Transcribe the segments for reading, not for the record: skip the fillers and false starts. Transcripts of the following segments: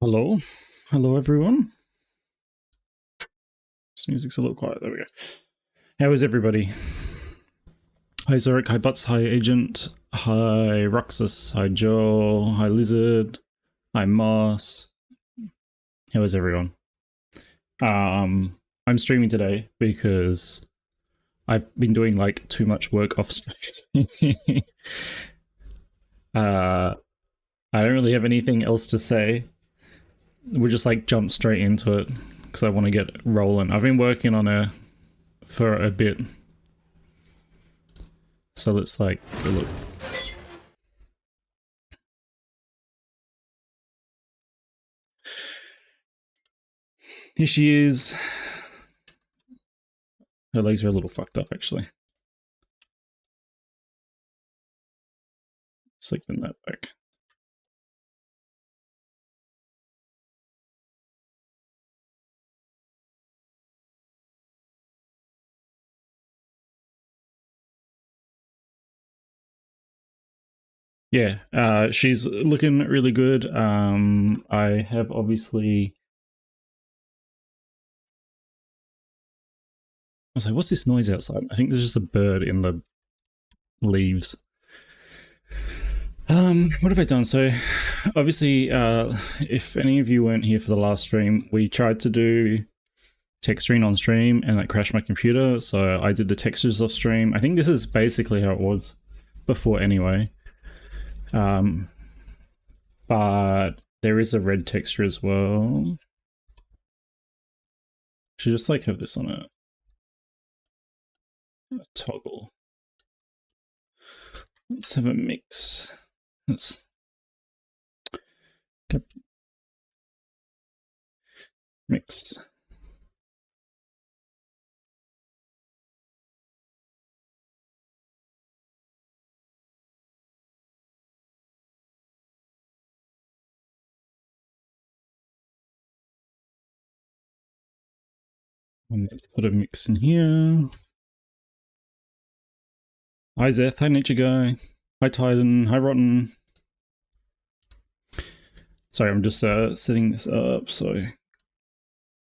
Hello, hello everyone. This music's a little quiet. There we go. How is everybody? Hi Zorik, hi Butts, hi Agent, hi Roxas, hi Joe, hi Lizard, hi Moss. How is everyone? I'm streaming today because I've been doing like too much work off stream. I don't really have anything else to say. We'll just like jump straight into it because I want to get rolling. I've been working on her for a bit, so let's like look. Here she is. Her legs are a little fucked up actually. Let's bend that back. Yeah, she's looking really good. I have obviously... I was like, what's this noise outside? I think there's just a bird in the leaves. What have I done? So, obviously, if any of you weren't here for the last stream, we tried to do texturing on stream and that crashed my computer, so I did the textures off stream. I think this is basically how it was before anyway. But there is a red texture as well. Should just like have this on a toggle. Let's have a mix. Let's mix. And let's put a mix in here. Hi Zeth, hi Nature Guy, hi Titan, hi Rotten. Sorry, I'm just setting this up so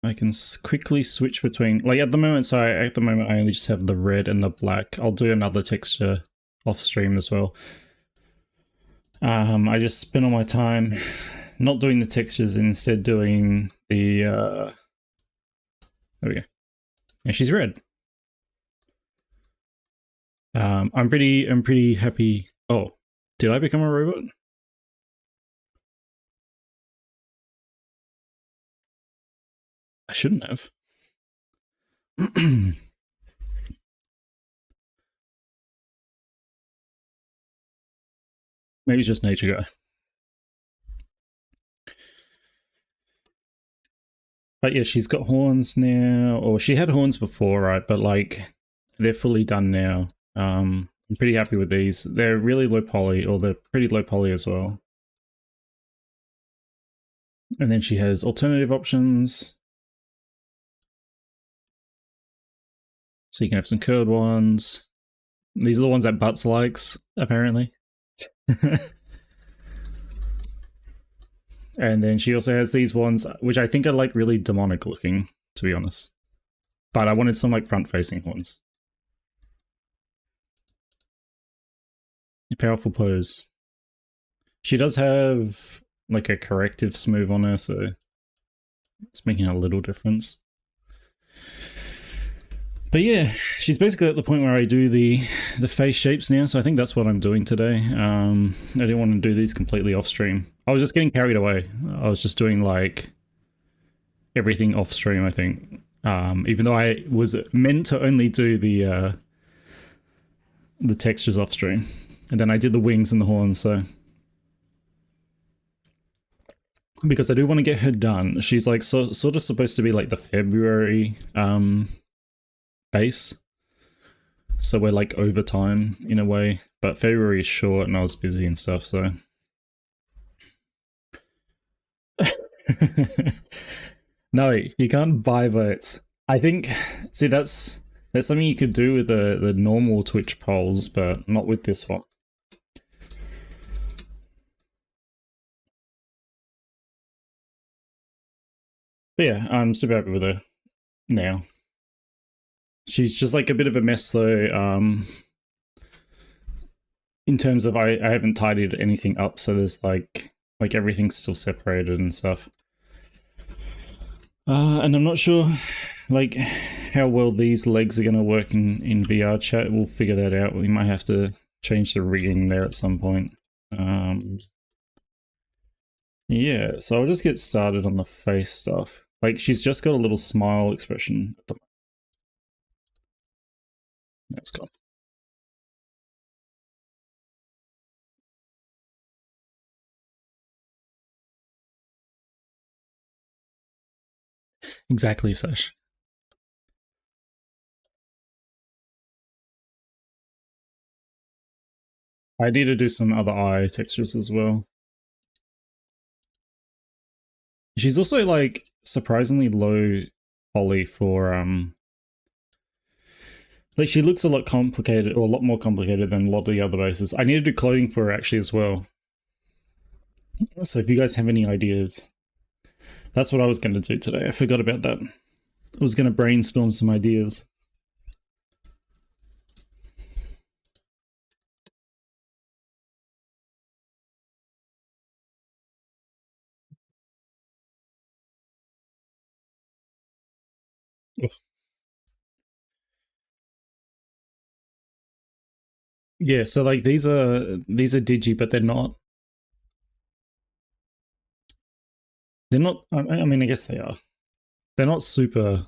I can quickly switch between, like at the moment, sorry, at the moment I only just have the red and the black. I'll do another texture off stream as well. I just spent all my time not doing the textures and instead doing the, there we go. And she's red. I'm pretty happy. Oh, did I become a robot? I shouldn't have. Maybe it's just Nature Guy. But yeah, she's got horns now, or she had horns before, right? But like, they're fully done now. I'm pretty happy with these. They're really low poly, or they're pretty low poly as well. And then she has alternative options. So you can have some curled ones. These are the ones that Butts likes, apparently. And then she also has these ones, which I think are like really demonic looking, to be honest. But I wanted some like front-facing horns. A powerful pose. She does have like a corrective smooth on her, so it's making a little difference. But yeah, she's basically at the point where I do the face shapes now, so I think that's what I'm doing today. I didn't want to do these completely off stream. I was just getting carried away. I was just doing like everything off stream, I think. Even though I was meant to only do the textures off stream. And then I did the wings and the horns, so... Because I do want to get her done. She's like sort of supposed to be like the February base. So we're like over time in a way. But February is short and I was busy and stuff, so... No, you can't buy votes. I think... See, that's something you could do with the normal Twitch polls, but not with this one. But yeah, I'm super happy with her now. She's just like a bit of a mess though, in terms of I haven't tidied anything up, so there's like everything's still separated and stuff. And I'm not sure like how well these legs are going to work in VR chat. We'll figure that out. We might have to change the rigging there at some point. Yeah, so I'll just get started on the face stuff. Like, she's just got a little smile expression at the moment. That's gone. Exactly, Sash. I need to do some other eye textures as well. She's also like surprisingly low poly for like she looks a lot complicated, or a lot more complicated than a lot of the other bases. I need to do clothing for her actually as well. So if you guys have any ideas, that's what I was going to do today. I forgot about that. I was going to brainstorm some ideas. Ugh. Yeah, so like these are digi, but they're not. They're not. I mean, I guess they are. They're not super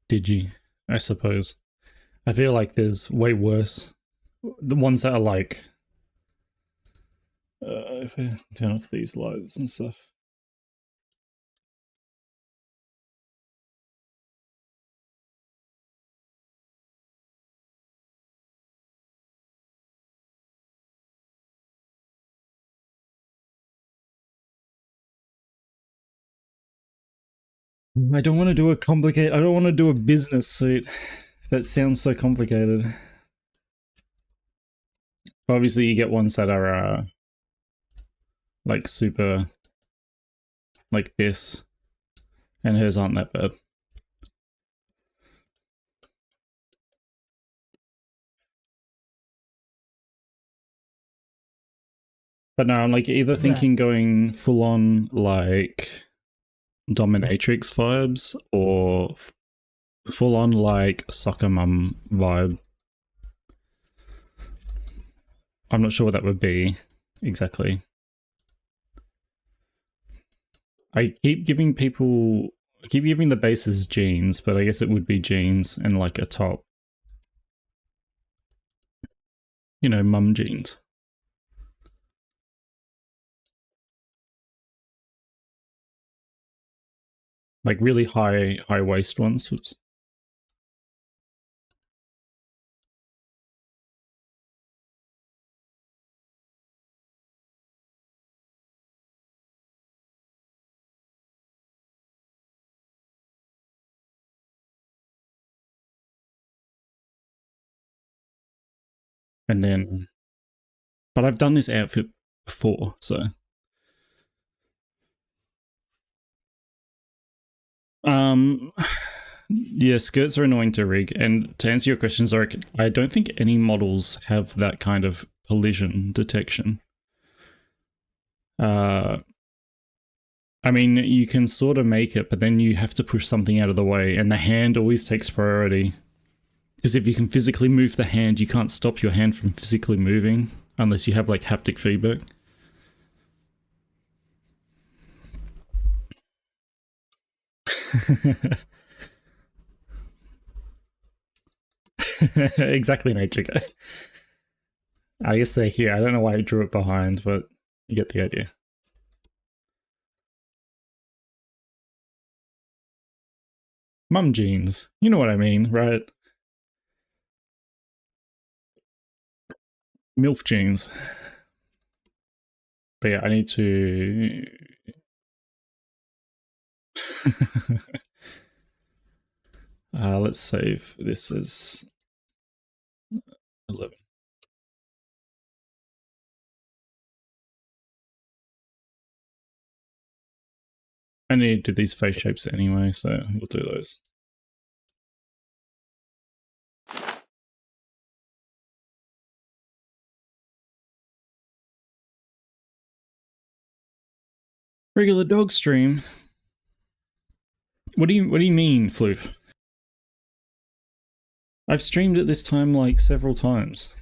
digi, I suppose. I feel like there's way worse. The ones that are like, if I turn off these lights and stuff. I don't want to do a I don't want to do a business suit. That sounds so complicated. Obviously, you get ones that are like super, like this, and hers aren't that bad. But no, I'm like either thinking going full on like dominatrix vibes or full on like soccer mum vibe. I'm not sure what that would be exactly. I keep giving the bases jeans, but I guess it would be jeans and like a top. You know, mum jeans. Like really high waist ones. Oops. And then, but I've done this outfit before, so. Yeah, skirts are annoying to rig, and to answer your question, Zorik, I don't think any models have that kind of collision detection. I mean, you can sort of make it, but then you have to push something out of the way, and the hand always takes priority. Because if you can physically move the hand, you can't stop your hand from physically moving, unless you have like haptic feedback. Exactly, nature guy. I guess they're here. I don't know why I drew it behind, but you get the idea. Mum jeans. You know what I mean, right? MILF jeans. But yeah, I need to... let's save this as 11. I need to do these face shapes anyway, so we'll do those. Regular dog stream. What do you mean, Floof? I've streamed at this time like several times.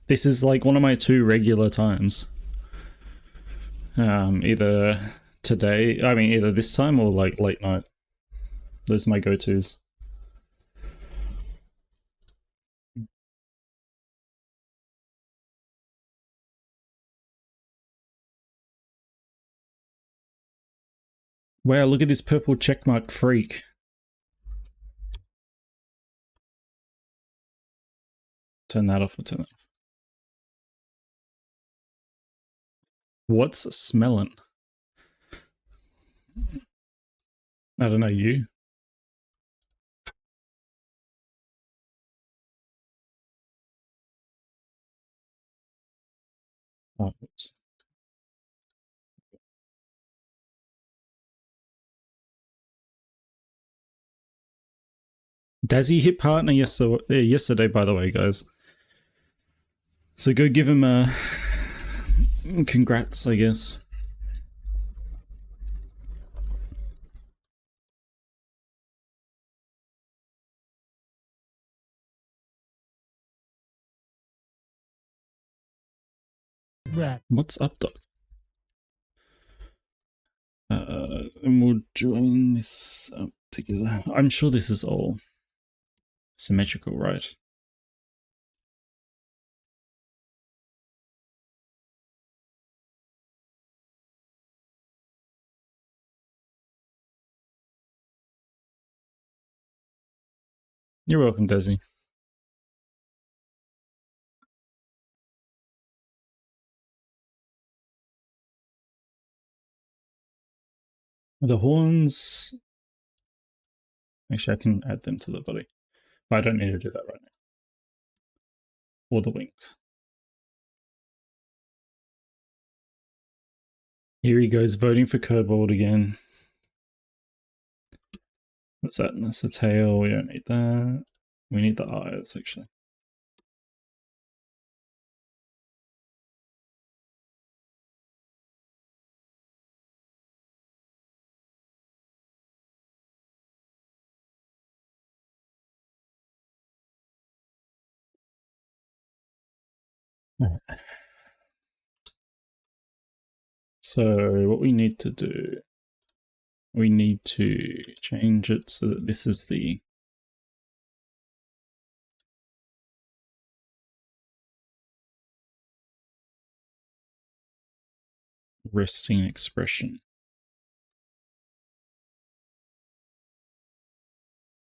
This is like one of my 2 regular times. Either today, I mean either this time or like late night. Those are my go-tos. Wow, look at this purple checkmark freak. Turn that off or turn that off. What's smelling? I don't know, you? Oh, oops. Dazzy hit partner yesterday, by the way, guys. So go give him a congrats, I guess. What's up, Doc? And we'll join this up together. I'm sure this is all symmetrical, right? You're welcome, Desi. The horns... Actually, I can add them to the body. But I don't need to do that right now. Or the wings. Here he goes, voting for Kobold again. What's that? That's the tail. We don't need that. We need the eyes, actually. So what we need to do, we need to change it so that this is the resting expression.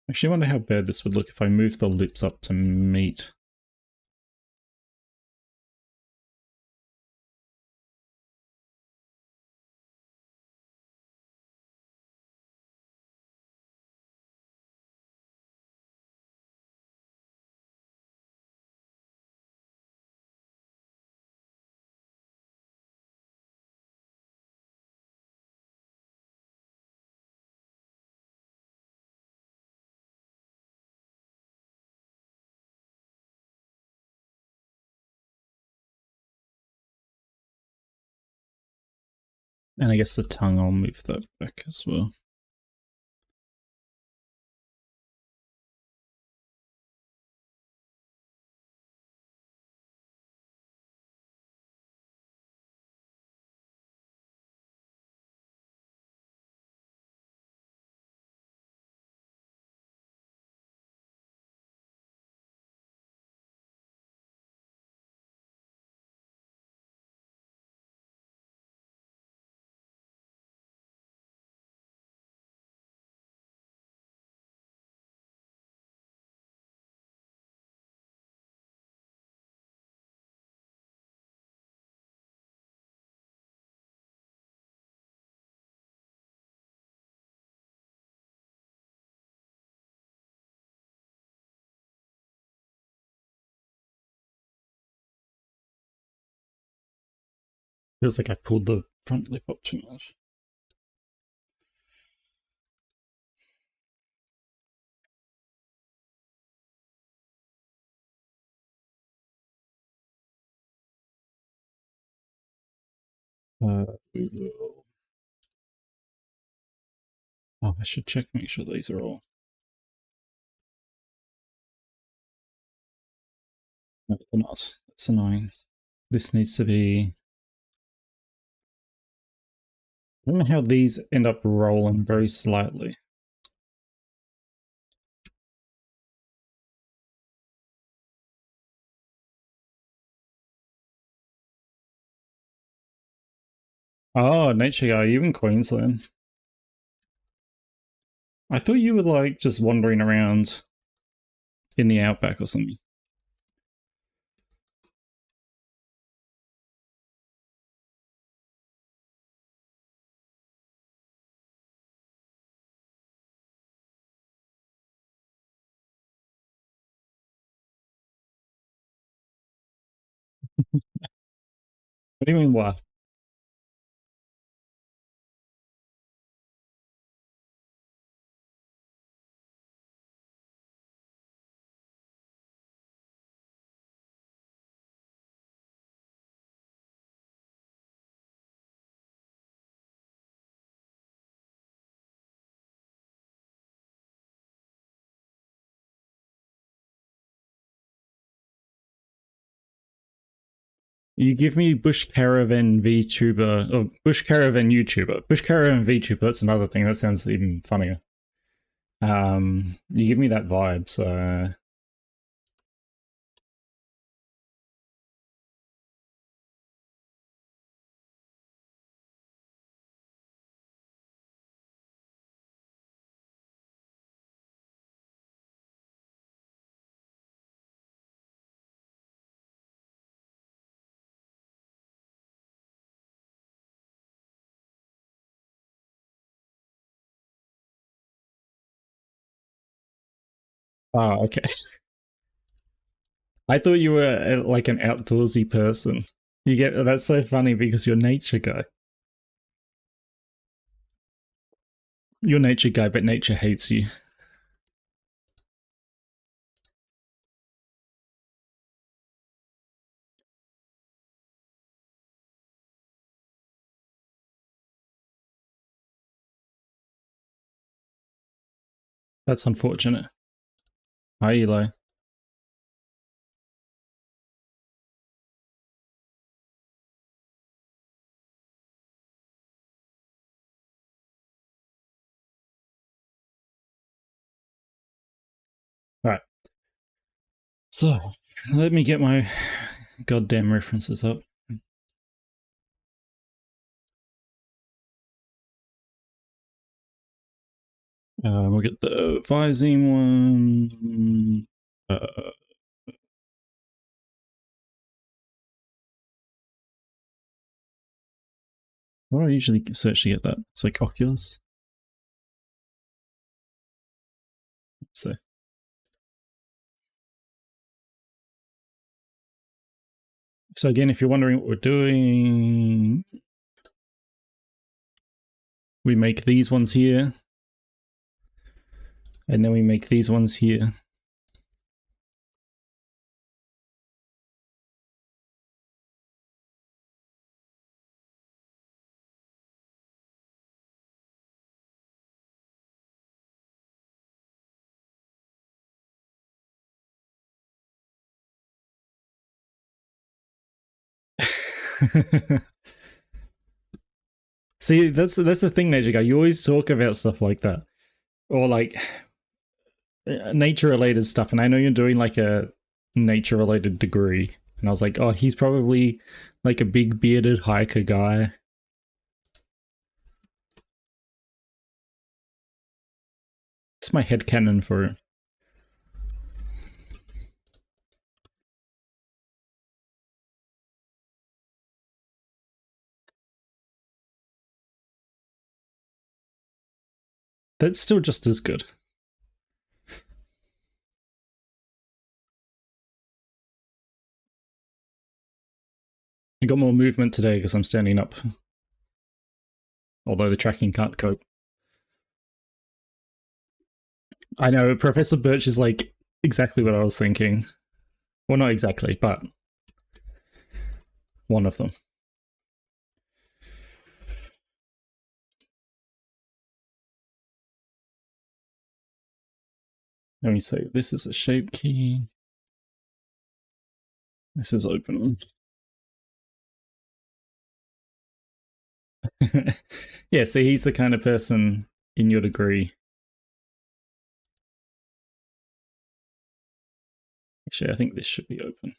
Actually, I wonder how bad this would look if I move the lips up to meet. And I guess the tongue, I'll move that back as well. Feels like I pulled the front lip up too much. We will. Oh, I should check, make sure these are all. No, they're not. That's annoying. This needs to be. I don't know how these end up rolling very slightly. Oh, nature guy, you in Queensland? I thought you were like just wandering around in the outback or something. What do you mean, what? You give me Bush Caravan VTuber, or Bush Caravan YouTuber. Bush Caravan VTuber, that's another thing, that sounds even funnier. You give me that vibe, so... Oh, okay. I thought you were like an outdoorsy person. You get that's so funny because you're nature guy. You're nature guy, but nature hates you. That's unfortunate. Hi, Eli. Alright. So, let me get my goddamn references up. We'll get the Viseme one. Where do I usually search to get that? It's like Oculus. Let's see. So again, if you're wondering what we're doing, we make these ones here, and then we make these ones here. See, that's the thing, Nature Guy. You always talk about stuff like that, or like nature-related stuff. And I know you're doing like a nature-related degree, and I was like, oh, he's probably like a big bearded hiker guy. It's my headcanon for it. That's still just as good. I got more movement today because I'm standing up. Although the tracking can't cope. I know, Professor Birch is like exactly what I was thinking. Well, not exactly, but one of them. Let me say this is a shape key. This is open. Yeah, so he's the kind of person in your degree. Actually, I think this should be open.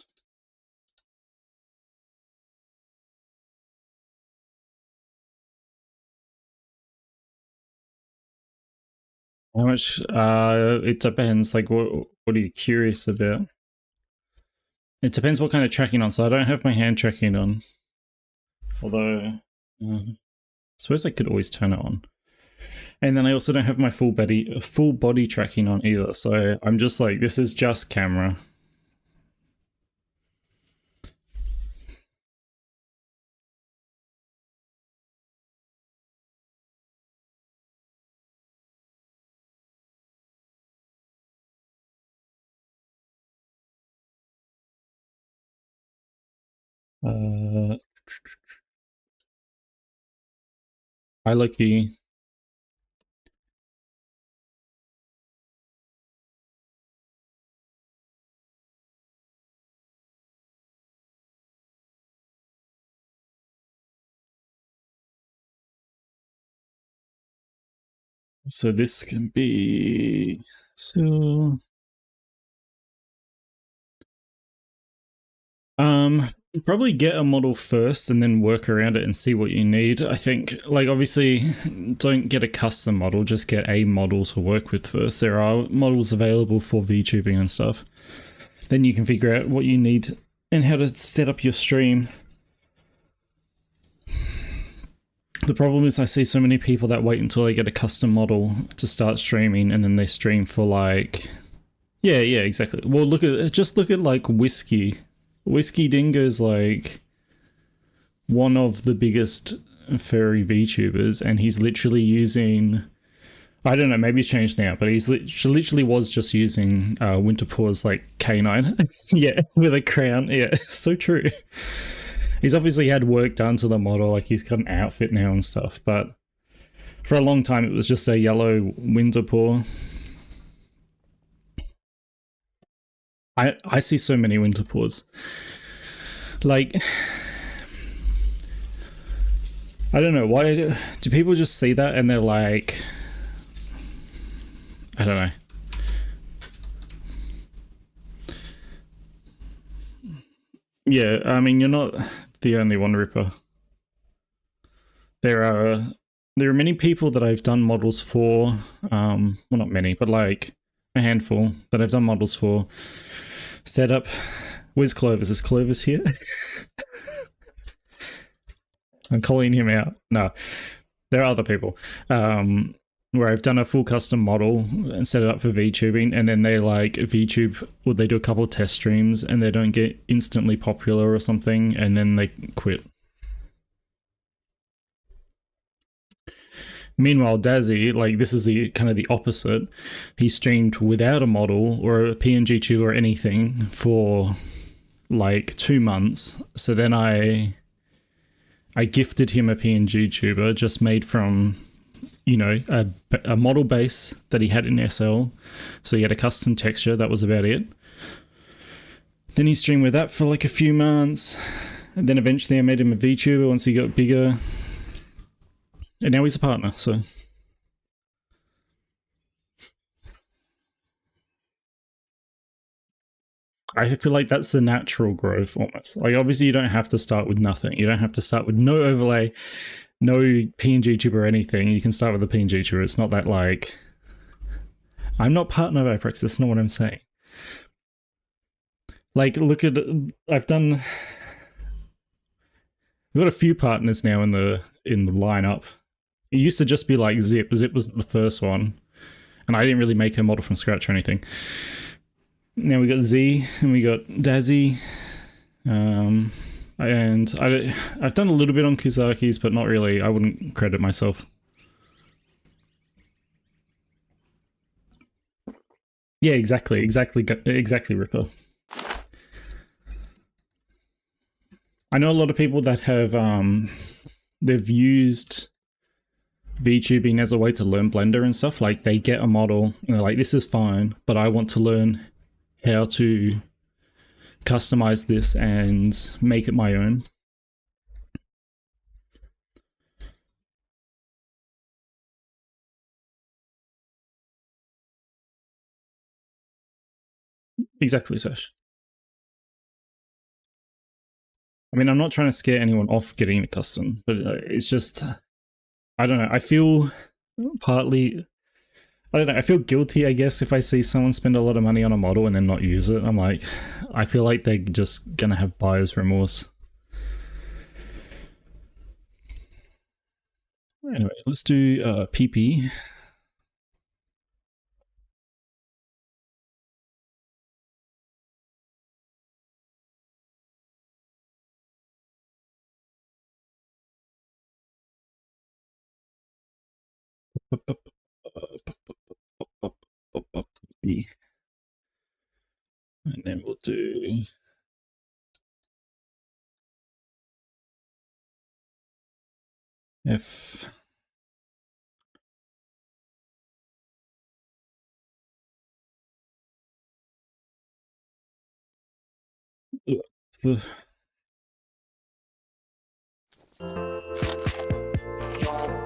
How much? It depends. Like, what are you curious about? It depends what kind of tracking on. So I don't have my hand tracking on. Although, I suppose I could always turn it on. And then I also don't have my full body tracking on either. So I'm just like, this is just camera. Hi, Loki. So this can be so. Probably get a model first and then work around it and see what you need. I think, like, obviously, don't get a custom model, just get a model to work with first. There are models available for VTubing and stuff. Then you can figure out what you need and how to set up your stream. The problem is I see so many people that wait until they get a custom model to start streaming, and then they stream for like... Yeah, exactly. Well, just look at like Whiskey. Whiskey Dingo's like one of the biggest furry VTubers, and he's literally using, I don't know, maybe it's changed now, but he's literally was just using Winterpaw's like canine. Yeah, with a crown. Yeah, so true. He's obviously had work done to the model, like he's got an outfit now and stuff, but for a long time it was just a yellow Winterpaw. I see so many Winterpaws. Like, I don't know, why do people just see that and they're like, I don't know. Yeah, I mean, you're not the only one, Ripper. There are many people that I've done models for, well, not many, but like a handful that I've done models for. Set up. Where's Clovis? Is Clovis here? I'm calling him out. No, there are other people where I've done a full custom model and set it up for VTubing, and then they like VTube, or they do a couple of test streams and they don't get instantly popular or something, and then they quit. Meanwhile, Dazzy, like, this is the kind of the opposite. He streamed without a model or a PNG tube or anything for like 2 months. So then I gifted him a PNG tuber just made from, you know, a model base that he had in SL. So he had a custom texture. That was about it. Then he streamed with that for like a few months. And then eventually I made him a VTuber once he got bigger. And now he's a partner, so... I feel like that's the natural growth, almost. Like, obviously you don't have to start with nothing. You don't have to start with no overlay, no PNG tube or anything. You can start with a PNG tube. It's not that, like... I'm not partner by practice, that's not what I'm saying. Like, look at... I've done... We've got a few partners now in the lineup. It used to just be like Zip. Zip was the first one. And I didn't really make a model from scratch or anything. Now we got Z, and we got Dazzy. And I've done a little bit on Kuzaki's, but not really. I wouldn't credit myself. Yeah, exactly, Ripper. I know a lot of people that have, they've used VTubing as a way to learn Blender and stuff. Like they get a model and they're like, this is fine, but I want to learn how to customize this and make it my own. Exactly, Sash. I mean, I'm not trying to scare anyone off getting the custom, but it's just, I don't know. I feel partly, I don't know. I feel guilty, I guess, if I see someone spend a lot of money on a model and then not use it. I'm like, I feel like they're just gonna have buyer's remorse. Anyway, let's do PP. And then we'll do F. The You're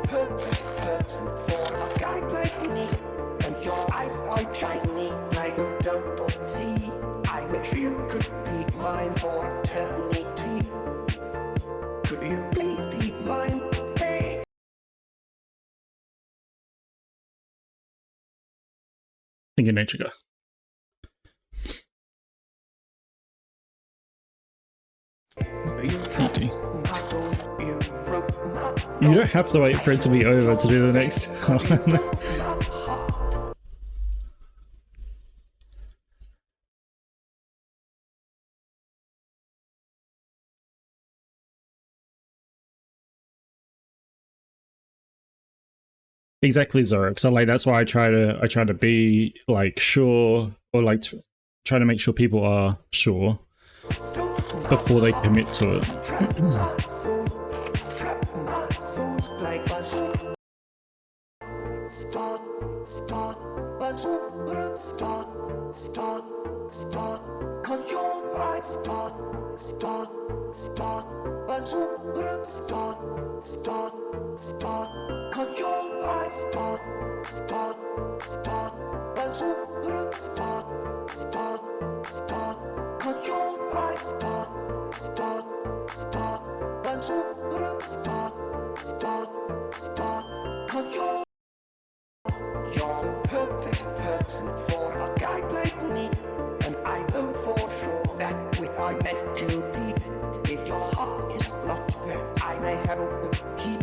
perfect person for a guy like me, and your eyes are shiny like you don't see. I wish you could be mine for eternity. Could you please be mine? Hey. Thank you, Nature Guy. You don't have to wait for it to be over to do the next one. Exactly, Zorek. So like that's why I try to be like sure, or like try to make sure people are sure before they commit to it. Cause you're my start, cause you're my start, cause you're my cause you're perfect person for a guy like me, and I know for sure that we are meant to be. If your heart is locked where I may have a key,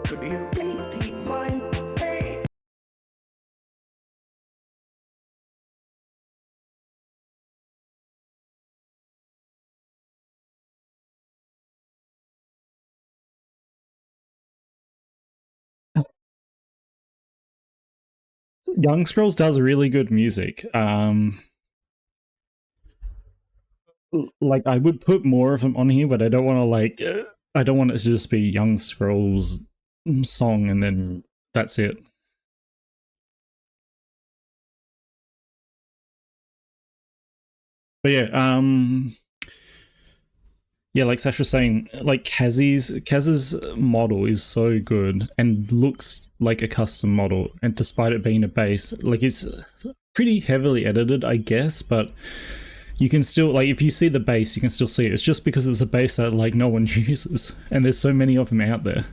could you please be mine? Hey. Young Scrolls does really good music. Like I would put more of them on here, but I don't want to like. I don't want it to just be Young Scrolls song and then that's it. But yeah, yeah, like Sash was saying, like Kaz's model is so good and looks like a custom model, and despite it being a base, like it's pretty heavily edited, I guess, but you can still, like, if you see the base, you can still see it. It's just because it's a base that like no one uses, and there's so many of them out there.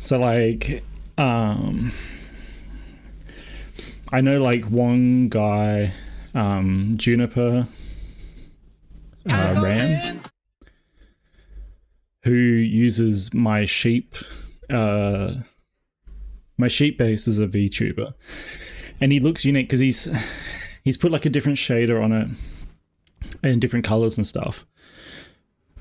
So like, I know like one guy, Juniper Ram, who uses my sheep base as a VTuber, and he looks unique because he's put like a different shader on it and different colors and stuff.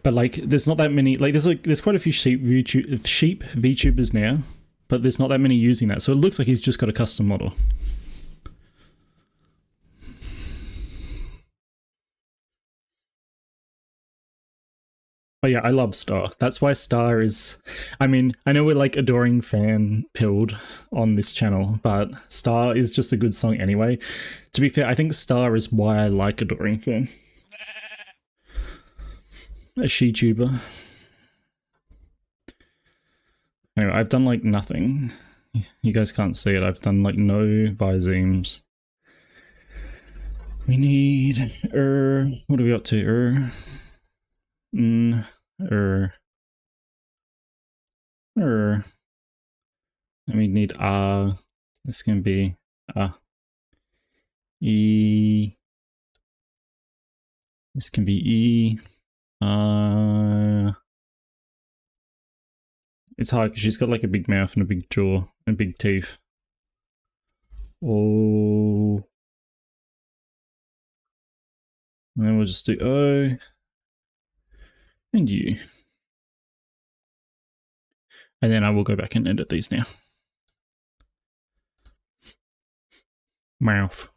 But like, there's not that many. Like, there's quite a few sheep VTubers now, but there's not that many using that. So it looks like he's just got a custom model. Oh yeah, I love Star. That's why Star is. I mean, I know we're like adoring fan pilled on this channel, but Star is just a good song anyway. To be fair, I think Star is why I like adoring fan. A she-tuber. Anyway, I've done like nothing. You guys can't see it. I've done like no Visemes. We need what are we up to? And we need R. This can be E. This can be E. It's hard because she's got like a big mouth and a big jaw and big teeth. Oh. And then we'll just do O. And U. And then I will go back and edit these now. Mouth.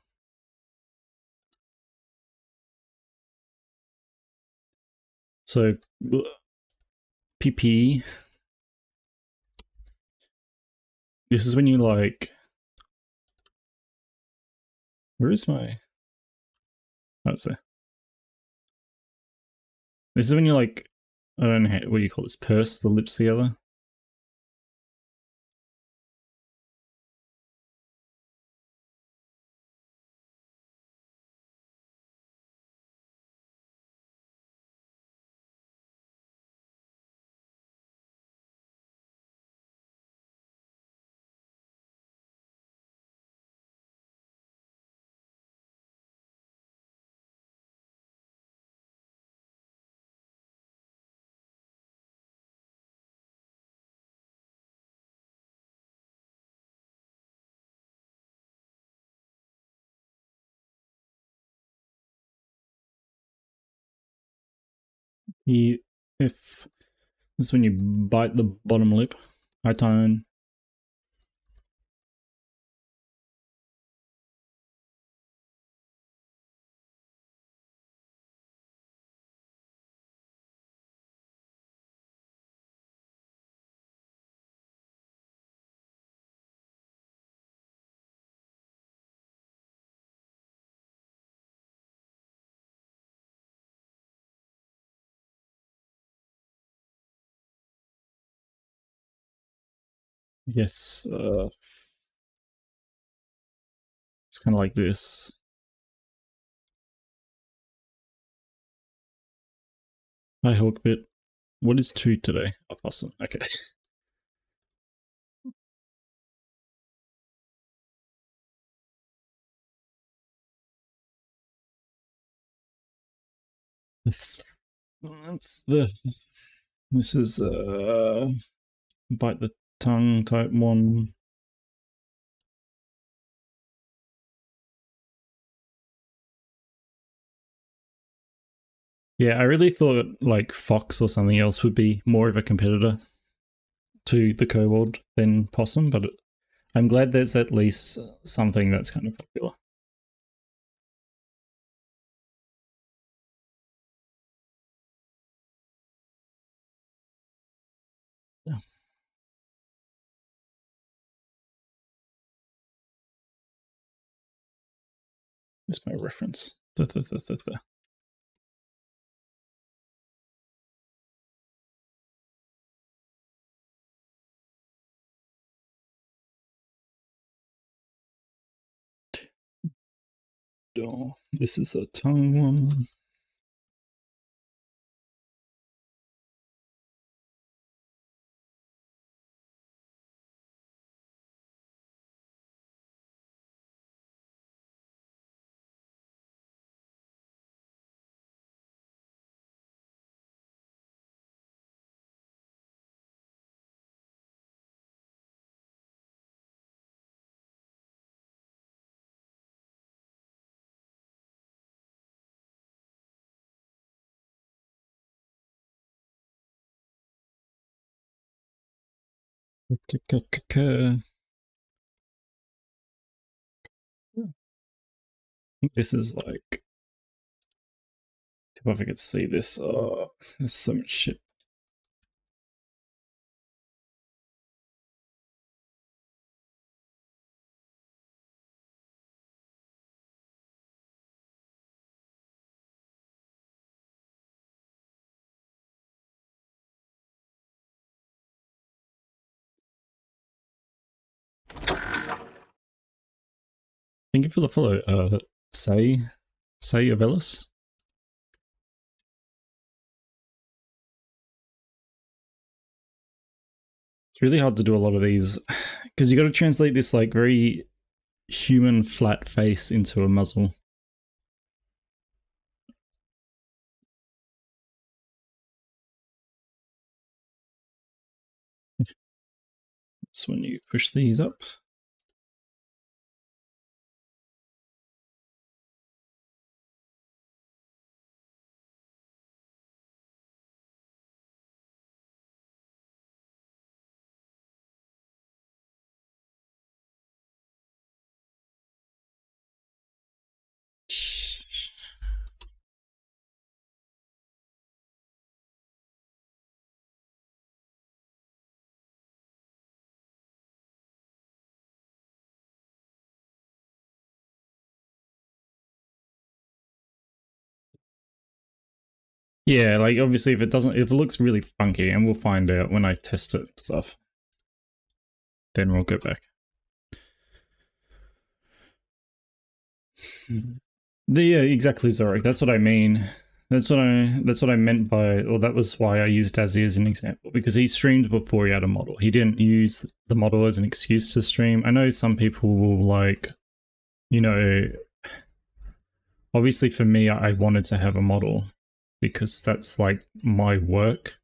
So, PP. This is when you like. Where is my. Oh, it's there. This is when you like. I don't know what you call this. Purse the lips together. If this is when you bite the bottom lip. High tone. Yes. It's kind of like this. Hi, Hawkbit. What is 2 today? Oh, awesome. Okay. That's the. This is bite the tongue type 1. Yeah, I really thought like Fox or something else would be more of a competitor to the kobold than possum, but I'm glad there's at least something that's kind of popular. Yeah. Here's my reference. This is a tongue one. I think this is like If I could see this. Oh, there's so much shit. Thank you for the follow, Say Avelis. It's really hard to do a lot of these because you got to translate this like very human flat face into a muzzle. That's when you push these up. Yeah, like obviously if it looks really funky, and we'll find out when I test it and stuff, then we'll go back. Yeah, exactly, Zorik. That's what I mean. That's what I meant by, or that was why I used Dazzy as an example, because he streamed before he had a model. He didn't use the model as an excuse to stream. I know some people will like, you know, obviously for me, I wanted to have a model because that's like my work.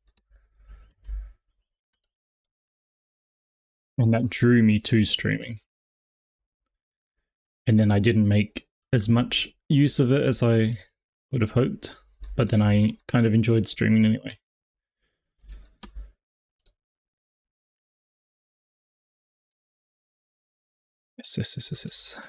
And that drew me to streaming. And then I didn't make as much use of it as I would have hoped, but then I kind of enjoyed streaming anyway. Yes.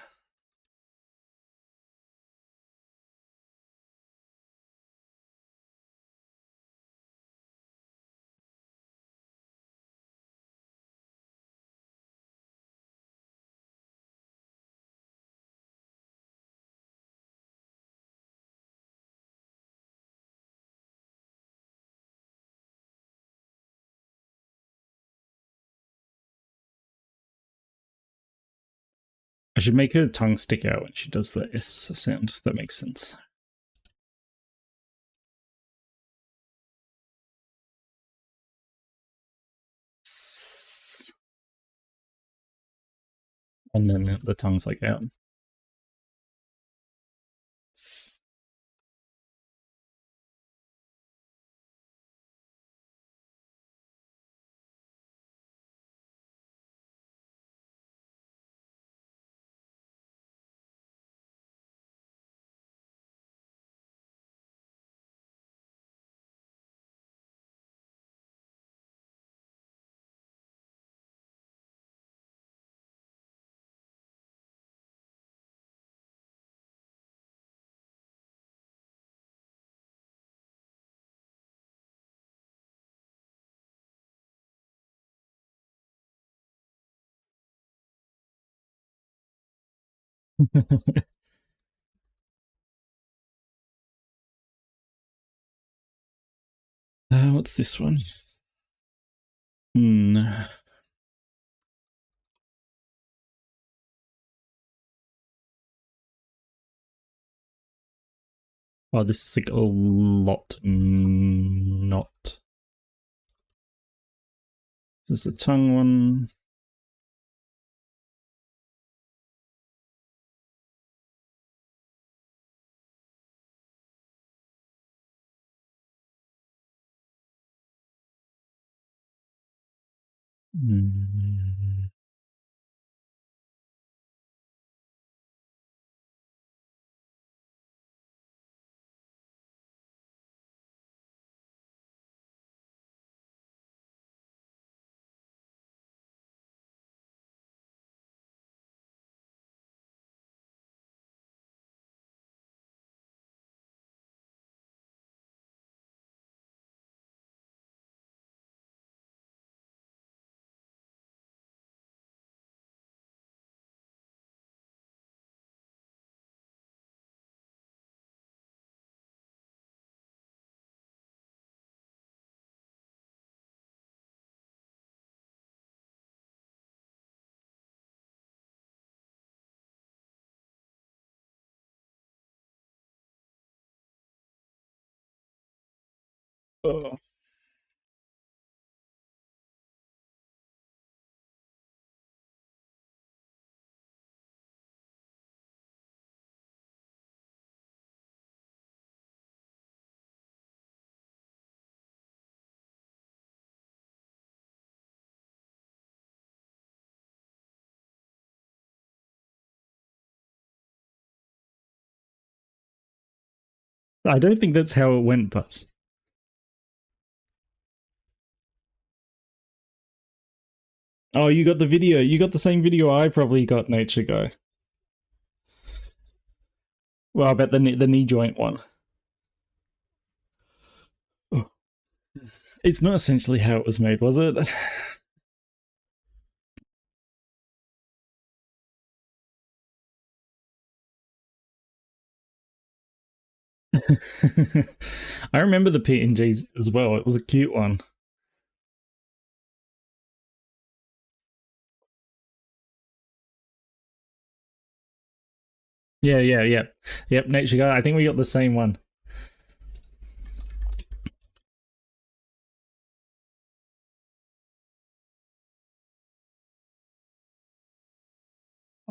I should make her tongue stick out when she does the S sound. That makes sense. And then the tongue's like out. What's this one? Oh, this is like a lot not. Is this a tongue one? Oh. I don't think that's how it went, but oh, you got the video. You got the same video I probably got, Nature Guy. Well, I bet the knee joint one. Oh. It's not essentially how it was made, was it? I remember the PNG as well. It was a cute one. Yeah, yeah, yeah. Yep, Nature Guy. I think we got the same one.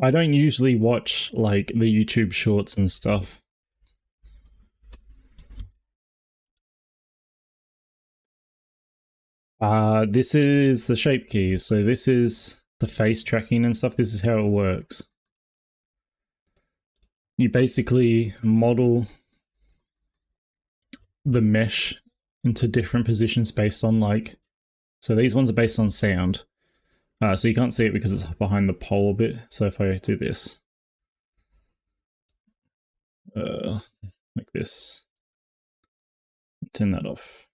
I don't usually watch like the YouTube shorts and stuff. This is the shape key. So this is the face tracking and stuff. This is how it works. You basically model the mesh into different positions based on like, so these ones are based on sound. So you can't see it because it's behind the pole a bit. So if I do this, like this, turn that off.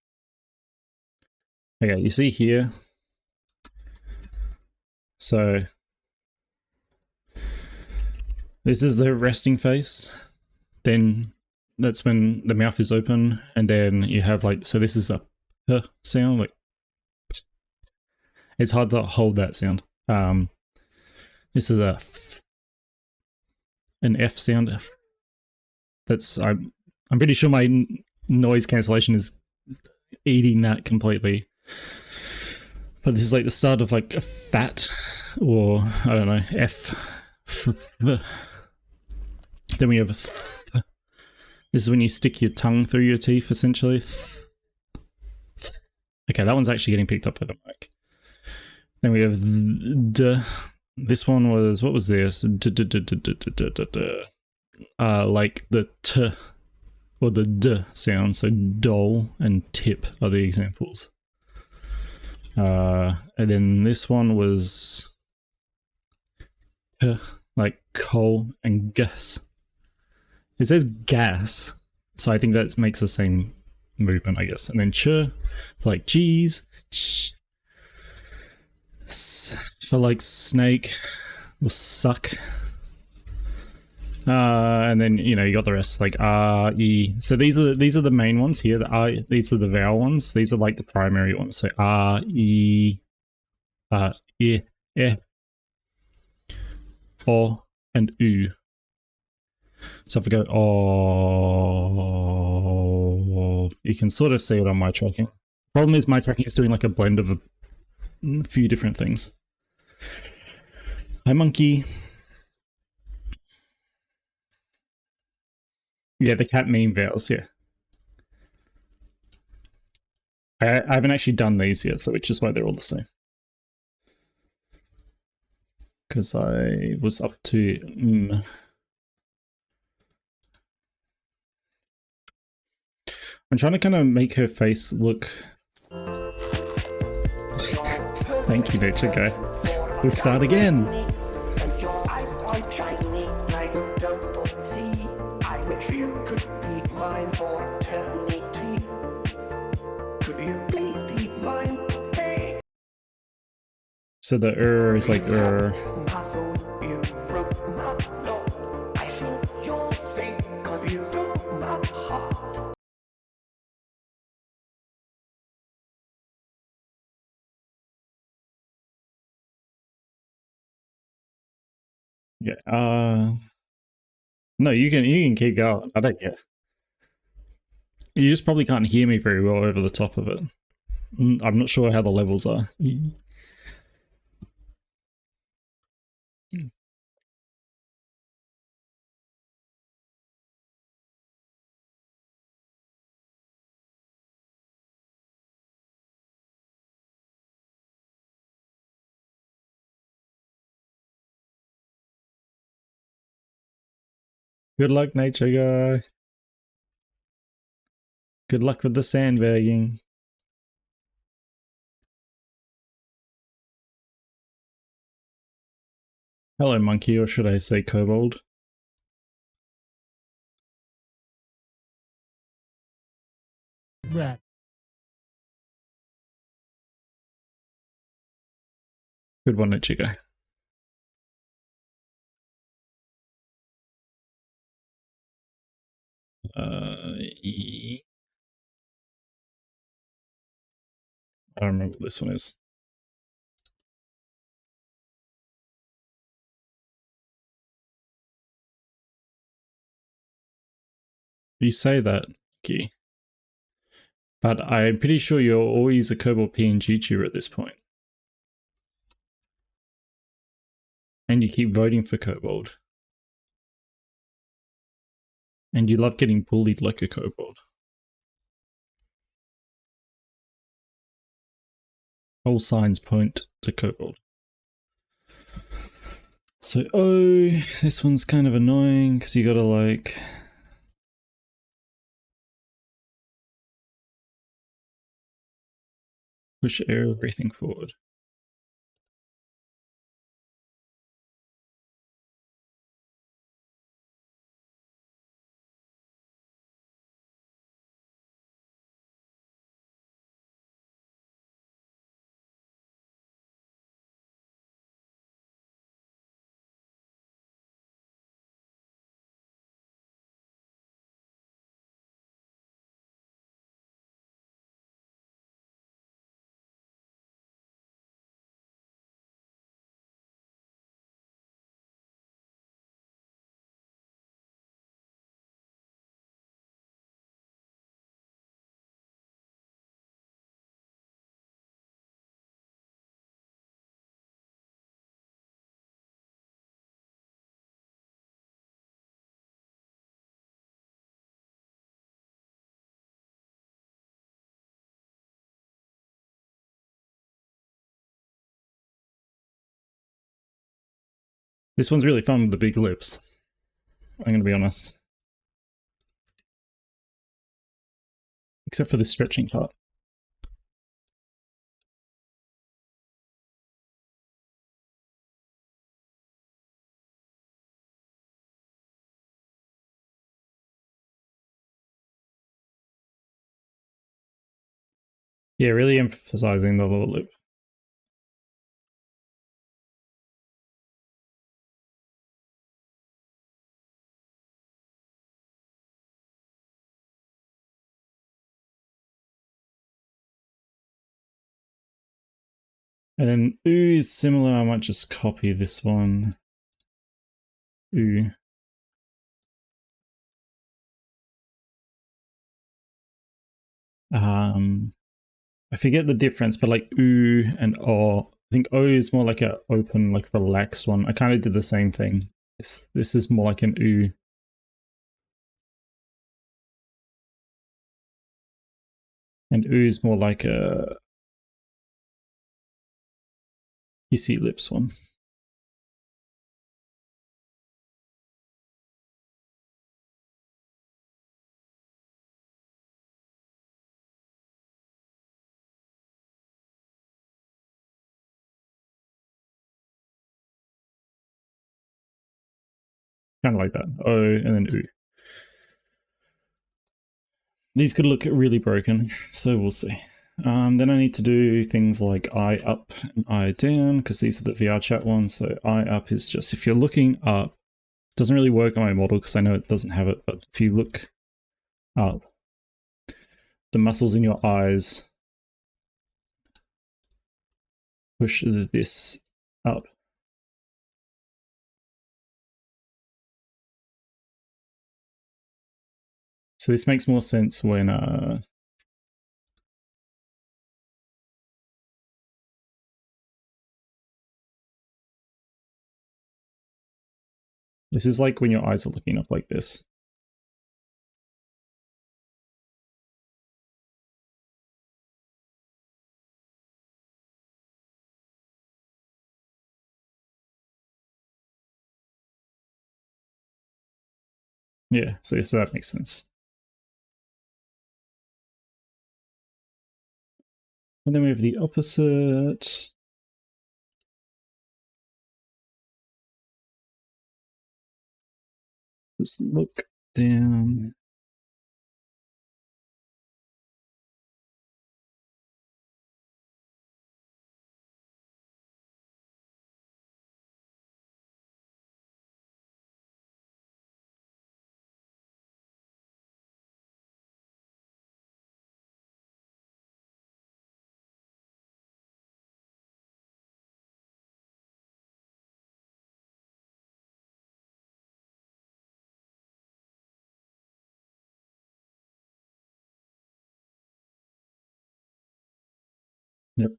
Okay, you see here. So this is the resting face. Then that's when the mouth is open, and then you have like, so this is a P sound, like it's hard to hold that sound. This is a F, an F sound. That's I'm pretty sure my noise cancellation is eating that completely. But this is like the start of like a fat, or I don't know, F. Then we have a th. This is when you stick your tongue through your teeth, essentially. Okay, that one's actually getting picked up by the mic. Then we have d. This one was, what was this? Like the t or the d sound. So doll and tip are the examples. And then this one was like coal and gas. It says gas, so I think that makes the same movement, I guess. And then ch for like cheese, sh for like snake or suck. And then you know you got the rest like R, E. So these are the main ones here. The R, these are the vowel ones. These are like the primary ones. So R, E, E, O, and U. So if I go oh, you can sort of see it on my tracking. Problem is my tracking is doing like a blend of a few different things. Hi monkey. Yeah, the cat meme vowels, yeah. I haven't actually done these yet, so which is why they're all the same. Because I was up to I'm trying to kind of make her face look. Thank you, Nature Guy. We'll start again. So the is like yeah. No, you can keep going. I don't care. You just probably can't hear me very well over the top of it. I'm not sure how the levels are. Good luck, nature guy. Good luck with the sandbagging. Hello, monkey, or should I say kobold? Rat. Good one, nature guy. I don't remember what this one is. You say that, Key. But I'm pretty sure you're always a kobold PNG tuber at this point. And you keep voting for kobold. And you love getting bullied like a kobold. All signs point to kobold. So, oh, this one's kind of annoying because you gotta like... push everything forward. This one's really fun with the big lips. I'm gonna be honest. Except for the stretching part. Yeah, really emphasizing the lower lip. And then ooh is similar. I might just copy this one. Ooh. I forget the difference, but like ooh and oh. I think O is more like a open, like relaxed one. I kind of did the same thing. This is more like an ooh. And ooh is more like a hissy lips one. Kind of like that. O and then ooh. These could look really broken, so we'll see. Then I need to do things like eye up and eye down, because these are the VR chat ones. So eye up is just if you're looking up. It doesn't really work on my model because I know it doesn't have it, but if you look up, the muscles in your eyes push this up. So this makes more sense when this is like when your eyes are looking up like this. Yeah, so that makes sense. And then we have the opposite. Just look down. Yep.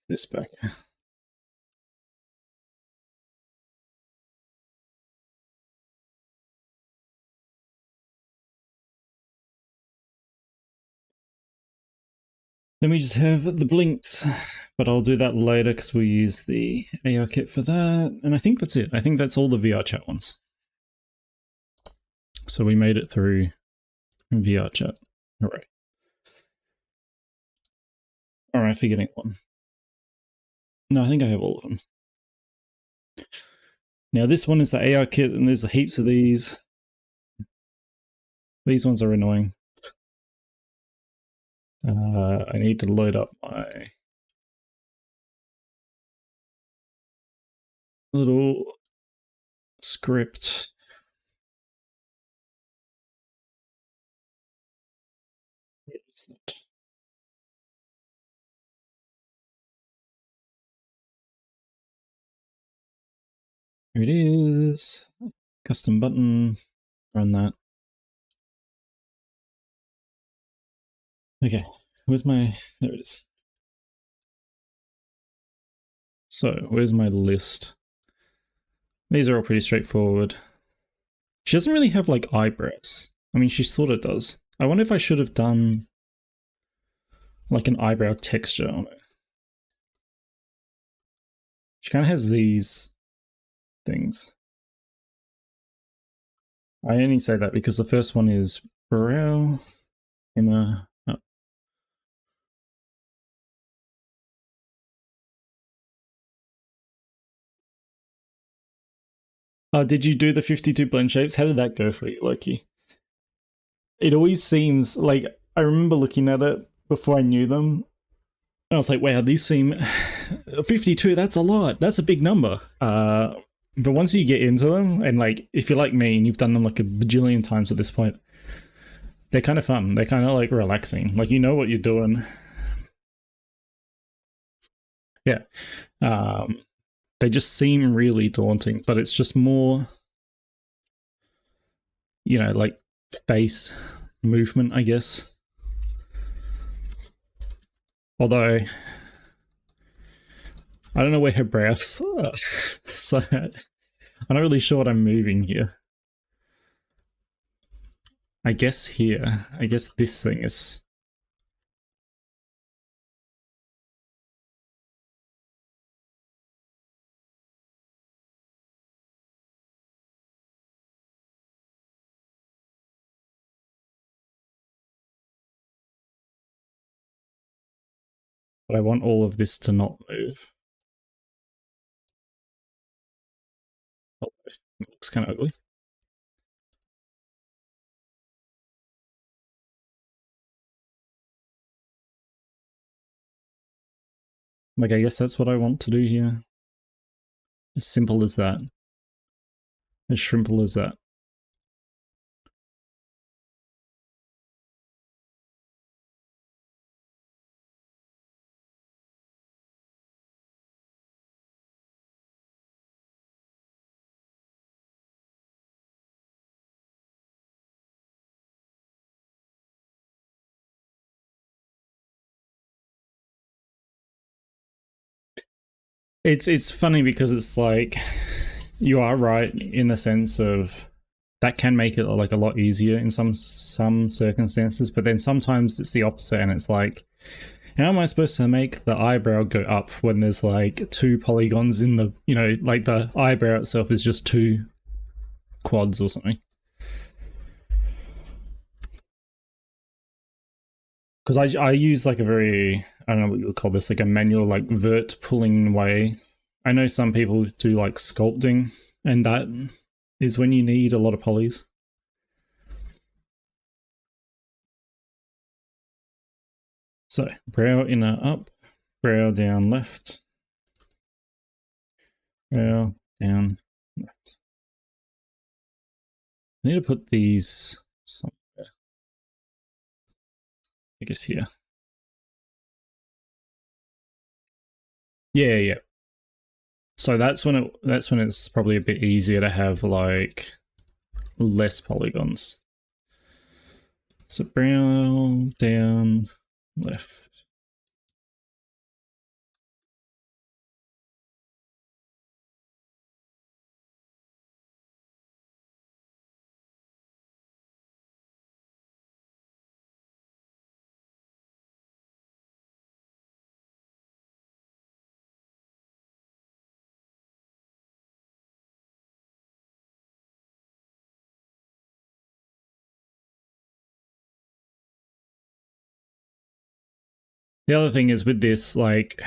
This back. Then we just have the blinks, but I'll do that later because we'll use the ARKit for that. And I think that's it. I think that's all the VR chat ones. So we made it through VR chat. All right. All right, forgetting one. No, I think I have all of them. Now this one is the ARKit, and there's heaps of these. These ones are annoying. I need to load up my little script. Where is that? Here it is. Custom button. Run that. Okay, where's my... There it is. So, where's my list? These are all pretty straightforward. She doesn't really have, like, eyebrows. I mean, she sort of does. I wonder if I should have done, like, an eyebrow texture on it. She kind of has these things. I only say that because the first one is brow in a... Oh. Did you do the 52 blend shapes? How did that go for you, Loki? It always seems like... I remember looking at it before I knew them. And I was like, wow, these seem... 52, that's a lot. That's a big number. But once you get into them, and like, if you're like me and you've done them like a bajillion times at this point, they're kind of fun. They're kind of like relaxing. Like, you know what you're doing. Yeah. They just seem really daunting, but it's just more, you know, like face movement, I guess. Although, I don't know where her brows are, so I'm not really sure what I'm moving here. I guess here. I guess this thing is... But I want all of this to not move. Oh, it looks kind of ugly. Like, I guess that's what I want to do here. As simple as that. As shrimple as that. It's funny because it's like you are right in the sense of that can make it like a lot easier in some circumstances, but then sometimes it's the opposite and it's like, how am I supposed to make the eyebrow go up when there's like 2 polygons in the, you know, like the eyebrow itself is just 2 quads or something. Because I use like a very, I don't know what you would call this, like a manual, like vert pulling way. I know some people do like sculpting, and that is when you need a lot of polys. So, brow inner up, brow down left, brow down left. I need to put these somewhere. I guess here. Yeah. So that's when it's probably a bit easier to have like less polygons. So brow down left. The other thing is with this, like,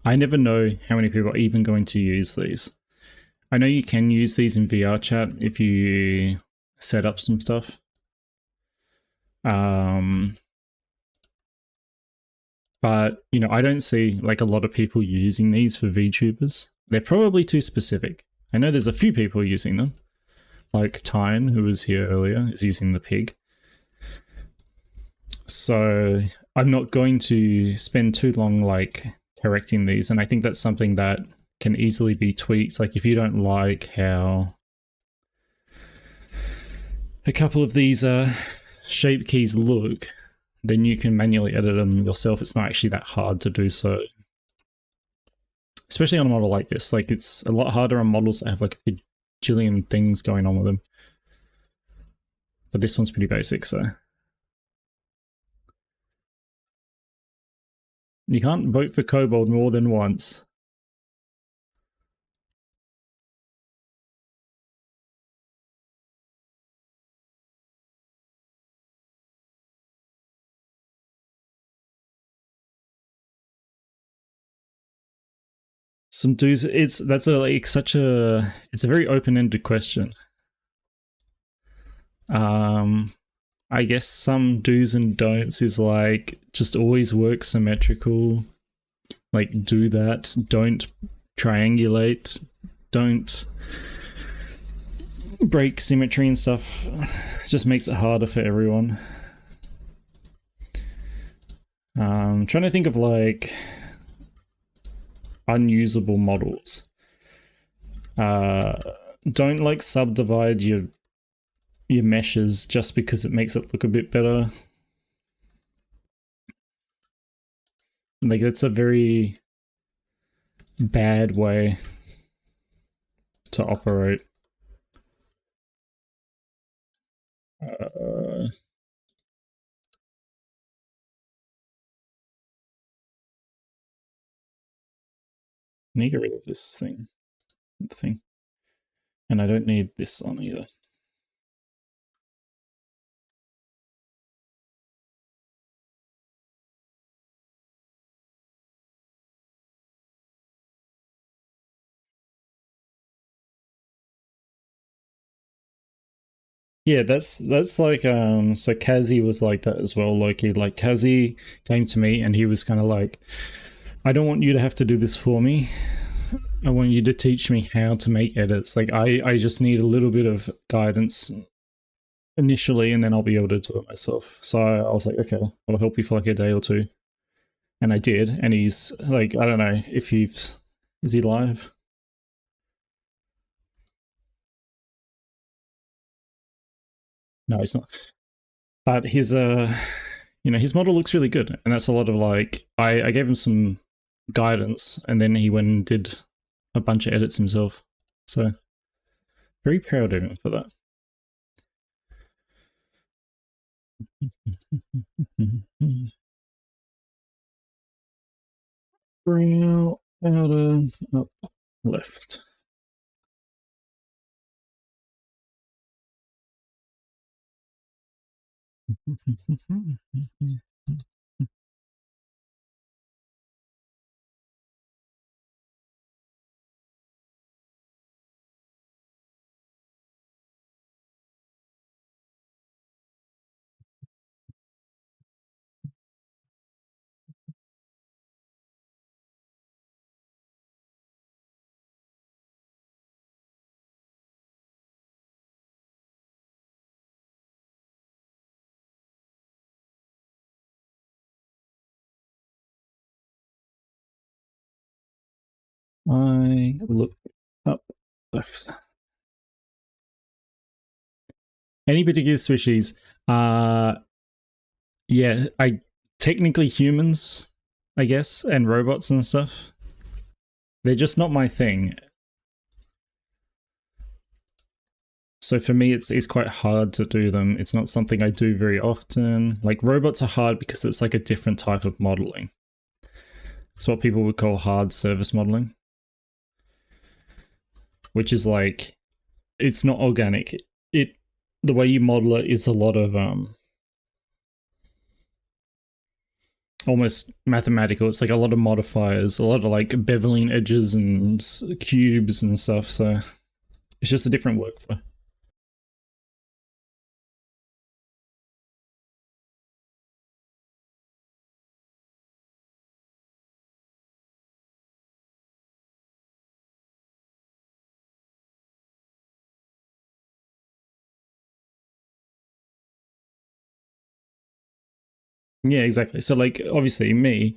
I never know how many people are even going to use these. I know you can use these in VR chat if you set up some stuff. But, you know, I don't see like a lot of people using these for VTubers. They're probably too specific. I know there's a few people using them. Like Tyne, who was here earlier, is using the pig. So I'm not going to spend too long like correcting these, and I think that's something that can easily be tweaked. Like if you don't like how a couple of these shape keys look, then you can manually edit them yourself. It's not actually that hard to do so. Especially on a model like this. Like it's a lot harder on models that have like a bajillion things going on with them. But this one's pretty basic, so. You can't vote for Kobold more than once. Some dudes, it's a very open-ended question. I guess some do's and don'ts is like just always work symmetrical. Like do that. Don't triangulate. Don't break symmetry and stuff. It just makes it harder for everyone. I'm trying to think of like unusable models. Don't like subdivide your meshes just because it makes it look a bit better. Like that's a very bad way to operate. I need to get rid of this thing. And I don't need this on either. Yeah, that's like so Kazi was like that as well, Loki. Like Kazi came to me and he was kind of like, I don't want you to have to do this for me. I want you to teach me how to make edits. Like I just need a little bit of guidance initially and then I'll be able to do it myself. So I was like, okay, I'll help you for like a day or two. And I did, and he's like, I don't know if is he live? No, he's not. But his you know, his model looks really good, and that's a lot of like I gave him some guidance, and then he went and did a bunch of edits himself. So very proud of him for that. Brown, outer, up, left. I look up, left. Any particular species? Yeah, technically humans, I guess, and robots and stuff. They're just not my thing. So for me, it's quite hard to do them. It's not something I do very often. Like, robots are hard because it's like a different type of modeling. It's what people would call hard surface modeling. Which is like, it's not organic. The way you model it is a lot of almost mathematical. It's like a lot of modifiers, a lot of like beveling edges and cubes and stuff. So it's just a different workflow. Yeah, exactly. So like, obviously me,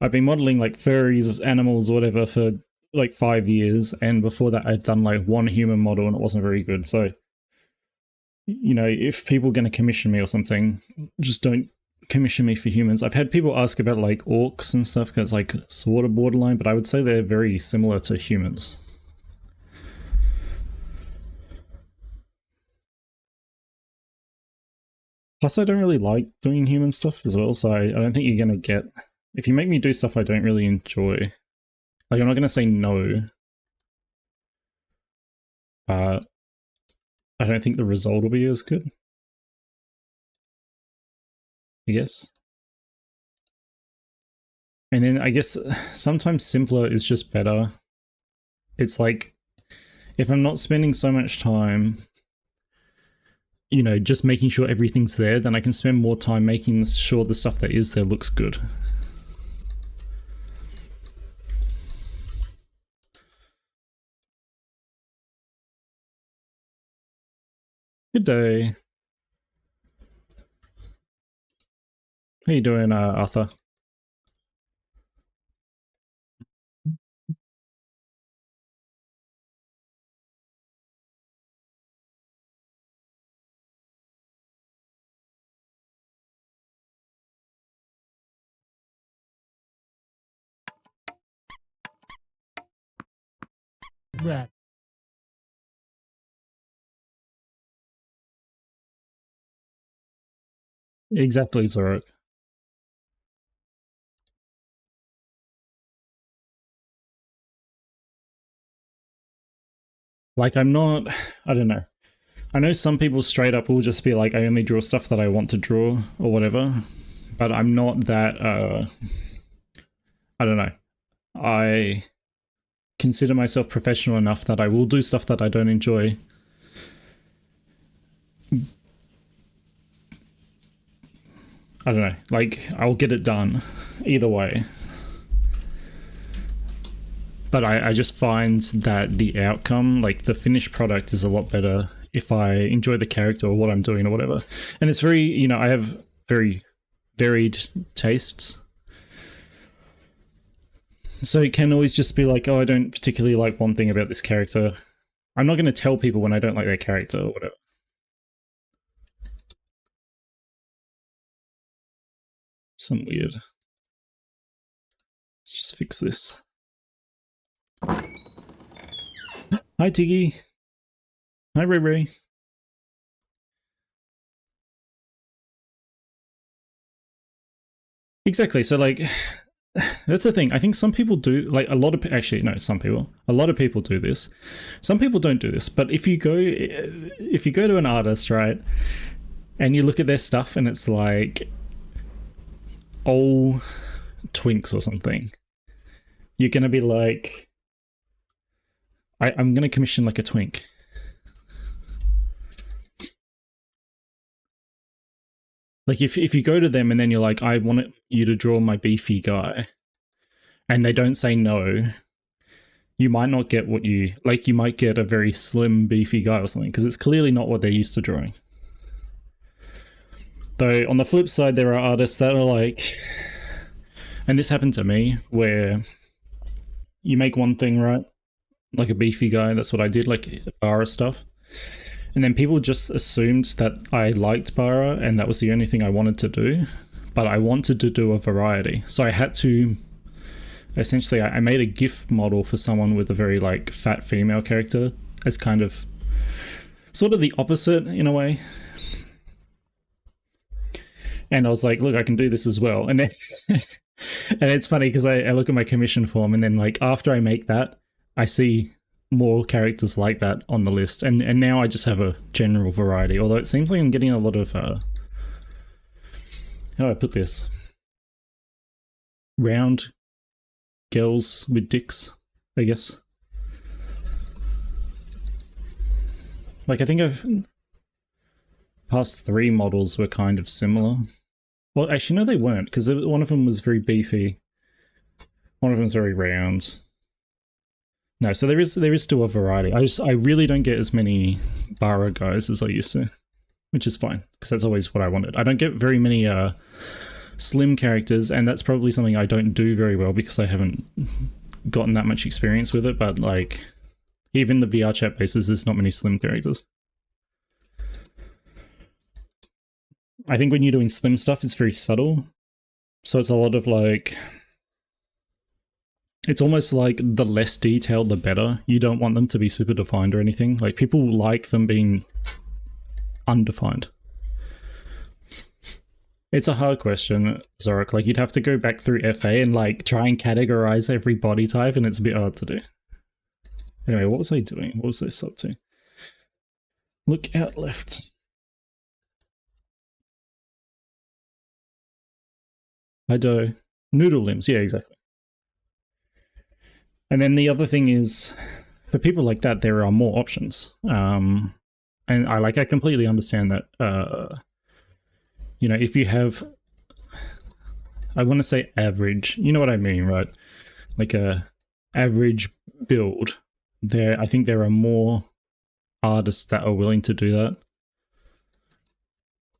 I've been modeling like furries, animals, whatever for like 5 years. And before that, I've done like one human model and it wasn't very good. So, you know, if people are going to commission me or something, just don't commission me for humans. I've had people ask about like orcs and stuff because it's like sort of borderline, but I would say they're very similar to humans. Plus, I don't really like doing human stuff as well, so I don't think you're going to get... If you make me do stuff I don't really enjoy, like, I'm not going to say no, but I don't think the result will be as good, I guess. And then I guess sometimes simpler is just better. It's like, if I'm not spending so much time, you know, just making sure everything's there, then I can spend more time making sure the stuff that is there looks good. Good day. How you doing, Arthur? Rap. Exactly, Zorok. Like, I'm not... I don't know. I know some people straight up will just be like, I only draw stuff that I want to draw, or whatever. But I'm not that, I don't know. I consider myself professional enough that I will do stuff that I don't enjoy. I don't know. Like, I'll get it done either way. But I just find that the outcome, like the finished product, is a lot better if I enjoy the character or what I'm doing or whatever. And it's very, you know, I have very varied tastes. So it can always just be like, oh, I don't particularly like one thing about this character. I'm not going to tell people when I don't like their character or whatever. Some weird. Let's Let's fix this. Hi, Tiggy. Hi, Ray Ray. Exactly. So, like, that's the thing. I think some people do, like, a lot of, actually, no, some people. A lot of people do this. Some people don't do this. But if you go to an artist, right, and you look at their stuff and it's like old twinks or something, you're gonna be like, I'm gonna commission like a twink. Like if you go to them and then you're like, I want you to draw my beefy guy, and they don't say no, you might not get what you like. You might get a very slim beefy guy or something because it's clearly not what they're used to drawing. Though on the flip side, there are artists that are like, and this happened to me, where you make one thing, right? Like a beefy guy, that's what I did, like Bara stuff. And then people just assumed that I liked Bara and that was the only thing I wanted to do. But I wanted to do a variety. So I had to, essentially, I made a GIF model for someone with a very like fat female character as kind of, sort of the opposite in a way. And I was like, look, I can do this as well. And then, and it's funny because I look at my commission form and then like after I make that, I see more characters like that on the list, and now I just have a general variety, although it seems like I'm getting a lot of how do I put this, round girls with dicks, I guess. Like I think I've past 3 models were kind of similar. Well, actually no, they weren't, because one of them was very beefy, one of them was very round. No, so there is still a variety. I really don't get as many Bara guys as I used to, which is fine because that's always what I wanted. I don't get very many slim characters, and that's probably something I don't do very well because I haven't gotten that much experience with it. But like, even the VR chat bases, there's not many slim characters. I think when you're doing slim stuff, it's very subtle, so it's a lot of like. It's almost like the less detailed, the better. You don't want them to be super defined or anything. Like, people like them being undefined. It's a hard question, Zorik. Like, you'd have to go back through FA and, like, try and categorize every body type, and it's a bit hard to do. Anyway, what was I doing? What was this up to? Look out left. I do. Noodle limbs. Yeah, exactly. And then the other thing is, for people like that, there are more options. And I completely understand that, you know, if you have, I want to say average, you know what I mean, right? Like a average build, I think there are more artists that are willing to do that.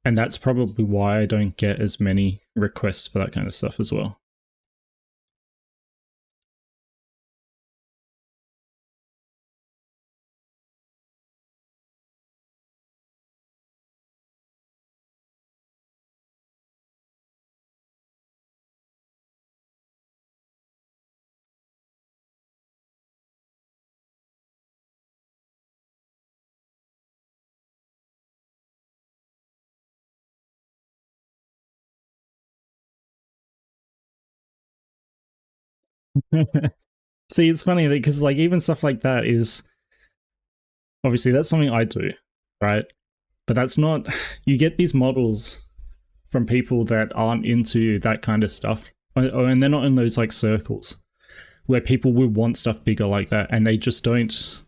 And that's probably why I don't get as many requests for that kind of stuff as well. See, it's funny because like even stuff like that is obviously that's something I do, right? But that's not, you get these models from people that aren't into that kind of stuff, and they're not in those like circles where people would want stuff bigger like that, and they just don't,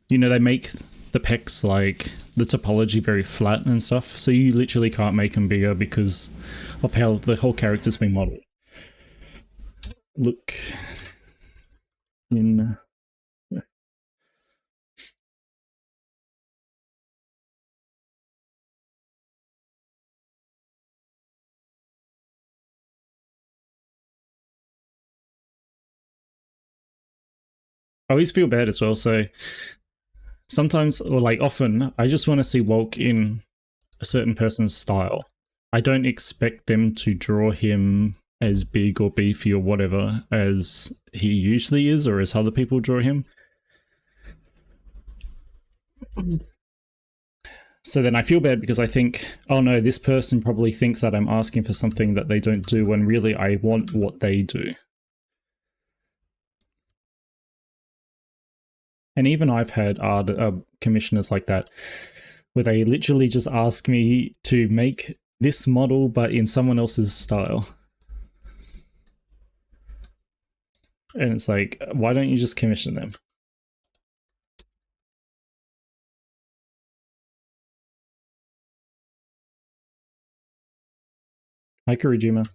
you know, they make the pecs like the topology very flat and stuff, so you literally can't make them bigger because of how the whole character's been modeled. Look in I always feel bad as well, so sometimes, or like often, I just want to see Wolk in a certain person's style. I don't expect them to draw him as big or beefy or whatever as he usually is, or as other people draw him. So then I feel bad because I think, oh no, this person probably thinks that I'm asking for something that they don't do, when really I want what they do. And even I've had art commissioners like that, where they literally just ask me to make this model but in someone else's style. And it's like, why don't you just commission them? Hi, Kurujima.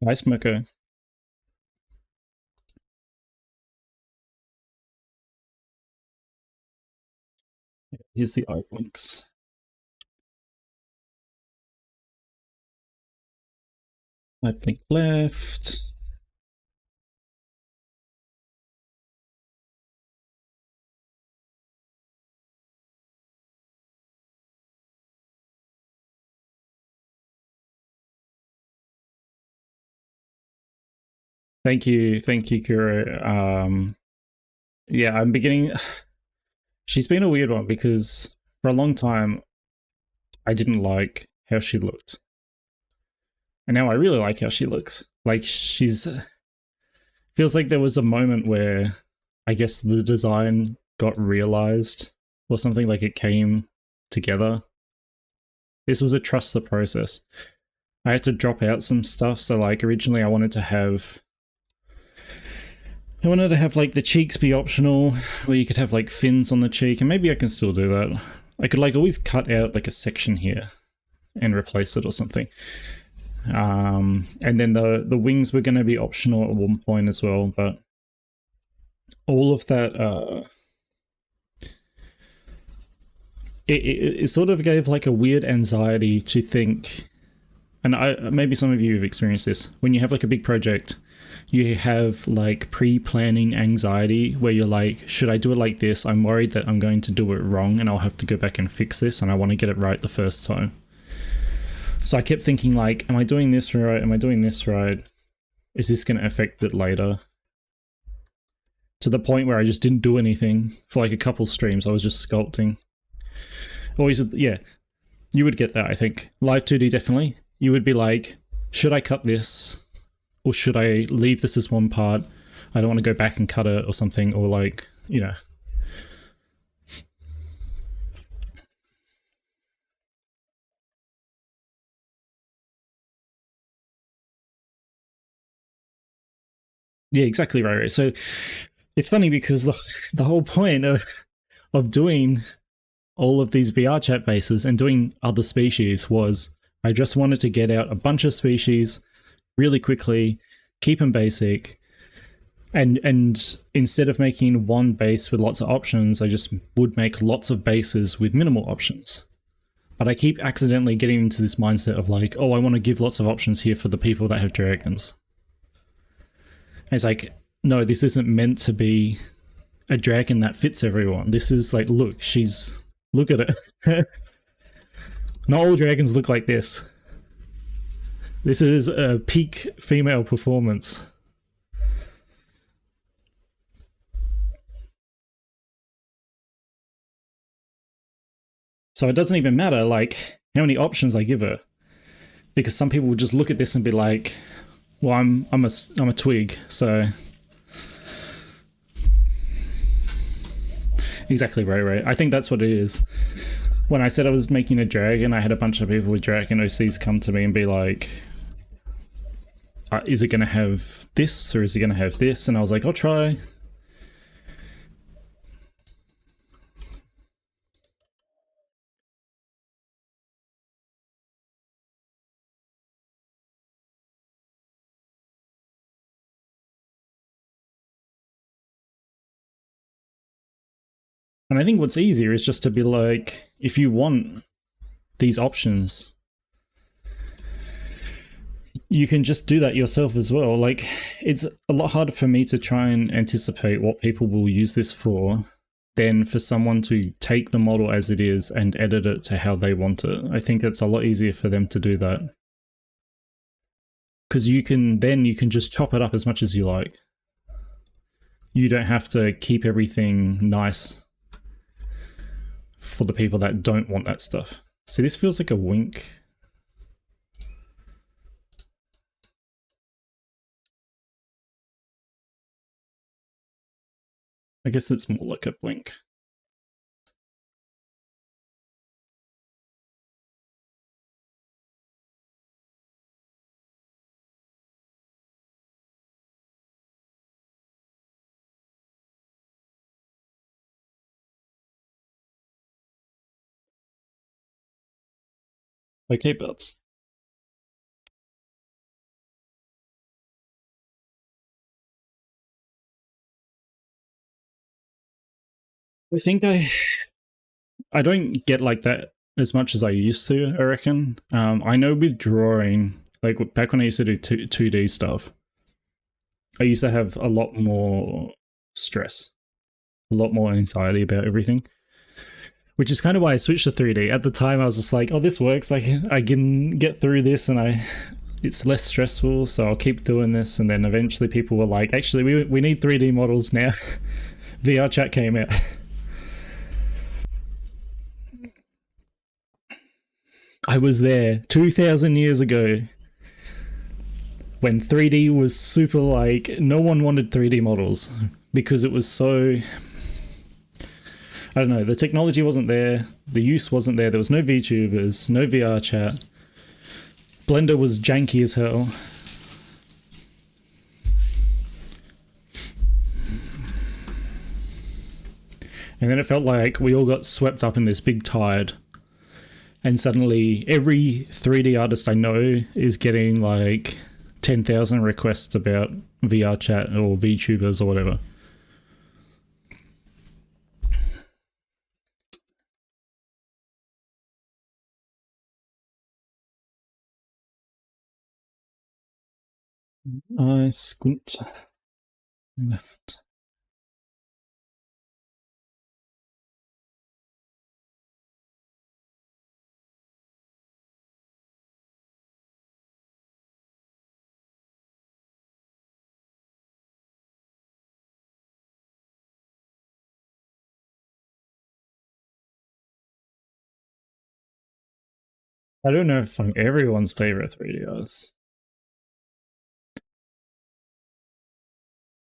Hi, Smoko. Here's the art links. Hyperlink left. Thank you, Kuro. Yeah, I'm beginning. She's been a weird one because for a long time I didn't like how she looked, and now I really like how she looks. Like, she's feels like there was a moment where I guess the design got realized or something, like it came together. This was a trust the process. I had to drop out some stuff, so like originally I wanted to have like the cheeks be optional, where you could have like fins on the cheek, and maybe I can still do that. I could like always cut out like a section here and replace it or something. And then the wings were going to be optional at one point as well, but all of that it sort of gave like a weird anxiety to think, and maybe some of you have experienced this, when you have like a big project, you have like pre-planning anxiety where you're like, should I do it like this? I'm worried that I'm going to do it wrong and I'll have to go back and fix this, and I want to get it right the first time. So I kept thinking like, am I doing this right? Am I doing this right? Is this going to affect it later? To the point where I just didn't do anything for like a couple streams. I was just sculpting. Always, yeah, you would get that, I think. Live 2D, definitely. You would be like, should I cut this? Or should I leave this as one part? I don't want to go back and cut it or something, or like, you know. Yeah, exactly right. So it's funny because the whole point of doing all of these VR chat bases and doing other species was I just wanted to get out a bunch of species really quickly, keep them basic, and instead of making one base with lots of options, I just would make lots of bases with minimal options. But I keep accidentally getting into this mindset of like, oh, I want to give lots of options here for the people that have dragons. And it's like, no, this isn't meant to be a dragon that fits everyone. This is like, look at it. Not all dragons look like this. This is a peak female performance. So it doesn't even matter like how many options I give her, because some people will just look at this and be like, well, I'm a twig, so exactly right. I think that's what it is. When I said I was making a dragon, I had a bunch of people with dragon OCs come to me and be like, is it going to have this or is it going to have this? And I was like, I'll try. And I think what's easier is just to be like, if you want these options, you can just do that yourself as well. Like, it's a lot harder for me to try and anticipate what people will use this for than for someone to take the model as it is and edit it to how they want it. I think it's a lot easier for them to do that. Because you can just chop it up as much as you like. You don't have to keep everything nice for the people that don't want that stuff. See, this feels like a wink. I guess it's more like a blink. Okay, buds. I think I don't get like that as much as I used to, I reckon. I know with drawing, like back when I used to do 2D stuff, I used to have a lot more stress, a lot more anxiety about everything, which is kind of why I switched to 3D. At the time, I was just like, oh, this works. I can get through this and it's less stressful, so I'll keep doing this. And then eventually people were like, actually, we need 3D models now. VR chat came out. I was there 2,000 years ago when 3D was super, like, no one wanted 3D models because it was so, I don't know, the technology wasn't there, the use wasn't there was no VTubers, no VR chat, Blender was janky as hell. And then it felt like we all got swept up in this big tide. And suddenly every 3D artist I know is getting like 10,000 requests about VR chat or VTubers or whatever. I squint left. I don't know if I'm everyone's favorite 3D artist.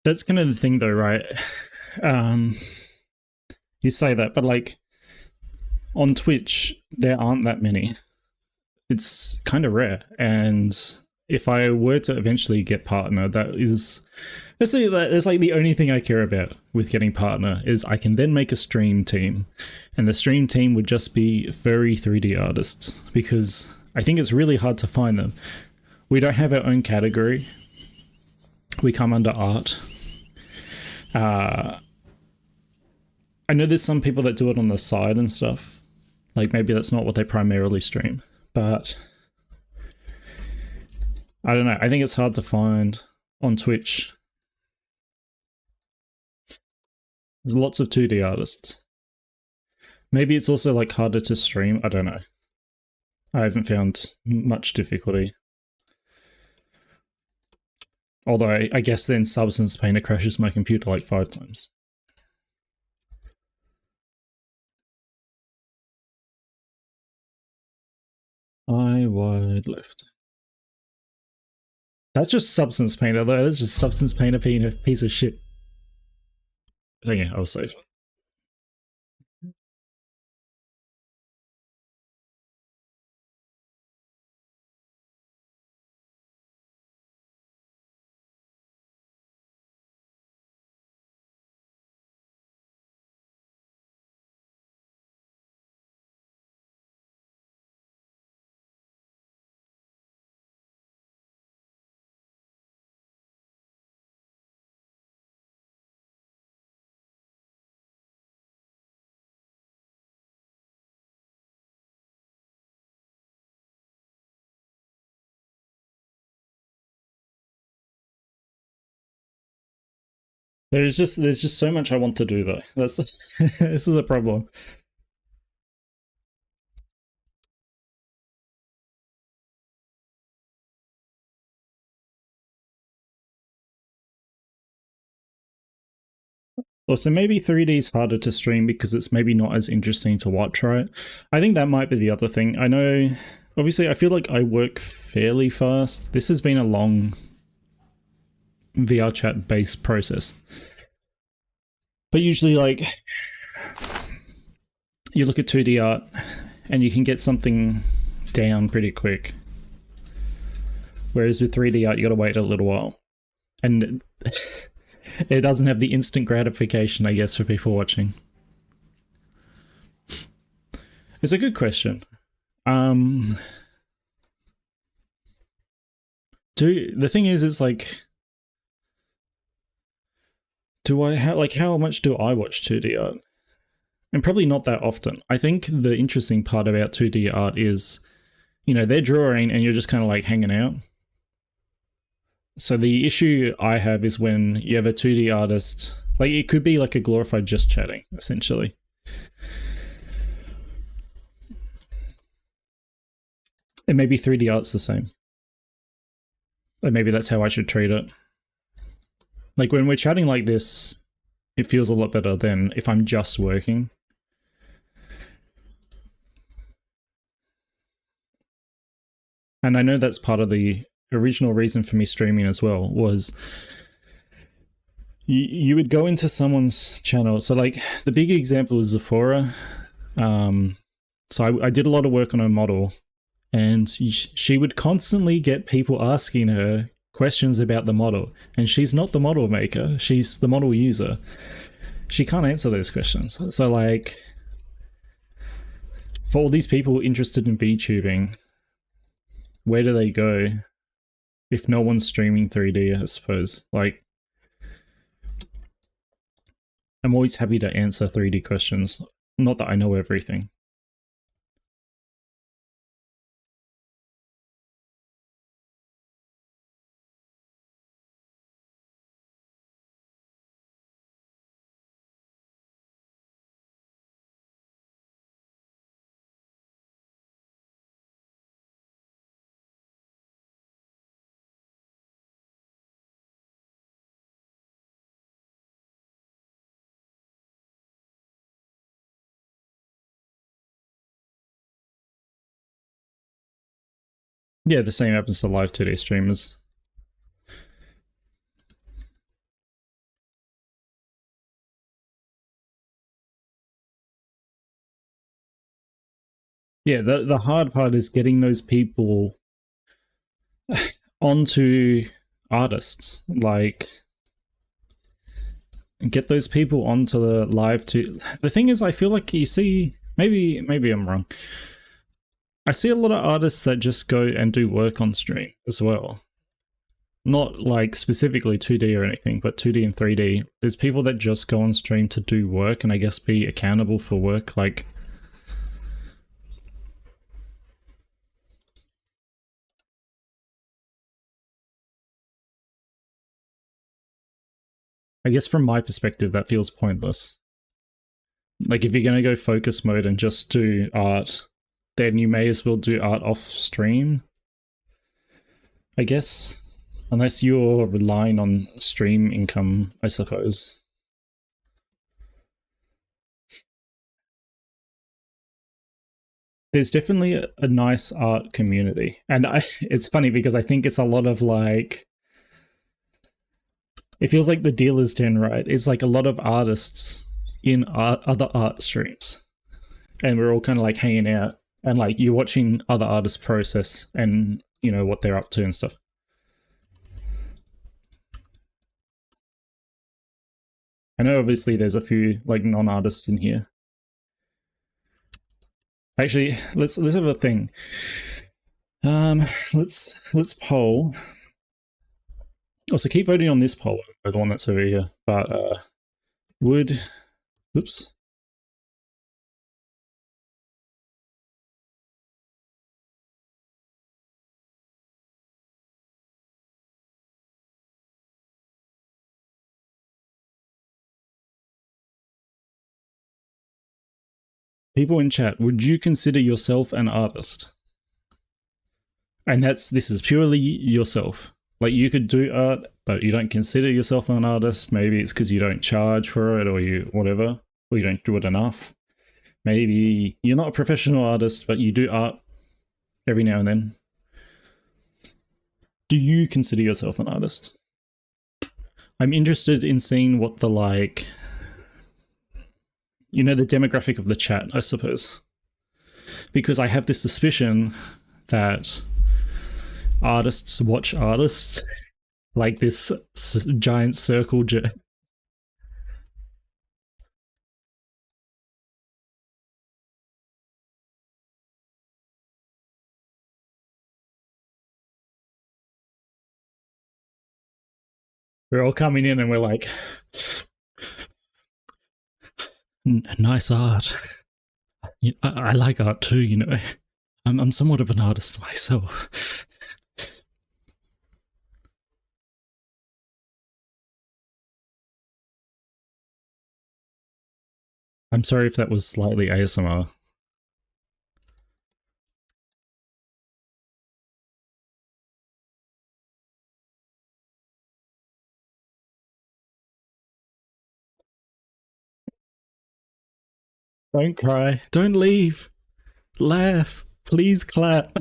That's kind of the thing though, right? You say that, but like on Twitch, there aren't that many. It's kind of rare. And if I were to eventually get partner, that's like the only thing I care about with getting partner is I can then make a stream team, and the stream team would just be very 3D artists, because I think it's really hard to find them. We don't have our own category. We come under art. I know there's some people that do it on the side and stuff. Like maybe that's not what they primarily stream, but I don't know. I think it's hard to find on Twitch. There's lots of 2D artists. Maybe it's also like harder to stream. I don't know. I haven't found much difficulty. Although I guess then Substance Painter crashes my computer like 5 times. I wide left. That's just Substance Painter though. That's just Substance Painter being a piece of shit. Okay, I was safe. There's just so much I want to do though. That's this is a problem. Also, maybe 3D is harder to stream because it's maybe not as interesting to watch, right? I think that might be the other thing. I know, obviously, I feel like I work fairly fast. This has been a long VR chat based process. But usually, like, you look at 2D art and you can get something down pretty quick. Whereas with 3D art, you gotta wait a little while. And it doesn't have the instant gratification, I guess, for people watching. It's a good question. The thing is, it's like, how much do I watch 2D art? And probably not that often. I think the interesting part about 2D art is, you know, they're drawing and you're just kind of like hanging out. So the issue I have is when you have a 2D artist, like it could be like a glorified just chatting, essentially. And maybe 3D art's the same. And maybe that's how I should treat it. Like when we're chatting like this, it feels a lot better than if I'm just working. And I know that's part of the original reason for me streaming as well, was you would go into someone's channel. So like the big example is Zephora. So I did a lot of work on her model, and she would constantly get people asking her questions about the model, and she's not the model maker, she's the model user. She can't answer those questions. So like, for all these people interested in VTubing, where do they go if no one's streaming 3D, I suppose? Like, I'm always happy to answer 3D questions. Not that I know everything. Yeah, the same happens to live 2D streamers. Yeah, the hard part is getting those people onto artists. Like, get those people onto the live too. The thing is, I feel like you see, maybe I'm wrong, I see a lot of artists that just go and do work on stream as well. Not like specifically 2D or anything, but 2D and 3D. There's people that just go on stream to do work and I guess be accountable for work. Like, I guess from my perspective, that feels pointless. Like, if you're going to go focus mode and just do art, then you may as well do art off stream, I guess. Unless you're relying on stream income, I suppose. There's definitely a nice art community. And it's funny because I think it's a lot of like, it feels like the dealer's den, right? It's like a lot of artists in other art streams. And we're all kind of like hanging out and like you're watching other artists process and, you know, what they're up to and stuff. I know obviously there's a few like non-artists in here. Actually, let's have a thing. Let's poll. Also, keep voting on this poll, the one that's over here. But oops. People in chat, would you consider yourself an artist? And this is purely yourself. Like, you could do art, but you don't consider yourself an artist. Maybe it's because you don't charge for it, or you whatever, or you don't do it enough. Maybe you're not a professional artist, but you do art every now and then. Do you consider yourself an artist? I'm interested in seeing what the, like, you know, the demographic of the chat, I suppose. Because I have this suspicion that artists watch artists, like this giant circle. We're all coming in and we're like, nice art. I like art too, you know. I'm somewhat of an artist myself. I'm sorry if that was slightly ASMR. Don't cry. Don't leave. Laugh. Please clap.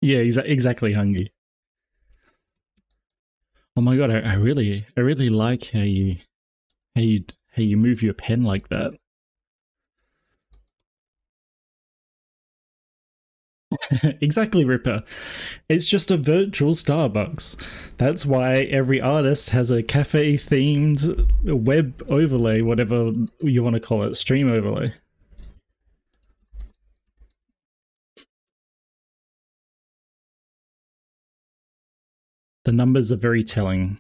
Yeah, exactly, Hungy. Oh my god, I really like how you move your pen like that. Exactly, Ripper. It's just a virtual Starbucks. That's why every artist has a cafe themed web overlay, whatever you want to call it, stream overlay. The numbers are very telling.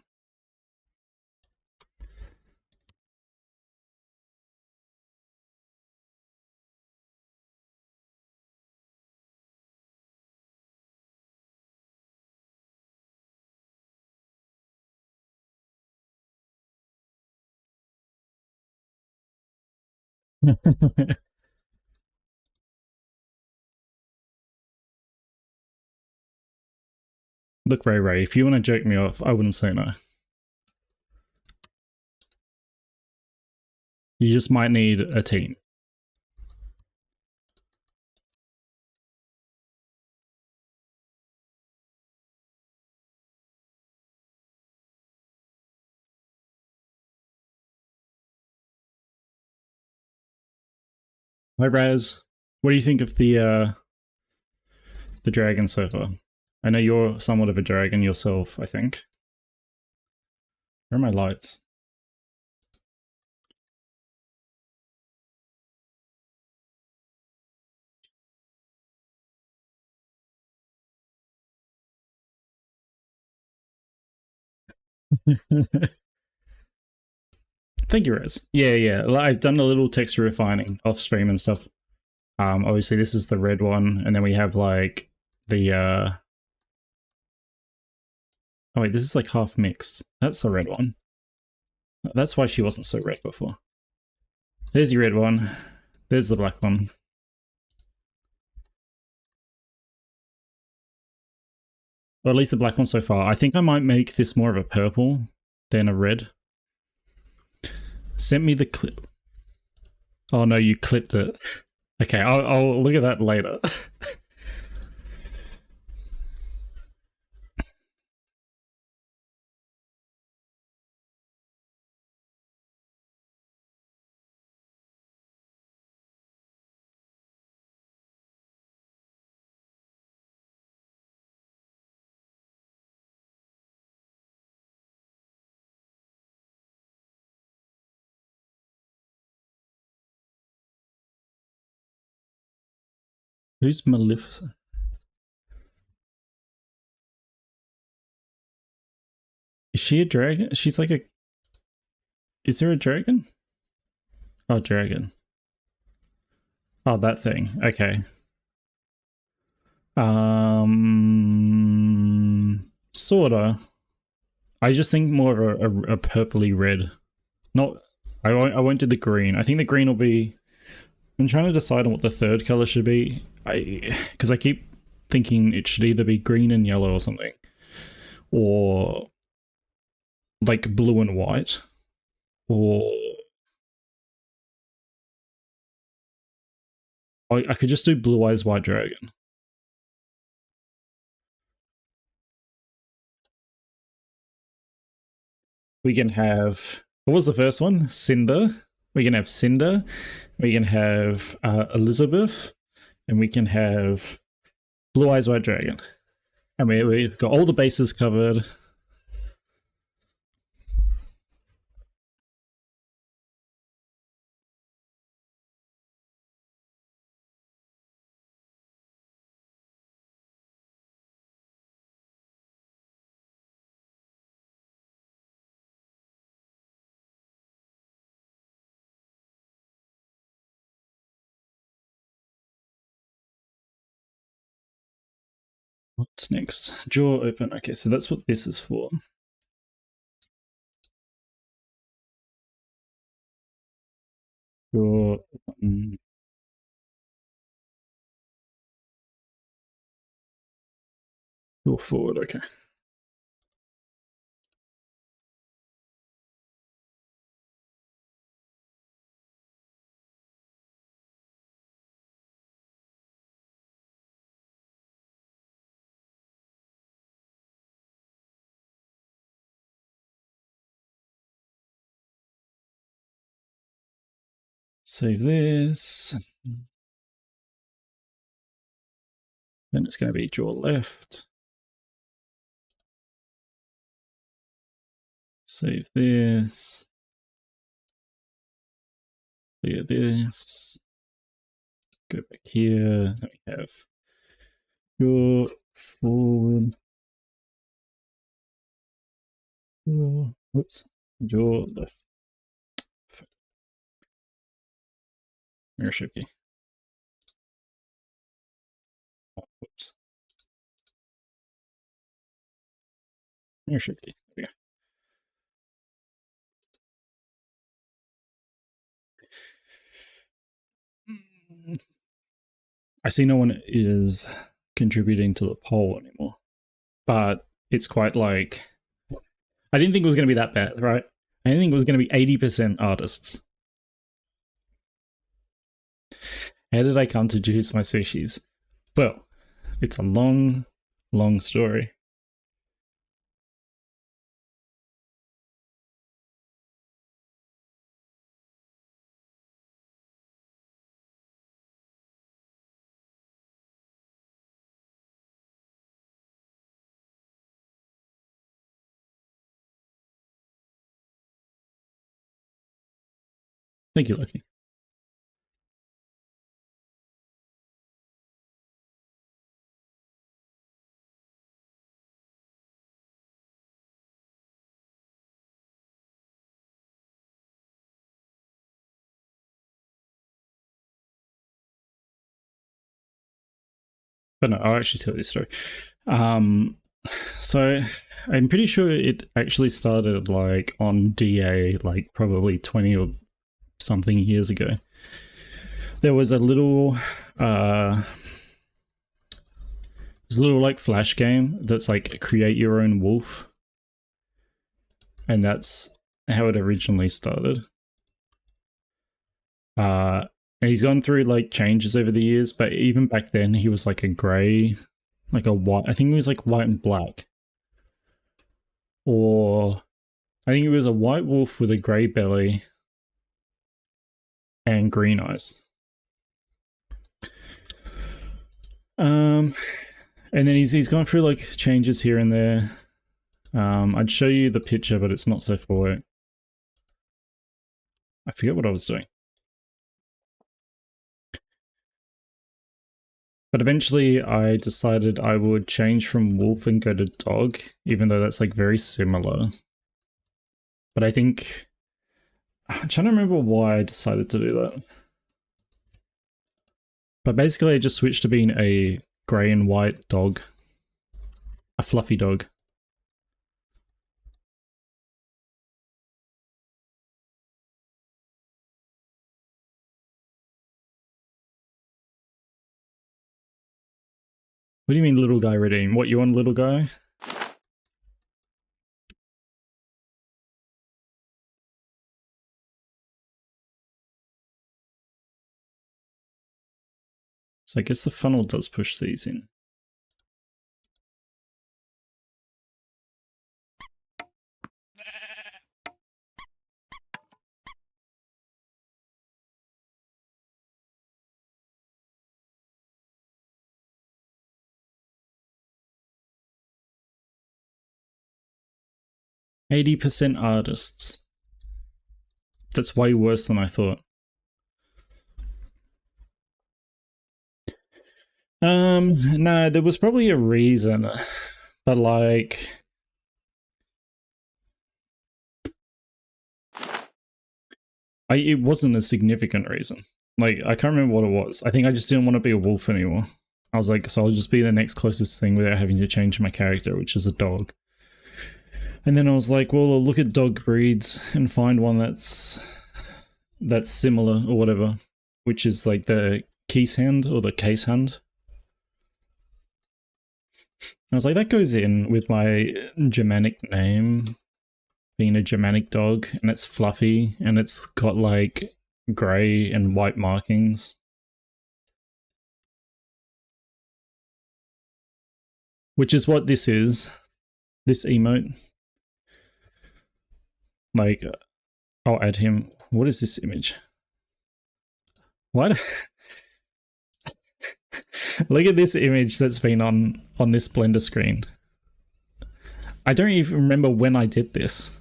Look, Ray, if you want to joke me off, I wouldn't say no. You just might need a team. Hi, Raz. What do you think of the dragon so far? I know you're somewhat of a dragon yourself, I think. Where are my lights? Thank you, Raz. Yeah. I've done a little texture refining off stream and stuff. Obviously this is the red one, and then we have like the oh wait, this is like half mixed. That's the red one. That's why she wasn't so red before. There's your red one. There's the black one. Or at least the black one so far. I think I might make this more of a purple than a red. Send me the clip. Oh no, you clipped it. Okay, I'll look at that later. Who's Maleficent? Is she a dragon? She's like a... Is there a dragon? Oh, dragon. Oh, that thing. Okay. Sorta. I just think more of a purpley red. Not... I won't do the green. I think the green will be... I'm trying to decide on what the third color should be. Because I keep thinking it should either be green and yellow or something. Or... like blue and white. Or... I could just do Blue Eyes White Dragon. We can have... What was the first one? Cinder. We can have Cinder. We can have Elizabeth. And we can have Blue Eyes White Dragon. And we've got all the bases covered. What's next? Draw open. Okay, so that's what this is for. Draw open. Draw forward, okay. Save this. Then it's going to be draw left. Save this. Clear this. Go back here. Then we have draw forward. Whoops. Draw left. Mirror shift key. Oh, whoops. Mirror shift key. There we go. I see no one is contributing to the poll anymore, but it's quite like... I didn't think it was going to be that bad, right? I didn't think it was going to be 80% artists. How did I come to choose my species? Well, it's a long, long story. Thank you, Lucky. But no, I'll actually tell you the story. So I'm pretty sure it actually started like on DA, like probably 20 or something years ago. There was a little like flash game that's like create your own wolf. And that's how it originally started. And he's gone through like changes over the years, but even back then he was like a grey, like a white. I think he was like white and black. Or I think it was a white wolf with a grey belly and green eyes. And then he's gone through like changes here and there. I'd show you the picture, but it's not so forward. I forget what I was doing. But eventually I decided I would change from wolf and go to dog, even though that's like very similar. But I think, I'm trying to remember why I decided to do that. But basically I just switched to being a grey and white dog. A fluffy dog. What do you mean little guy redeem? What, you want little guy? So I guess the funnel does push these in. %80 artists. That's way worse than I thought. No, there was probably a reason, but like, it wasn't a significant reason. Like, I can't remember what it was. I think I just didn't want to be a wolf anymore. I was like, so I'll just be the next closest thing without having to change my character, which is a dog. And then I was like, well, I'll look at dog breeds and find one that's similar or whatever, which is like the Keeshand or the Casehand. I was like, that goes in with my Germanic name, being a Germanic dog, and it's fluffy, and it's got like grey and white markings. Which is what this is, this emote. Like, I'll add him. What is this image? What? Look at this image that's been on this Blender screen. I don't even remember when I did this.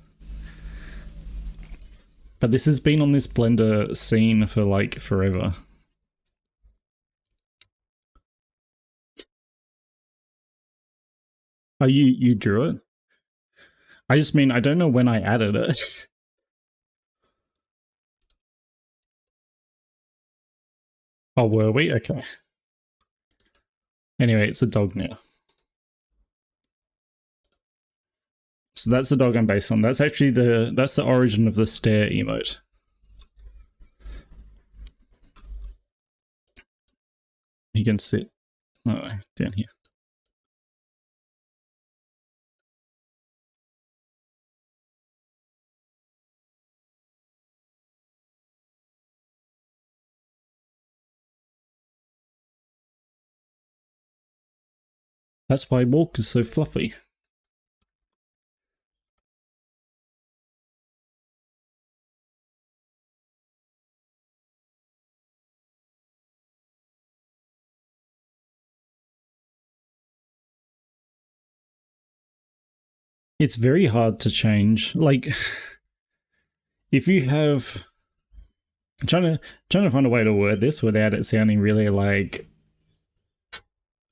But this has been on this Blender scene for like forever. Oh, you drew it? I just mean, I don't know when I added it. Oh, were we? Okay. Anyway, it's a dog now. So that's the dog I'm based on. That's actually that's the origin of the stare emote. You can sit down here. That's why Walk is so fluffy. It's very hard to change. Like, if you have, I'm trying to find a way to word this without it sounding really like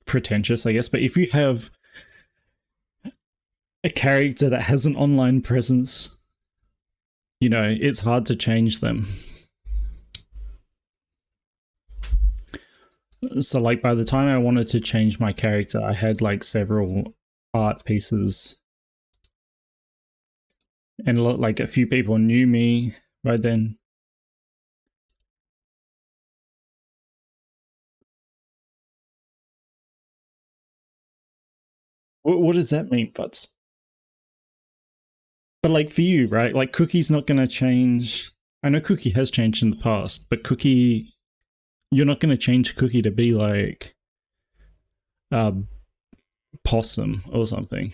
pretentious, I guess. But if you have a character that has an online presence, you know, it's hard to change them. So like by the time I wanted to change my character, I had like several art pieces. And like a few people knew me right then. What does that mean, Butts? But like for you, right? Like Cookie's not going to change. I know Cookie has changed in the past, but Cookie, you're not going to change Cookie to be like Possum or something.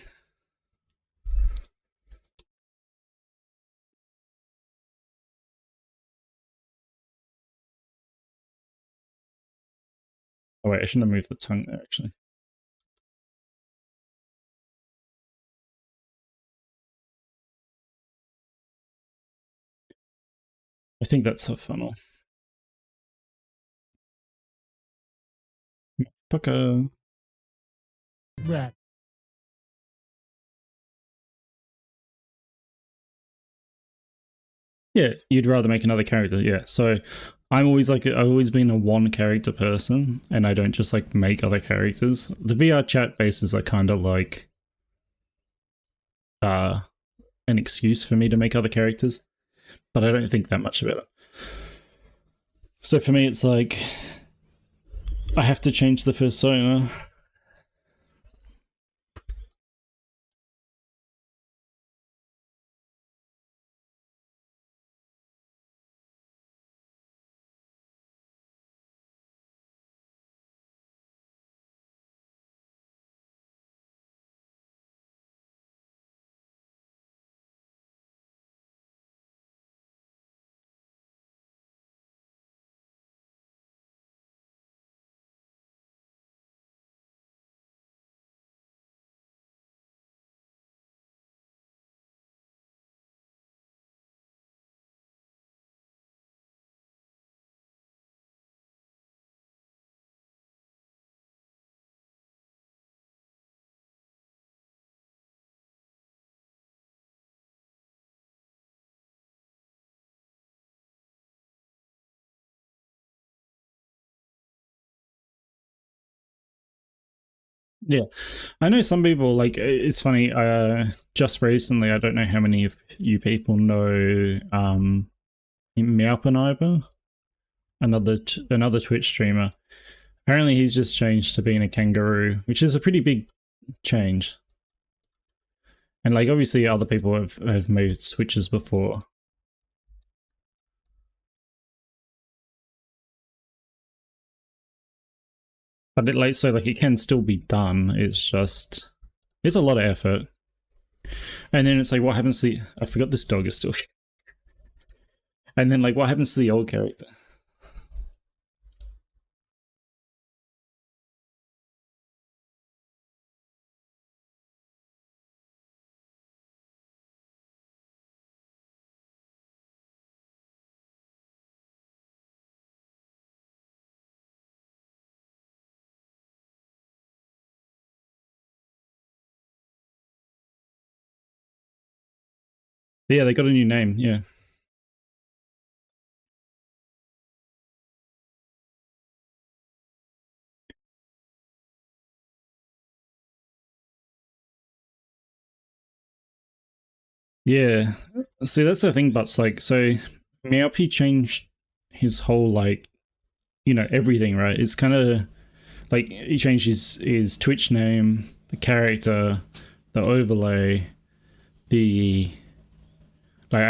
Oh wait, I shouldn't have moved the tongue there actually. I think that's a funnel. Pucker. Rap. Yeah, you'd rather make another character. Yeah, so I'm always like, I've always been a one character person, and I don't just like make other characters. The VR chat bases are kind of like an excuse for me to make other characters, but I don't think that much about it. So for me, it's like I have to change the persona. Yeah, I know some people like. It's funny. Just recently, I don't know how many of you people know Meowpaniber, another Twitch streamer. Apparently, he's just changed to being a kangaroo, which is a pretty big change. And like, obviously, other people have made switches before. But it can still be done. It's just, it's a lot of effort. And then it's like, what happens to the, I forgot this dog is still. And then like, what happens to the old character? Yeah, they got a new name. Yeah. Yeah. See, that's the thing, but like, so Meowp changed his whole, like, you know, everything, right? It's kind of like he changed his Twitch name, the character, the overlay, the like.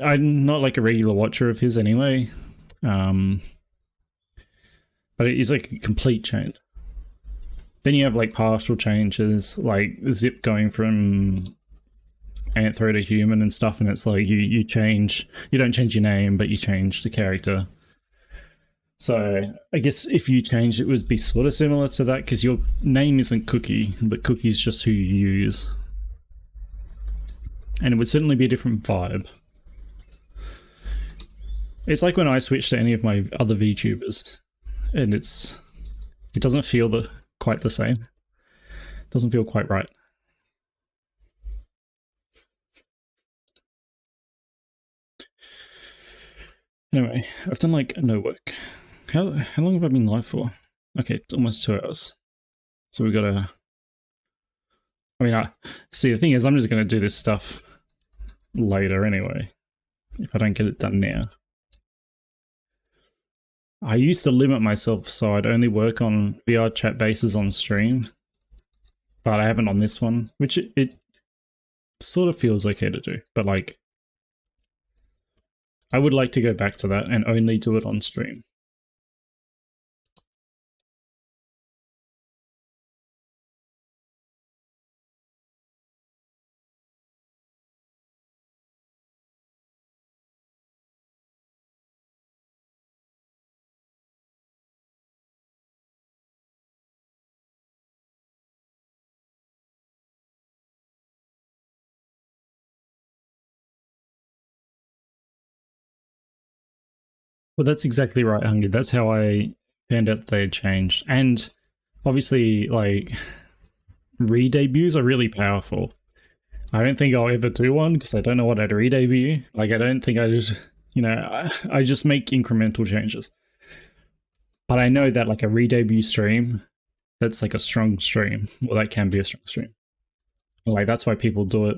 I'm not like a regular watcher of his anyway, but it is like a complete change. Then you have like partial changes, like Zip going from Anthro to human and stuff, and it's like you don't change your name, but you change the character. So I guess if you change, it would be sort of similar to that, because your name isn't Cookie, but Cookie's just who you use. And it would certainly be a different vibe. It's like when I switch to any of my other VTubers, and it doesn't feel quite the same. It doesn't feel quite right. Anyway, I've done like no work. How long have I been live for? Okay, it's almost 2 hours. So we gotta. I mean, see, the thing is, I'm just gonna do this stuff later anyway, if I don't get it done now. I used to limit myself so I'd only work on VR chat bases on stream, but I haven't on this one, which it sort of feels okay to do, but like, I would like to go back to that and only do it on stream. Well, that's exactly right, Hungry. That's how I found out they had changed. And obviously, like, re-debuts are really powerful. I don't think I'll ever do one because I don't know what I'd re-debut. Like, I don't think I just, you know, I just make incremental changes. But I know that, like, a re-debut stream, that's like a strong stream. Well, that can be a strong stream. Like, that's why people do it.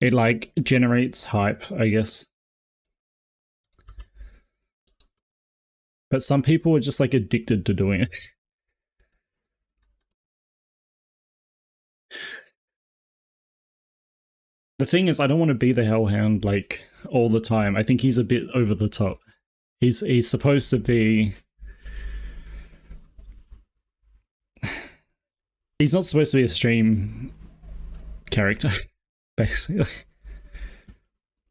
It, like, generates hype, I guess. But some people are just, like, addicted to doing it. The thing is, I don't want to be the Hellhound, like, all the time. I think he's a bit over the top. He's supposed to be... He's not supposed to be a stream character, basically.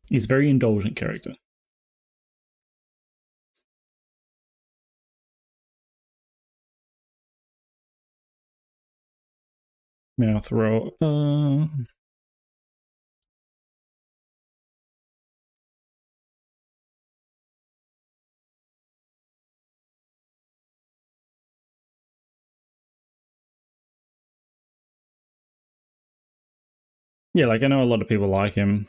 He's a very indulgent character. Mouth roll. Yeah, like, I know a lot of people like him.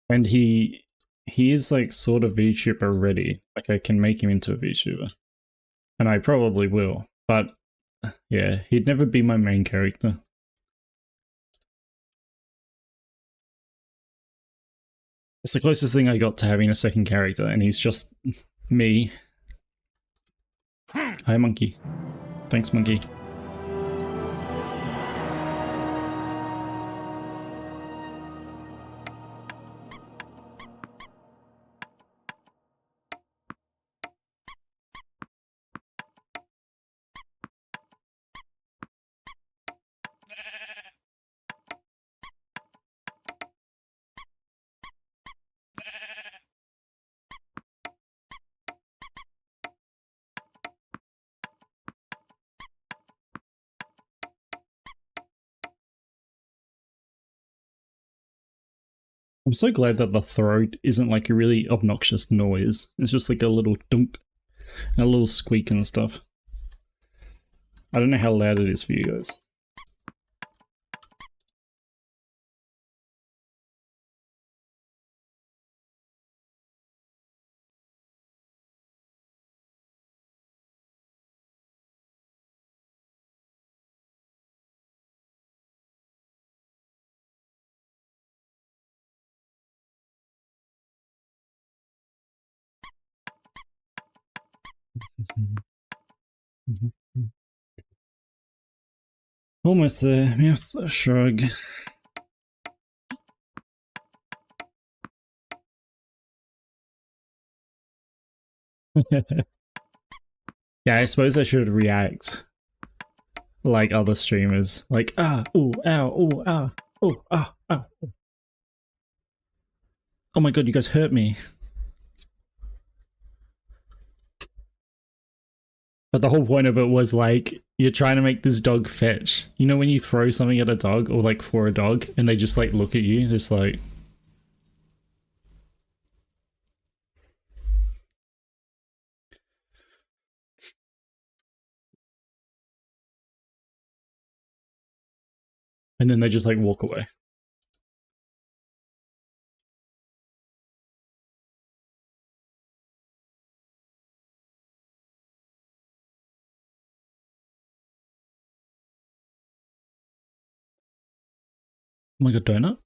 And he is, like, sort of VTuber ready. Like, I can make him into a VTuber. And I probably will. But, yeah, he'd never be my main character. It's the closest thing I got to having a second character, and he's just me. Hi, Monkey. Thanks, Monkey. I'm so glad that the throat isn't like a really obnoxious noise. It's just like a little dunk and a little squeak and stuff. I don't know how loud it is for you guys. Almost there. Mouth shrug. Yeah, I suppose I should react like other streamers. Like, ah, ooh, ow, ooh, ah, ooh, ah, ow. Oh my god, you guys hurt me. But the whole point of it was like, you're trying to make this dog fetch. You know when you throw something at a dog, or like for a dog, and they just like look at you, just like... And then they just like walk away. Oh my god, donut?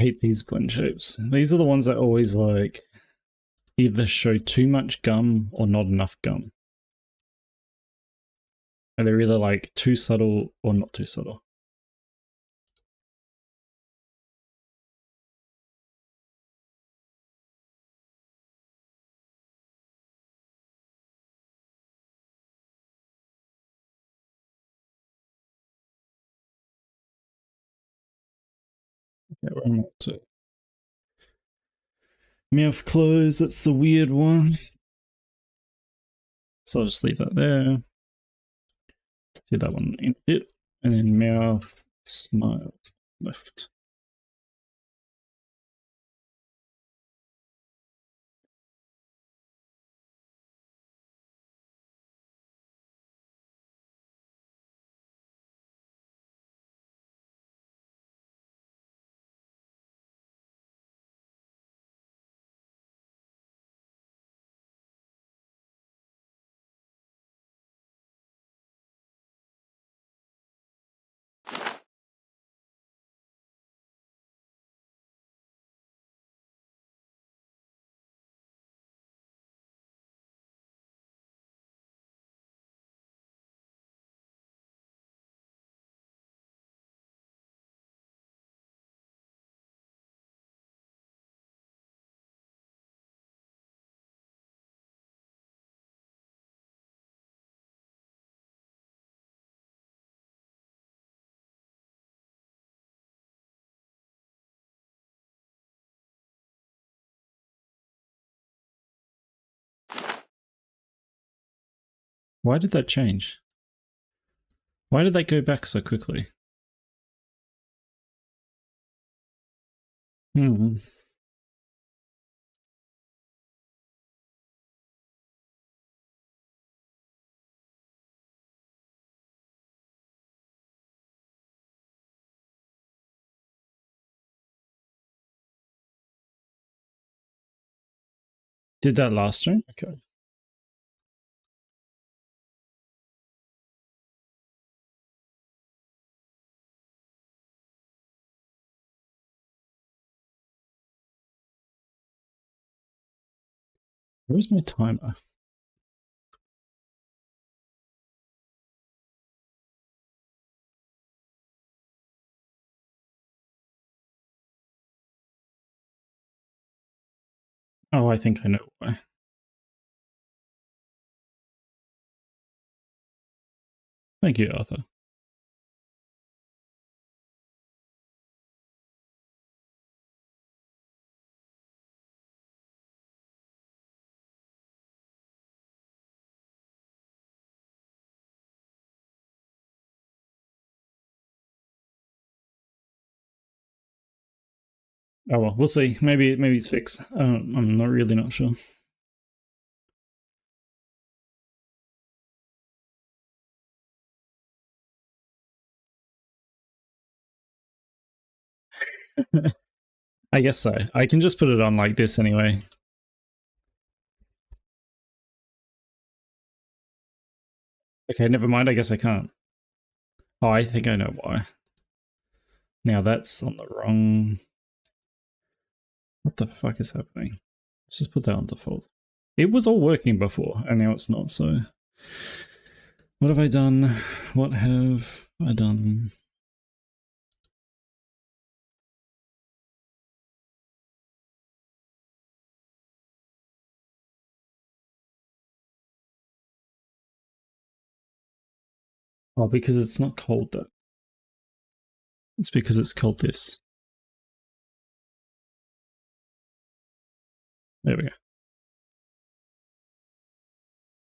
I hate these blend shapes. These are the ones that always like either show too much gum or not enough gum. And they're either like too subtle or not too subtle. I'm not to mouth closed, that's the weird one. So I'll just leave that there. Do that one in a bit. And then mouth, smile, left. Why did that change? Why did that go back so quickly? Hmm. Did that last stream? Okay. Where's my timer? Oh, I think I know why. Thank you, Arthur. Oh well, we'll see. Maybe it's fixed. I'm not sure. I guess so. I can just put it on like this anyway. Okay, never mind. I guess I can't. Oh, I think I know why. Now that's on the wrong... What the fuck is happening? Let's just put that on default. It was all working before, and now it's not, so... What have I done? What have I done? Oh, because it's not called that. It's because it's called this. There we go.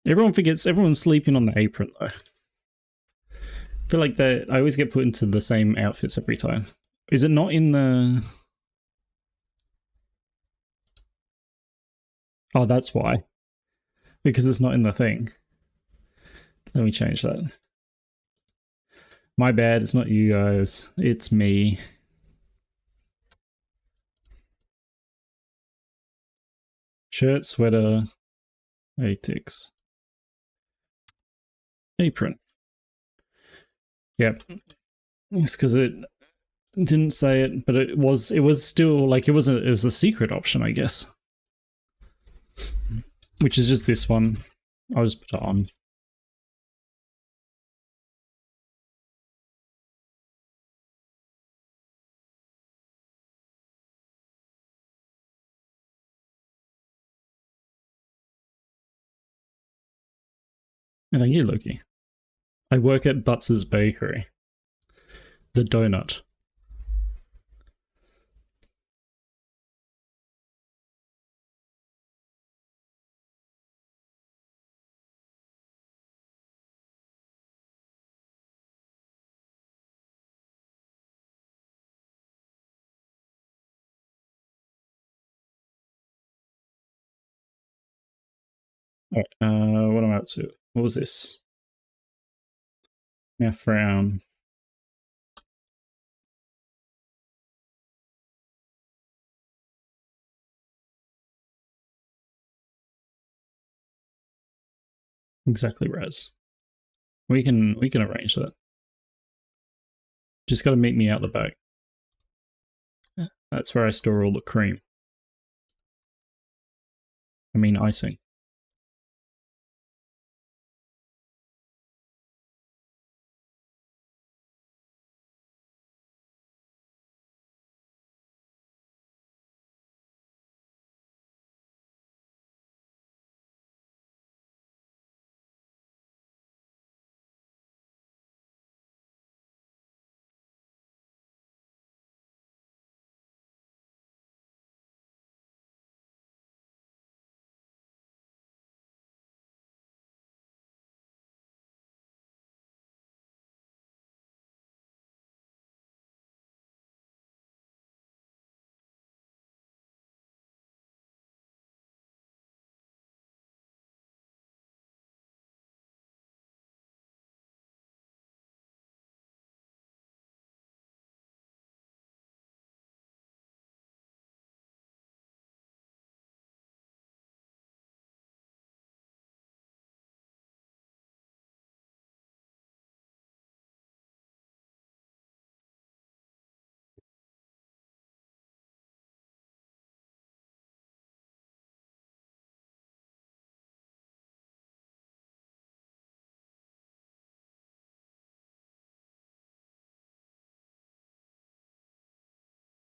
Everyone forgets, everyone's sleeping on the apron though. I feel like that I always get put into the same outfits every time. Is it not in the... Oh, that's why. Because it's not in the thing. Let me change that. My bad, it's not you guys. It's me. Shirt, sweater, ATIX. Apron. Yep. It's because it didn't say it, but it was still like it was a secret option, I guess. Which is just this one. I'll just put it on. And thank you, Loki. I work at Butts's Bakery. The donut. Alright, what am I up to? What was this? Now frown. Exactly, Raz. We can arrange that. Just gotta meet me out the back. That's where I store all the cream. I mean icing.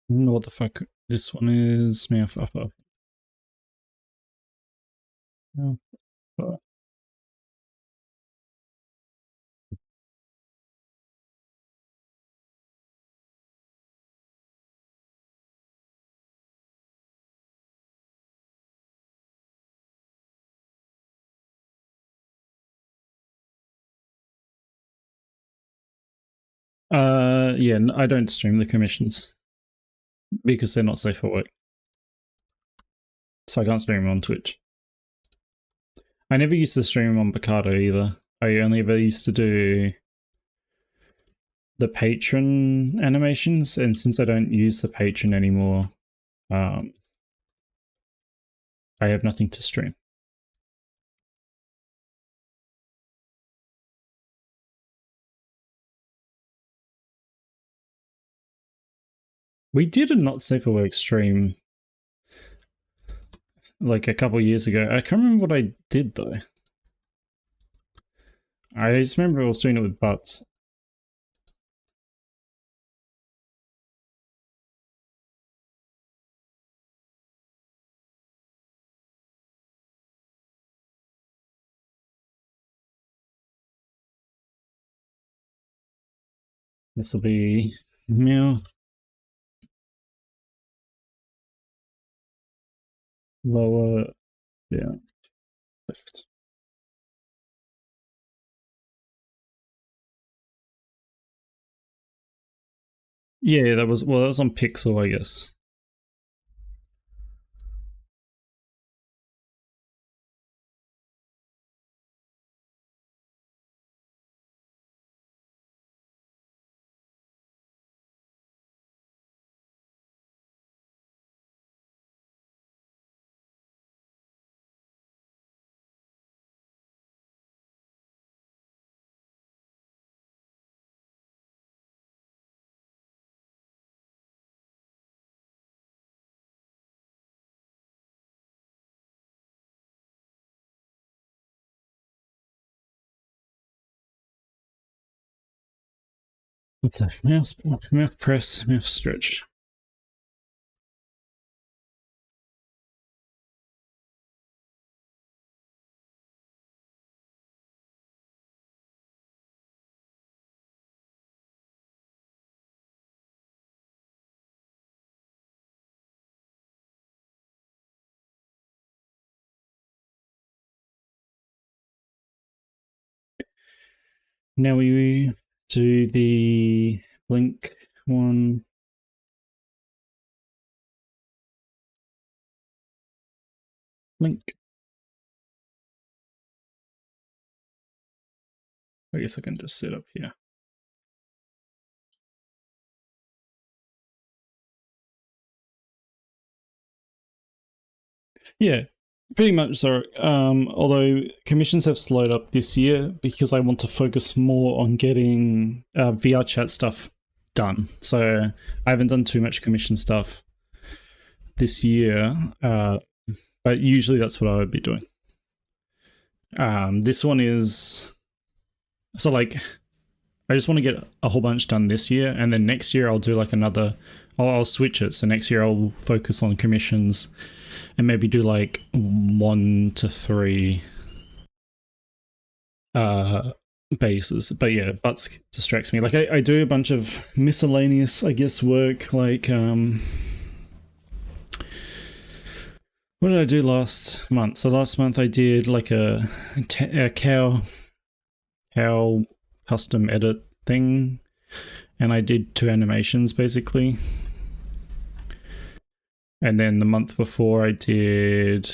I don't know what the fuck this one is. Mouth upper. Mouth upper. Yeah, I don't stream the commissions because they're not safe for work. So I can't stream them on Twitch. I never used to stream on Picardo either. I only ever used to do the patron animations, and since I don't use the patron anymore, I have nothing to stream. We did a not safe for work stream like a couple years ago. I can't remember what I did though. I just remember I was doing it with butts. This will be meow. Lower, yeah, left. Yeah, that was, well, that was on Pixel, I guess. What's a mouse press, mouse stretch. Now we do the blink one. Blink. I guess I can just sit up here. Yeah, pretty much so. Although commissions have slowed up this year because I want to focus more on getting VR chat stuff done. So I haven't done too much commission stuff this year, but usually that's what I would be doing. This one is... So like, I just want to get a whole bunch done this year, and then next year I'll do like another... I'll switch it. So next year I'll focus on commissions and maybe do like 1 to 3 bases. But yeah, Butts distracts me. Like I do a bunch of miscellaneous, I guess, work. Like what did I do last month? So last month I did like a cow custom edit thing, and I did 2 animations basically. And then the month before I did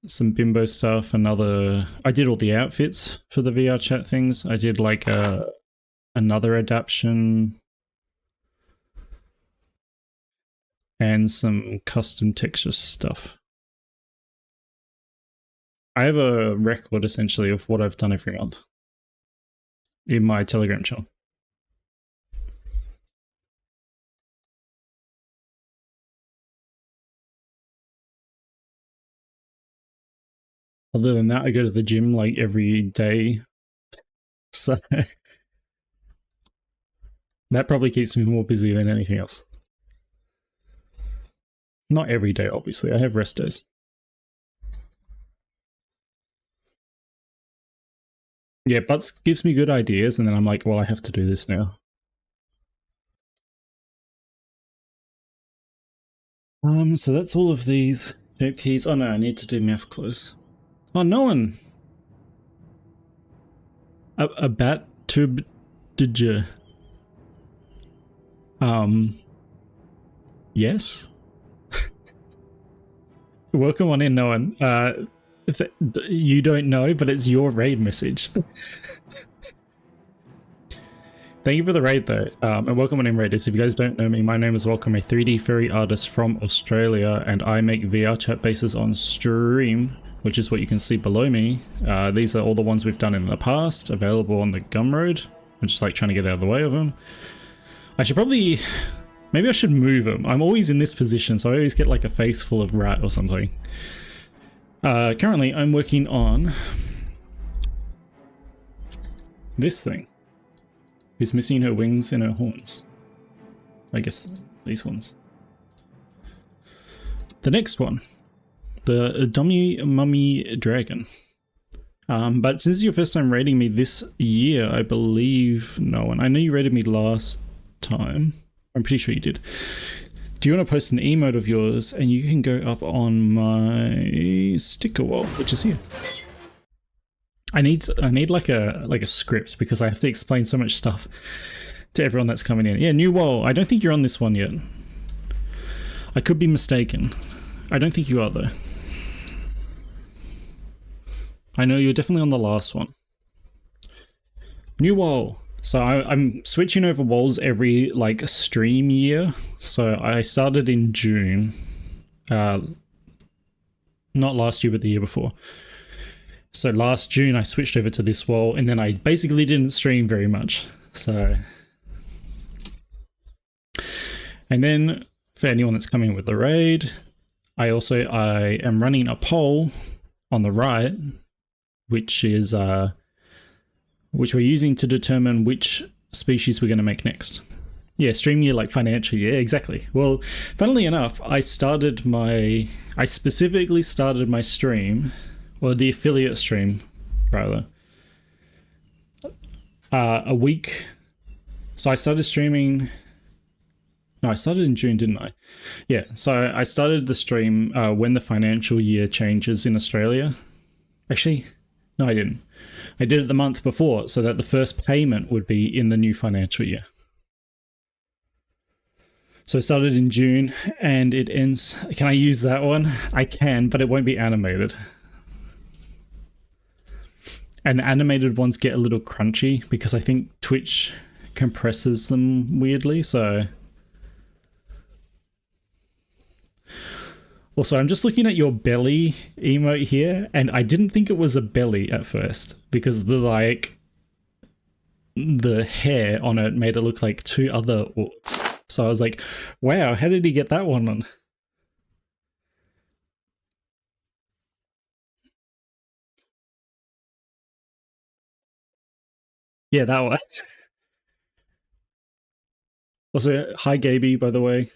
some bimbo stuff, I did all the outfits for the VR chat things. I did like another adaptation and some custom texture stuff. I have a record essentially of what I've done every month in my Telegram channel. Other than that, I go to the gym like every day. So that probably keeps me more busy than anything else. Not every day, obviously. I have rest days. Yeah, Butts gives me good ideas, and then I'm like, well, I have to do this now. So that's all of these shape keys. Oh no, I need to do math close. Oh, no one. A bat tube did yes. Welcome on in, no one. You don't know, but it's your raid message. Thank you for the raid though, and welcome on in, raiders. If you guys don't know me, my name is Welcome, a 3D furry artist from Australia, and I make VR chat bases on stream, which is what you can see below me. These are all the ones we've done in the past, available on the Gumroad. I'm just like trying to get out of the way of them. I should probably... Maybe I should move them. I'm always in this position, so I always get like a face full of rat or something. Currently, I'm working on this thing. Who's missing her wings and her horns. I guess these ones. The next one. The DOMMY mummy dragon. But since it's your first time raiding me this year, I believe no one. I know you raided me last time. I'm pretty sure you did. Do you want to post an emote of yours, and you can go up on my sticker wall, which is here. I need like a script because I have to explain so much stuff to everyone that's coming in. Yeah, new wall. I don't think you're on this one yet. I could be mistaken. I don't think you are though. I know you're definitely on the last one. New wall. So I'm switching over walls every like stream year. So I started in June. Not last year, but the year before. So last June I switched over to this wall, and then I basically didn't stream very much. So, and then for anyone that's coming with the raid, I am running a poll on the right, which is which we're using to determine which species we're going to make next. Yeah, stream year, like financial year, exactly. Well, funnily enough, I specifically started my stream, or the affiliate stream, rather, a week. So I started streaming. No, I started in June, didn't I? Yeah, so I started the stream when the financial year changes in Australia. Actually, no, I didn't. I did it the month before so that the first payment would be in the new financial year. So I started in June and it ends... Can I use that one? I can, but it won't be animated. And the animated ones get a little crunchy because I think Twitch compresses them weirdly, so... Also, I'm just looking at your belly emote here, and I didn't think it was a belly at first because the hair on it made it look like two other orbs. So I was like, wow, how did he get that one on? Yeah, that one. Also, hi Gaby, by the way.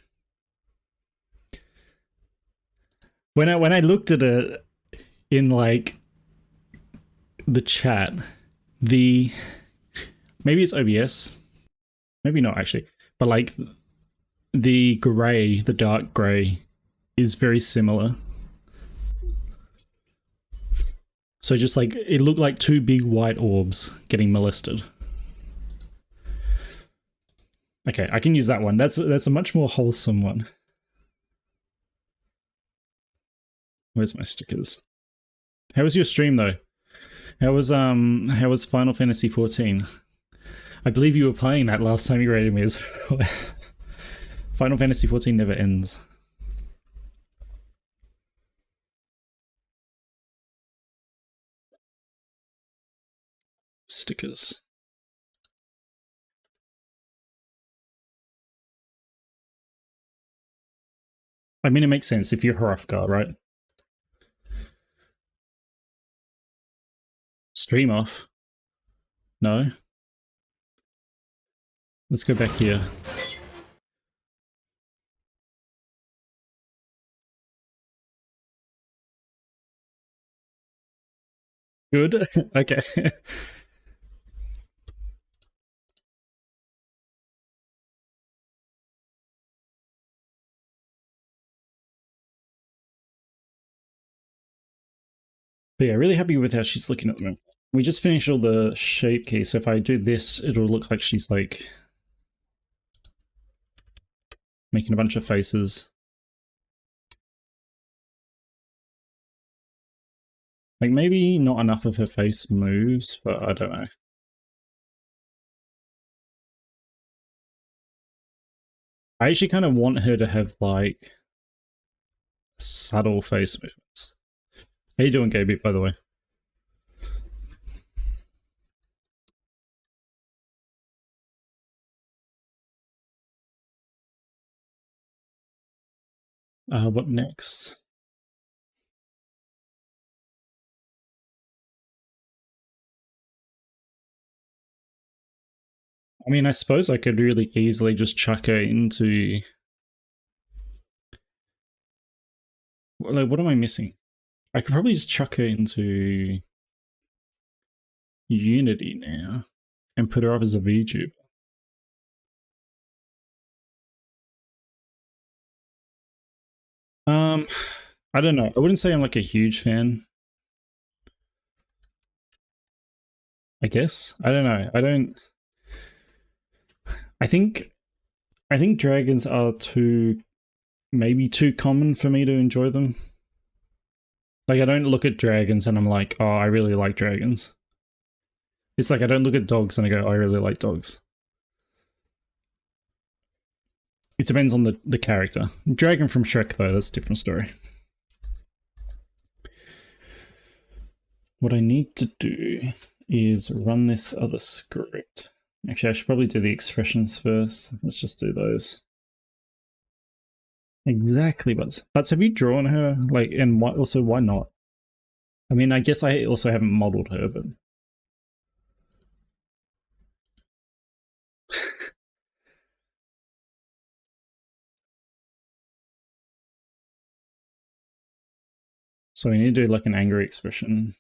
When I looked at it in like the chat, maybe it's OBS, maybe not actually, but like the grey, the dark grey, is very similar. So just like it looked like two big white orbs getting molested. Okay, I can use that one. That's a much more wholesome one. Where's my stickers? How was your stream though? How was Final Fantasy 14? I believe you were playing that last time you rated me as well. Final Fantasy 14 never ends. Stickers. I mean, it makes sense if you're Hrothgar, right? Stream off. No. Let's go back here. Good. Okay. But yeah, really happy with how she's looking at the moment. We just finished all the shape key, so if I do this, it'll look like she's like making a bunch of faces. Like maybe not enough of her face moves, but I don't know. I actually kind of want her to have like subtle face movements. How you doing, Gaby, by the way? What next? I mean, I suppose I could really easily just chuck her into... Like, what am I missing? I could probably just chuck her into Unity now and put her up as a VTuber. I don't know. I wouldn't say I'm like a huge fan. I guess. I don't know. I think dragons are maybe too common for me to enjoy them. Like I don't look at dragons and I'm like, oh, I really like dragons. It's like I don't look at dogs and I go, oh, I really like dogs. It depends on the character. Dragon from Shrek though, that's a different story. What I need to do is run this other script. Actually, I should probably do the expressions first. Let's just do those. Exactly, Butts. Butts, have you drawn her? Like, and why, also, why not? I mean, I guess I also haven't modeled her, but... So we need to do like an angry expression.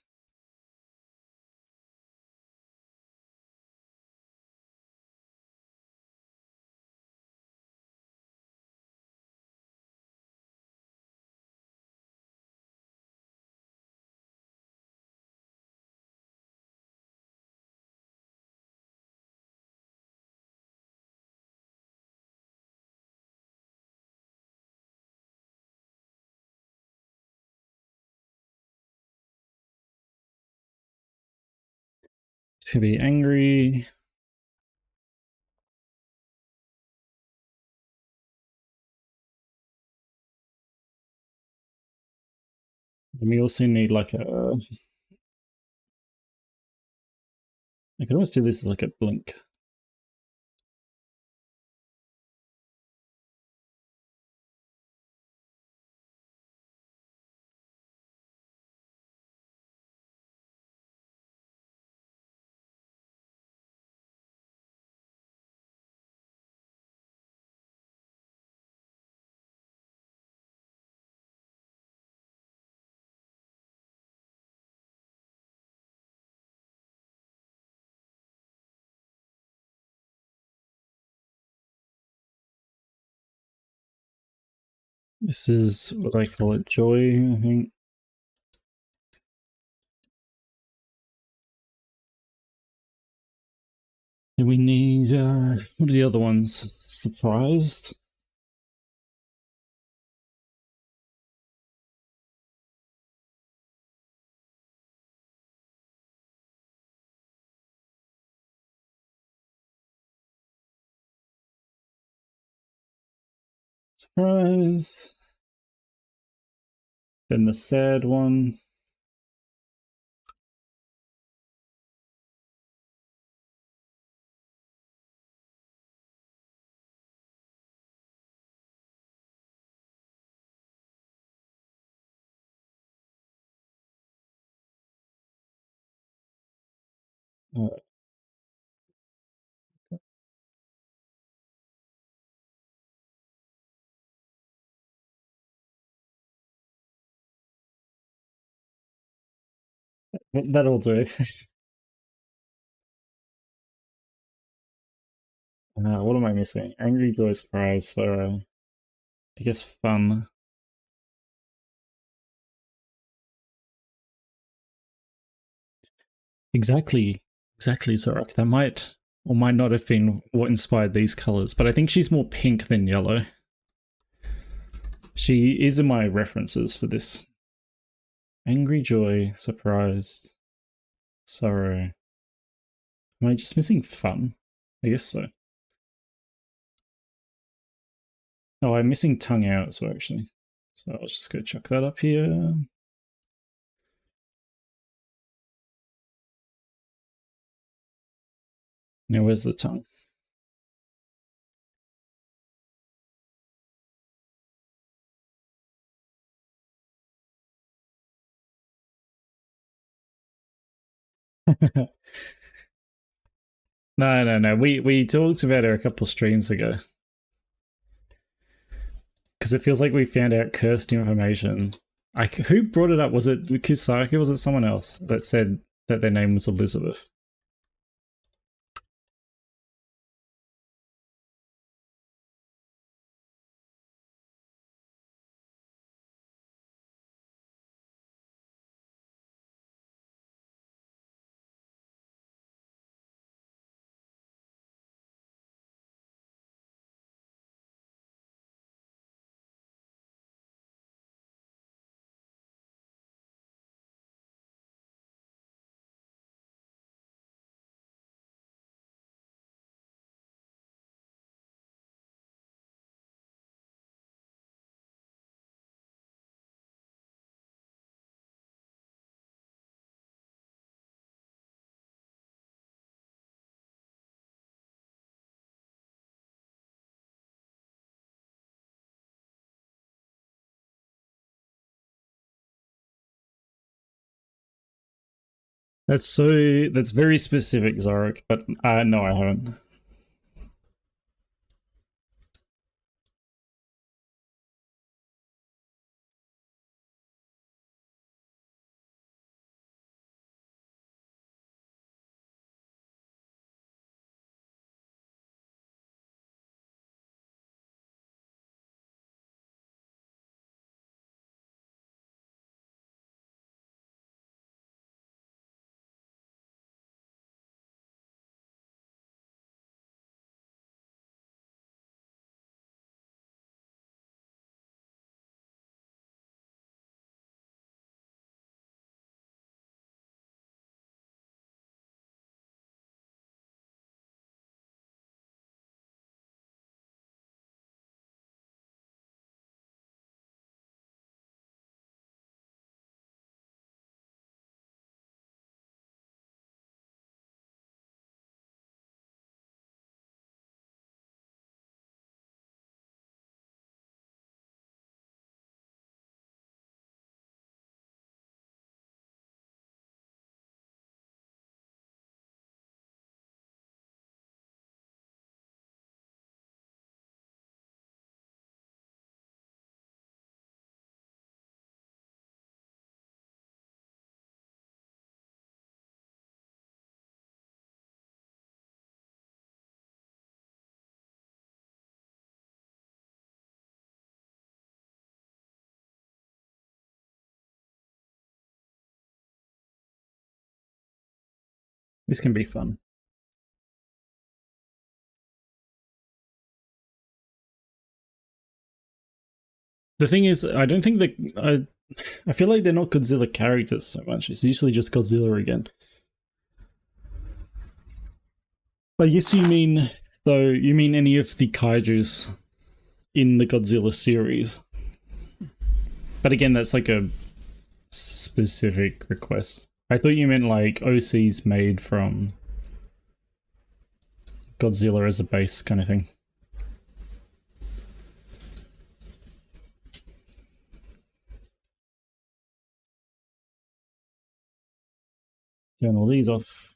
To be angry. And we also need like a... I could almost do this as like a blink. This is what I call it, joy, I think. And we need, what are the other ones? Surprised? Surprised. Then the sad one. Uh, that'll do. What am I missing? Angry, joy, surprise, so I guess fun. Exactly. Exactly, Zorak. That might or might not have been what inspired these colors, but I think she's more pink than yellow. She is in my references for this. Angry, joy, surprised, sorrow. Am I just missing fun? I guess so. Oh, I'm missing tongue out as well, actually. So I'll just go chuck that up here. Now, where's the tongue? No. We talked about her a couple streams ago. Because it feels like we found out cursed information. Who brought it up? Was it Kusaki or was it someone else that said that their name was Elizabeth? That's very specific, Zorik, but no, I haven't. This can be fun. The thing is, I don't think that I feel like they're not Godzilla characters so much. It's usually just Godzilla again. I guess you mean, though, you mean any of the kaijus in the Godzilla series. But again, that's like a specific request. I thought you meant like OCs made from Godzilla as a base kind of thing. Turn all these off.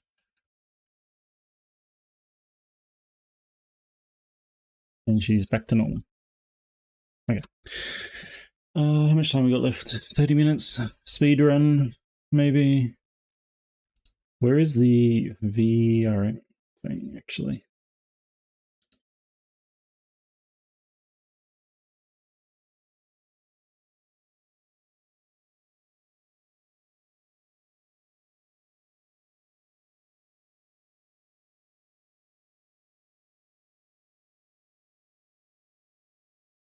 And she's back to normal. Okay. How much time we got left? 30 minutes. Speed run, maybe. Where is the VR thing, actually?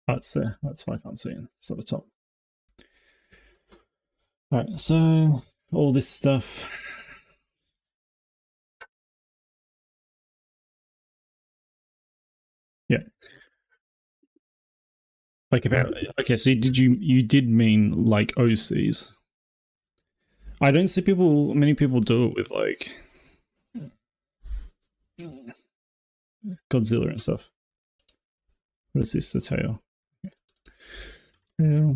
Oh, it's there. That's why I can't see it. It's at the top. Alright, so all this stuff. Yeah. Like about okay, so you did mean like OCs. I don't see many people do it with like Godzilla and stuff. What is this? The tail. Yeah.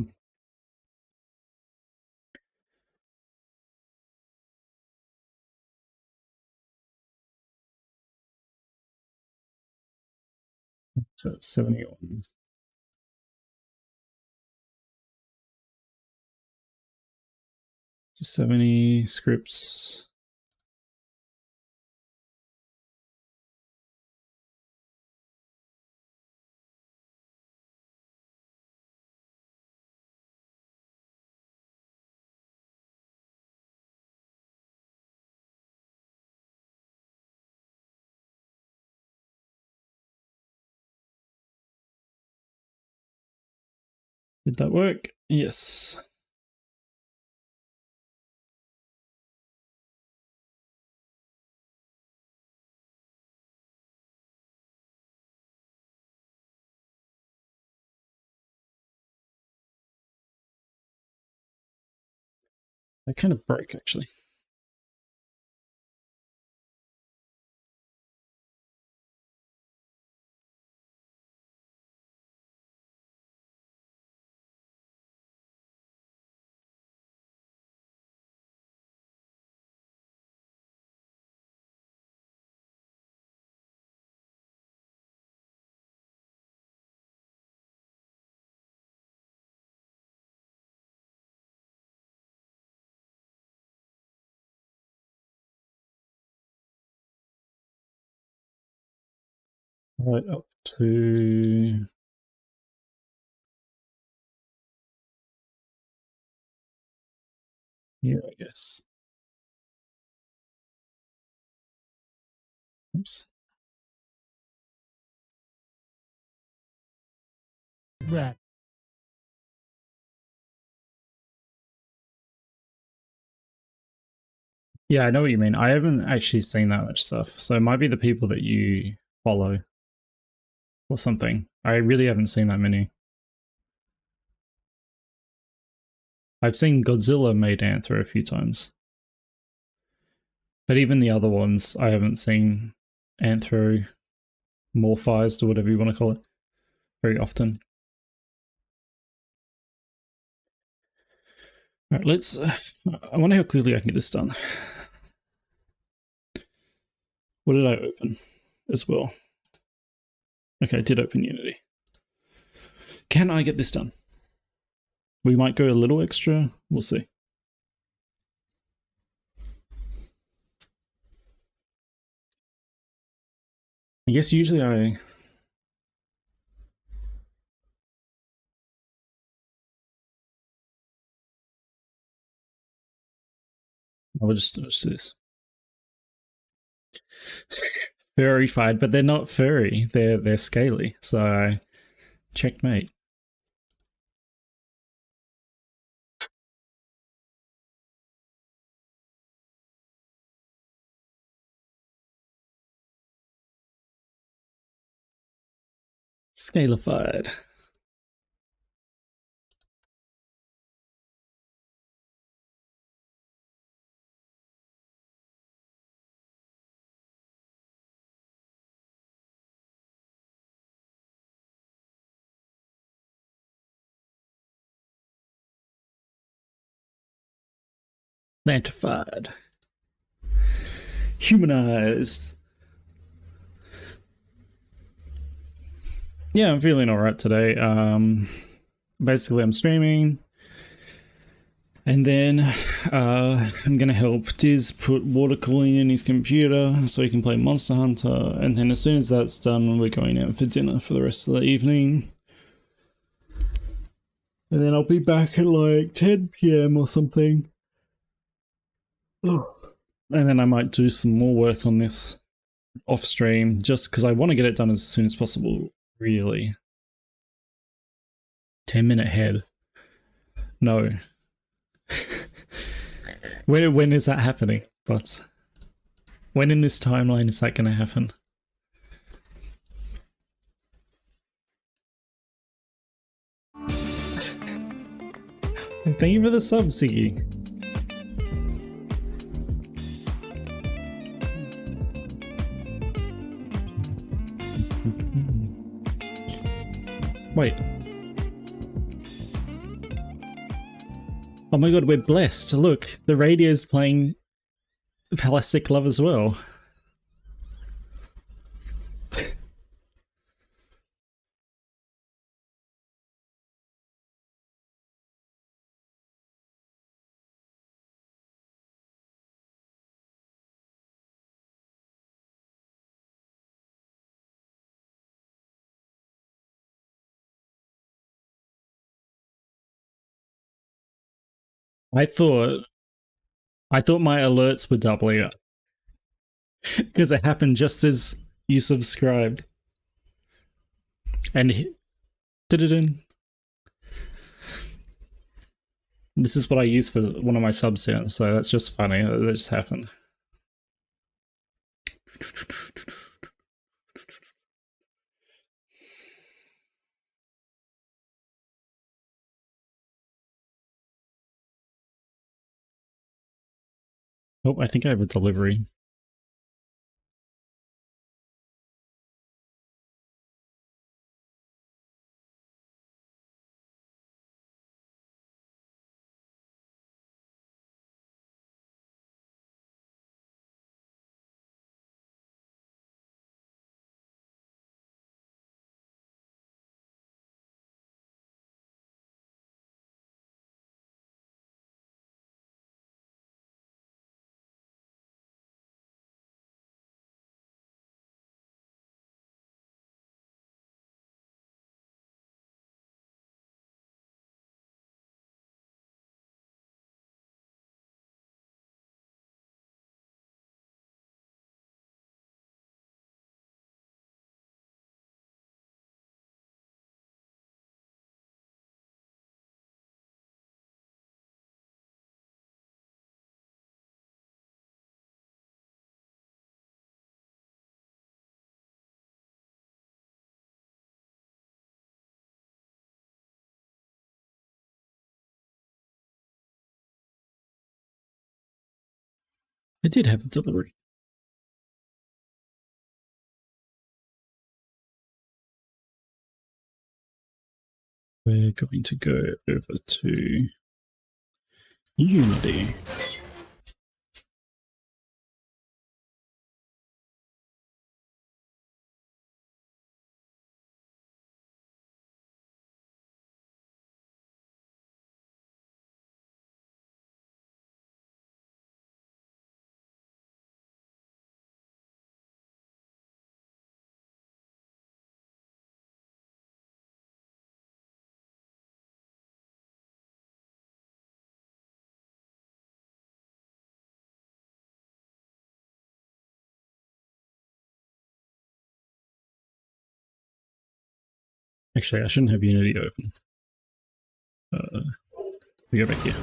So it's 71. So 70 scripts. Did that work? Yes. That kind of broke actually. Right up to here, I guess. Oops. Rat. Yeah, I know what you mean. I haven't actually seen that much stuff, so it might be the people that you follow or something. I really haven't seen that many. I've seen Godzilla made Anthro a few times. But even the other ones, I haven't seen anthropomorphized or whatever you want to call it very often. All right, let's. I wonder how quickly I can get this done. What did I open as well? Okay, I did open Unity. Can I get this done? We might go a little extra. We'll see. I guess usually I will just do this. Furry-fied, but they're not furry. They're scaly. So checkmate. Scalified. Lantified. Humanized. Yeah, I'm feeling alright today. Basically I'm streaming. And then I'm going to help Diz put water cooling in his computer so he can play Monster Hunter. And then as soon as that's done, we're going out for dinner for the rest of the evening. And then I'll be back at like 10 PM or something. Oh. And then I might do some more work on this off stream just because I want to get it done as soon as possible, really. 10-minute head. No. When is that happening? But when in this timeline is that going to happen? Thank you for the sub, Siggy. Wait. Oh my god, we're blessed. Look, the radio's playing Plastic Love as well. I thought my alerts were doubling up because it happened just as you subscribed. And did-did-din. This is what I use for one of my subs here, so that's just funny. That just happened. Oh, I think I have a delivery. I did have a delivery. We're going to go over to Unity. Actually, I shouldn't have Unity open. We go back here.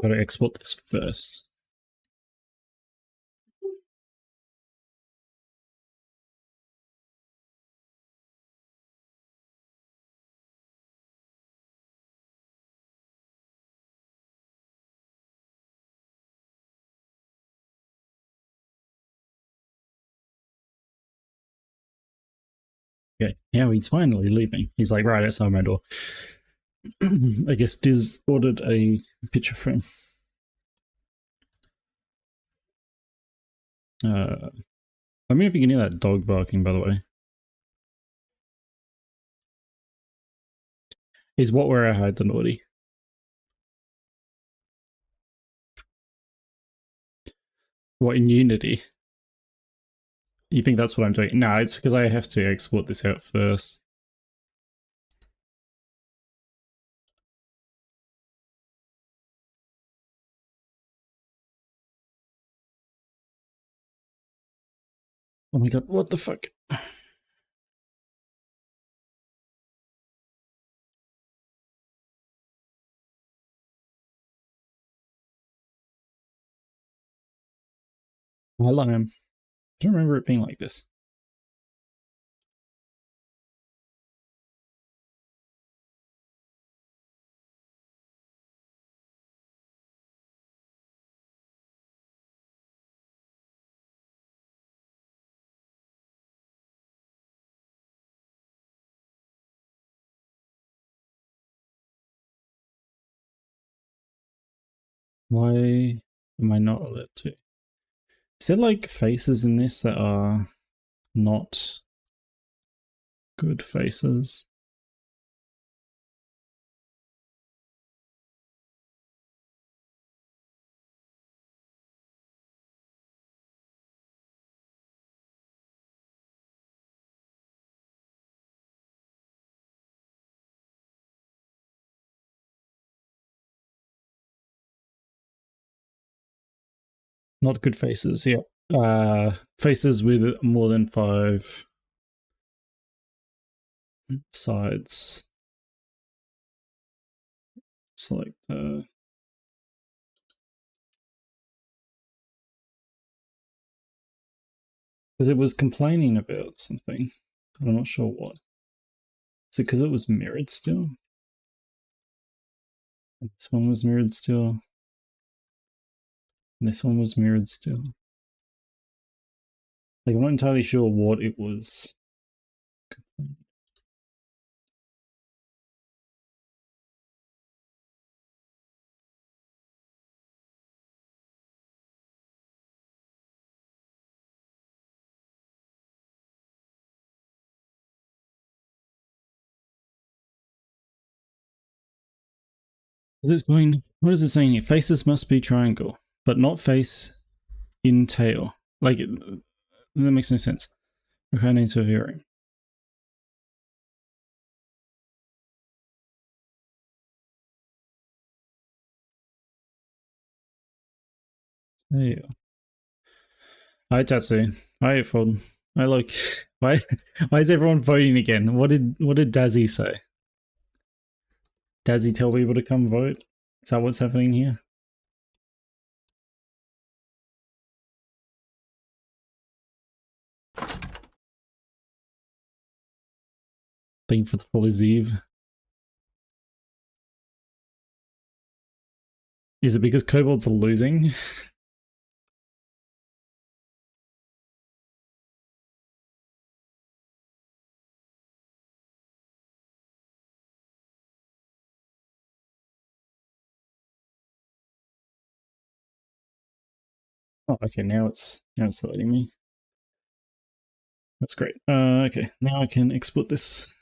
Gotta export this first. Okay, now he's finally leaving. He's like right outside my door. I guess Diz ordered a picture frame. Let me know if you can hear that dog barking, by the way. Is what where I hide the naughty. What, in Unity? You think that's what I'm doing? No, it's because I have to export this out first. Oh my god, what the fuck? I don't remember it being like this. Why am I not allowed to? Is there like faces in this that are not good faces? Not good faces, yeah. Faces with more than 5 sides. Select because it was complaining about something. I'm not sure what. Is it because it was mirrored still? And this one was mirrored still. And this one was mirrored still. Like, I'm not entirely sure what it was complaining. Is this going? What is it saying here? Faces must be triangle, but not face in tail. Like, that makes no sense. Okay, names for viewing. There you go. Hi Tatsu. Hi Fod. Hi look. Why is everyone voting again? What did Dazzy say? Dazzy tell people to come vote? Is that what's happening here? Thank you for the Fool's Eve. Is it because kobolds are losing? Oh, okay, now it's letting me. That's great. Okay, now I can export this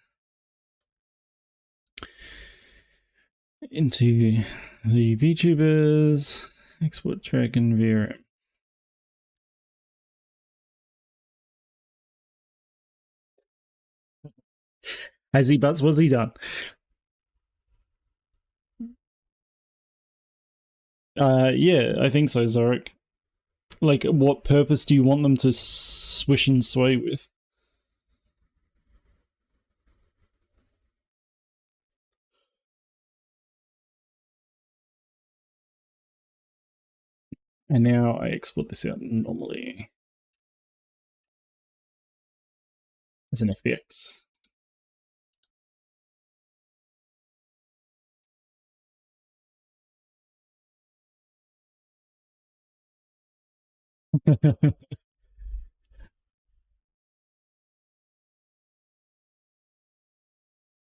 into the VTubers. Export track and VRM. Has he butts? What's he done? Yeah, I think so, Zorik. Like, what purpose do you want them to swish and sway with? And now I export this out normally as an FBX.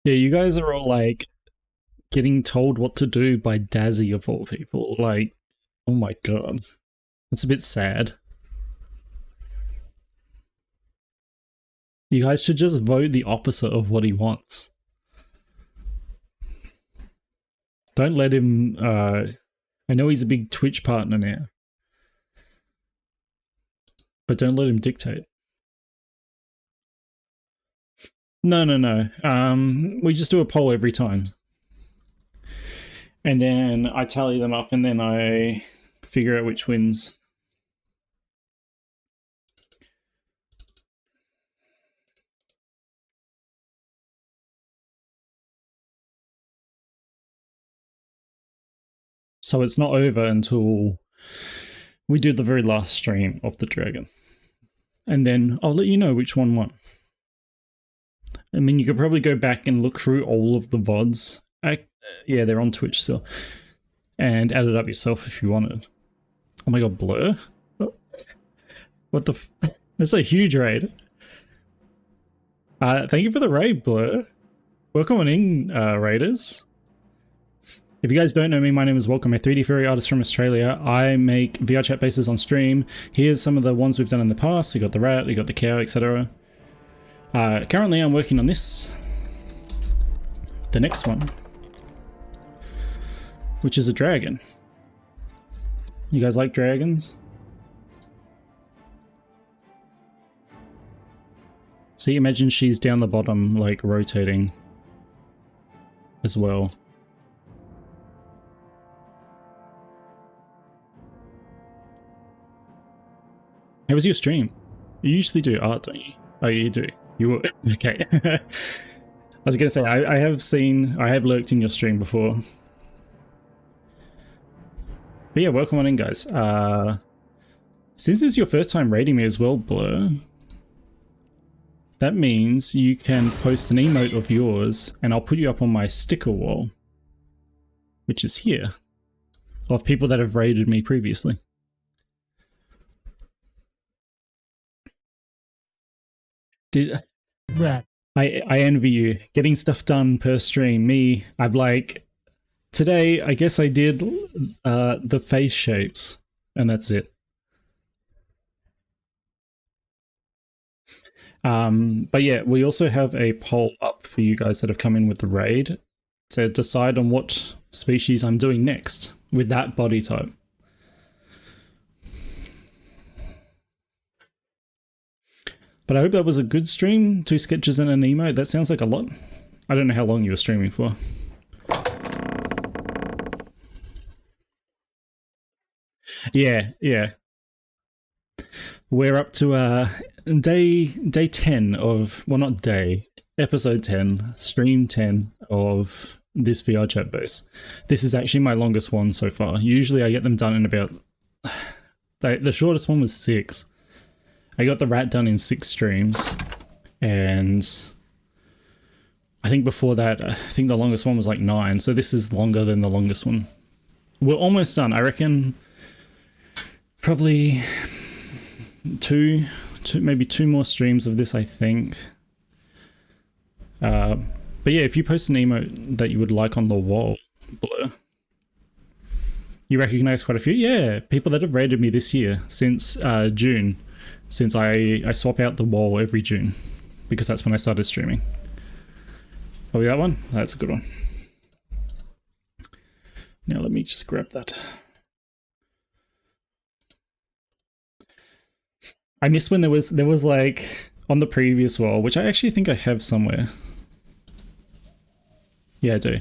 Yeah, you guys are all like getting told what to do by Dazzy of all people. Like, oh my god. That's a bit sad. You guys should just vote the opposite of what he wants. Don't let him, I know he's a big Twitch partner now. But don't let him dictate. No. We just do a poll every time. And then I tally them up and then I figure out which wins. So it's not over until we do the very last stream of the dragon. And then I'll let you know which one won. I mean, you could probably go back and look through all of the VODs. Yeah, they're on Twitch still. And add it up yourself if you wanted. Oh my god, Blur? What the f... That's a huge raid. Thank you for the raid, Blur. Welcome on in, raiders. If you guys don't know me, my name is Welcome. I'm a 3D furry artist from Australia. I make VR chat bases on stream. Here's some of the ones we've done in the past. You got the rat, you got the cow, etc. Currently I'm working on this. The next one. Which is a dragon. You guys like dragons? See, imagine she's down the bottom, like, rotating as well. How was your stream? You usually do art, don't you? Oh, you do. You would. Okay. I was gonna say, I have lurked in your stream before. But yeah, welcome on in, guys. Since it's your first time raiding me as well, Blur, that means you can post an emote of yours and I'll put you up on my sticker wall, which is here, of people that have raided me previously. Rat. I envy you. Getting stuff done per stream. Me, I'm like, today I guess I did the face shapes and that's it. But yeah, we also have a poll up for you guys that have come in with the raid to decide on what species I'm doing next with that body type. But I hope that was a good stream. 2 sketches and an emote. That sounds like a lot. I don't know how long you were streaming for. Yeah. We're up to day 10 of, well, not day, episode 10, stream 10 of this VR chat base. This is actually my longest one so far. Usually I get them done in about, the shortest one was 6. I got the rat done in 6 streams, and I think before that, I think the longest one was like 9, so this is longer than the longest one. We're almost done. I reckon probably maybe two more streams of this, I think. But yeah, if you post an emote that you would like on the wall, Blur, you recognize quite a few? Yeah, people that have raided me this year since June. Since I swap out the wall every June, because that's when I started streaming. Oh, that one? That's a good one. Now let me just grab that. I miss when there was like on the previous wall, which I actually think I have somewhere. Yeah, I do.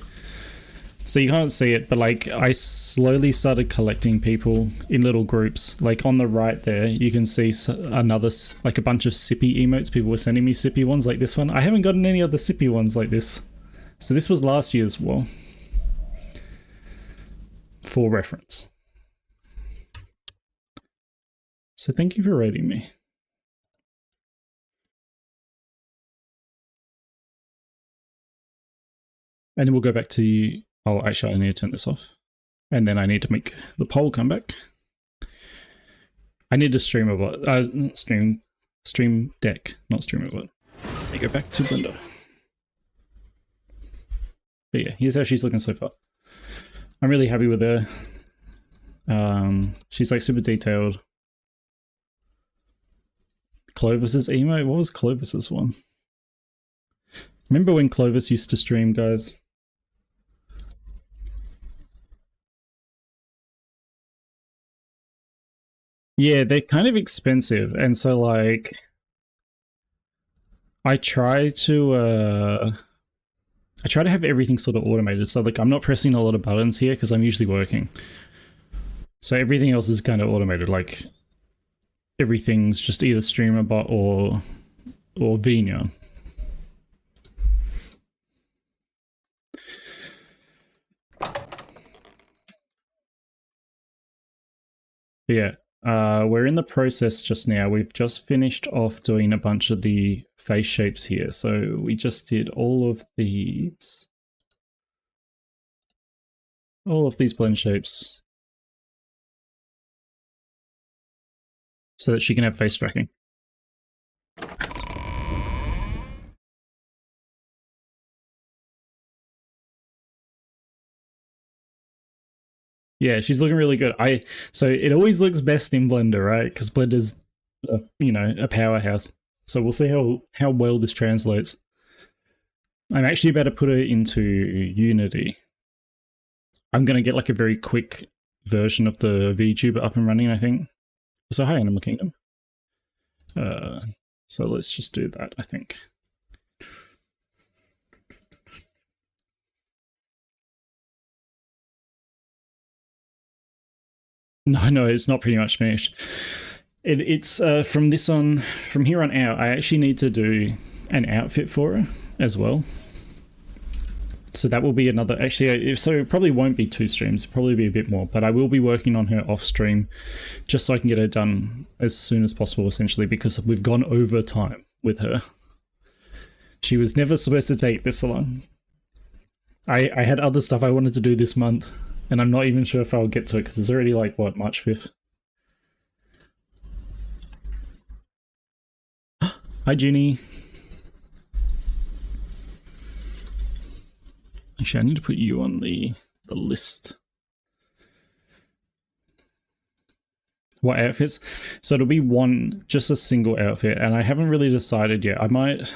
So you can't see it, but like I slowly started collecting people in little groups. Like on the right there, you can see another, like a bunch of sippy emotes. People were sending me sippy ones like this one. I haven't gotten any other sippy ones like this. So this was last year's wall. For reference. So thank you for rating me. And then we'll go back to, oh, actually I need to turn this off. And then I need to make the poll come back. I need to stream a bot, stream deck, not stream a bot. Let me go back to Blender. But yeah, here's how she's looking so far. I'm really happy with her. She's like super detailed. Clovis's emo? What was Clovis's one? Remember when Clovis used to stream, guys? Yeah, they're kind of expensive, and so like I try to have everything sort of automated, so like I'm not pressing a lot of buttons here because I'm usually working. So everything else is kind of automated, like everything's just either StreamerBot or Vina. Yeah, we're in the process just now. We've just finished off doing a bunch of the face shapes here. So we just did all of these blend shapes so that she can have face tracking. Yeah, she's looking really good. So it always looks best in Blender, right? Because Blender's, a powerhouse. So we'll see how well this translates. I'm actually about to put her into Unity. I'm going to get like a very quick version of the VTuber up and running, I think. So hi, Animal Kingdom. So let's just do that, I think. No, it's not pretty much finished. It's from here on out, I actually need to do an outfit for her as well. So that will be another, actually, so it probably won't be 2 streams, it'll probably be a bit more, but I will be working on her off stream just so I can get her done as soon as possible, essentially, because we've gone over time with her. She was never supposed to take this long. I had other stuff I wanted to do this month, and I'm not even sure if I'll get to it because it's already like, what, March 5th? Hi, Ginny. Actually, I need to put you on the list. What outfits? So it'll be just a single outfit, and I haven't really decided yet. I might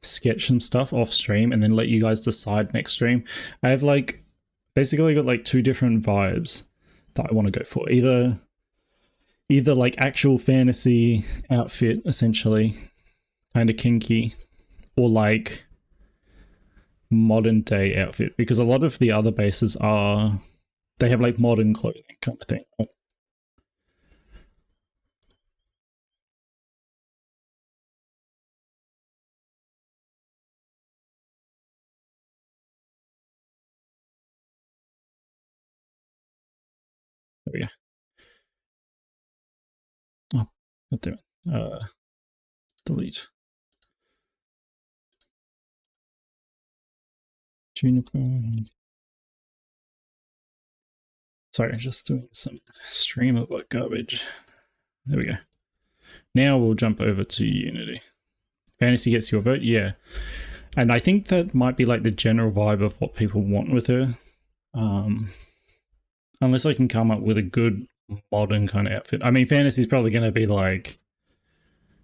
sketch some stuff off stream and then let you guys decide next stream. I have like basically got like 2 different vibes that I want to go for. Either like actual fantasy outfit, essentially, kind of kinky, or like modern day outfit, because a lot of the other bases they have like modern clothing kind of thing. There we go. Oh, God damn it. Delete. Juniper. Sorry, just doing some stream of what garbage. There we go. Now we'll jump over to Unity. Fantasy gets your vote, yeah. And I think that might be like the general vibe of what people want with her. Unless I can come up with a good modern kind of outfit. I mean, Fantasy's probably going to be like,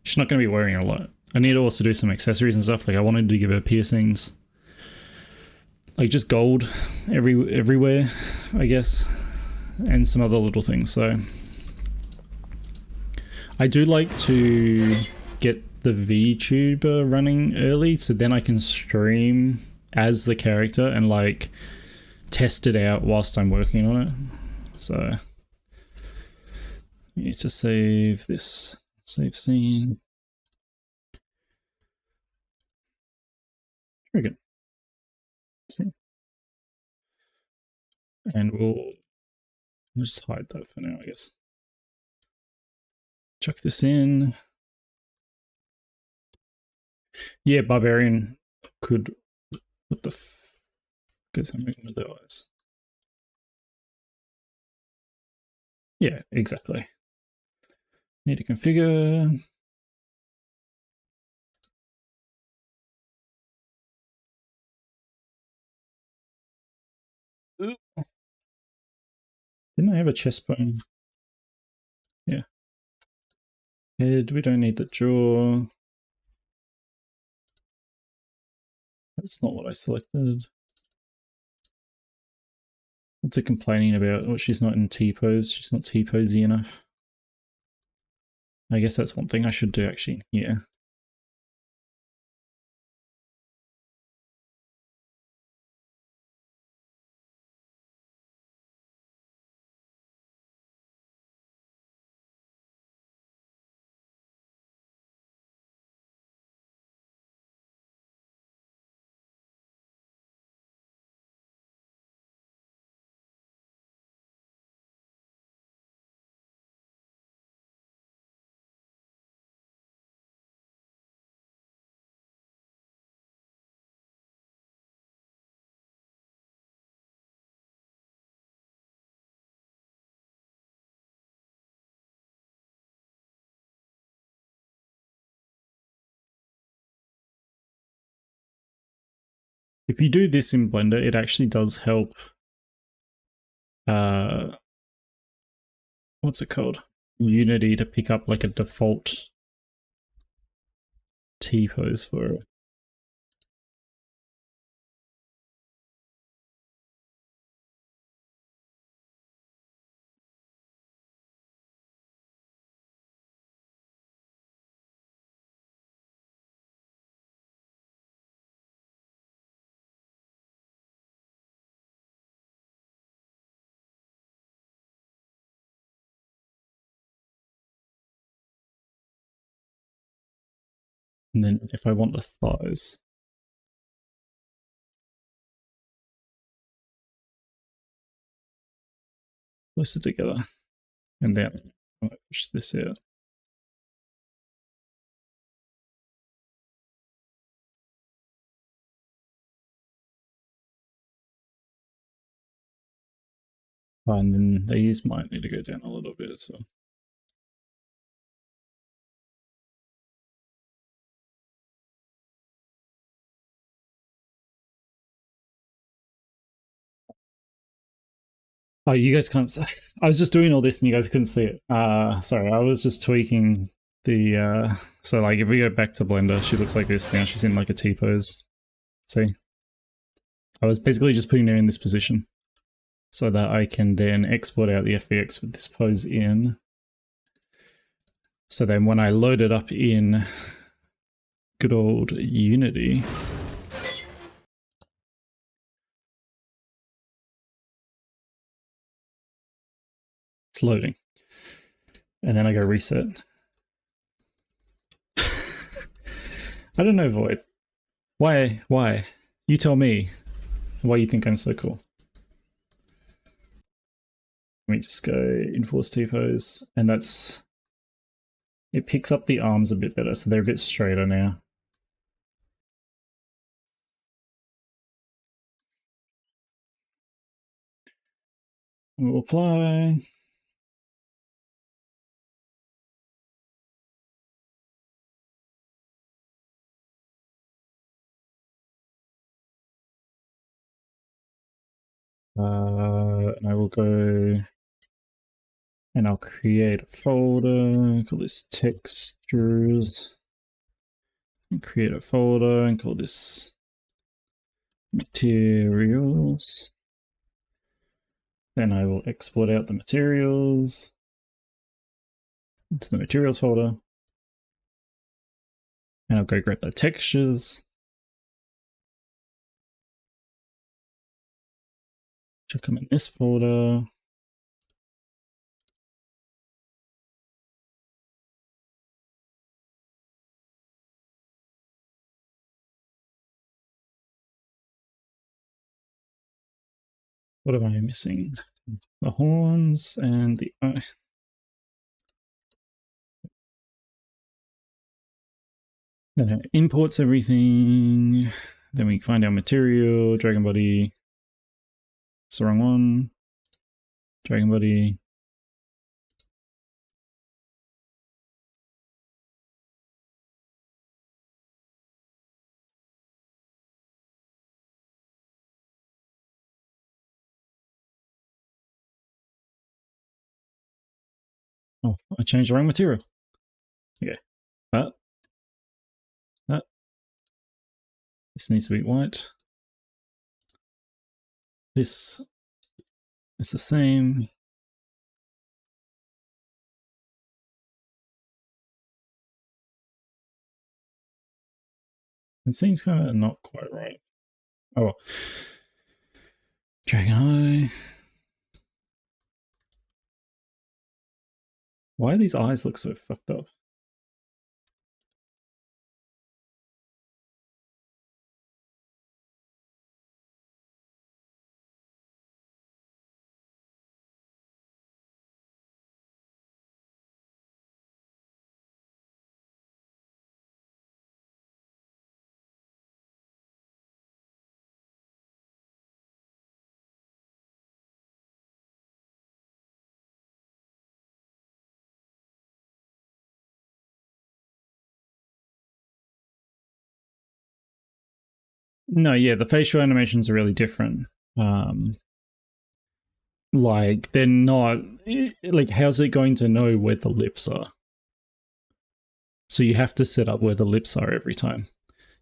she's not going to be wearing a lot. I need to also do some accessories and stuff. Like I wanted to give her piercings. Like just gold everywhere, I guess. And some other little things. So I do like to get the VTuber running early, so then I can stream as the character and like test it out whilst I'm working on it. So I need to save this, save scene. Very good. See, and we'll just hide that for now, I guess. Chuck this in. Yeah, Barbarian could. What the f? Guess I'm making with the eyes. Yeah, exactly. Need to configure. Didn't I have a chest bone? Yeah. Head, we don't need the jaw. That's not what I selected. What's it complaining about? Oh, she's not in T-pose. She's not T-posey enough. I guess that's one thing I should do actually here. If you do this in Blender, it actually does help. What's it called? Unity to pick up like a default T-pose for it. And then if I want the thighs, closer together, and then I might push this out. And then these might need to go down a little bit, so. Oh, you guys can't. I was just doing all this and you guys couldn't see it. Sorry, I was just tweaking the. So like, if we go back to Blender, she looks like this now. She's in like a T-pose. See, I was basically just putting her in this position so that I can then export out the FBX with this pose in. So then when I load it up in good old Unity. It's loading. And then I go reset. I don't know, Void. Why? Why? You tell me why you think I'm so cool. Let me just go enforce T-pose, and that's... It picks up the arms a bit better, so they're a bit straighter now. We'll apply. And I will go and I'll create a folder, call this textures, and create a folder and call this materials. Then I will export out the materials into the materials folder. And I'll go grab the textures. Chuck them in this folder. What am I missing? The horns and the eye. Then it imports everything. Then we find our material, dragon body. It's the wrong one. Dragon body. Oh, I changed the wrong material. Okay. That. This needs to be white. This is the same. It seems kind of not quite right. Oh, Dragon Eye. Why do these eyes look so fucked up? No, yeah, the facial animations are really different. Like, they're not... Like, how's it going to know where the lips are? So you have to set up where the lips are every time.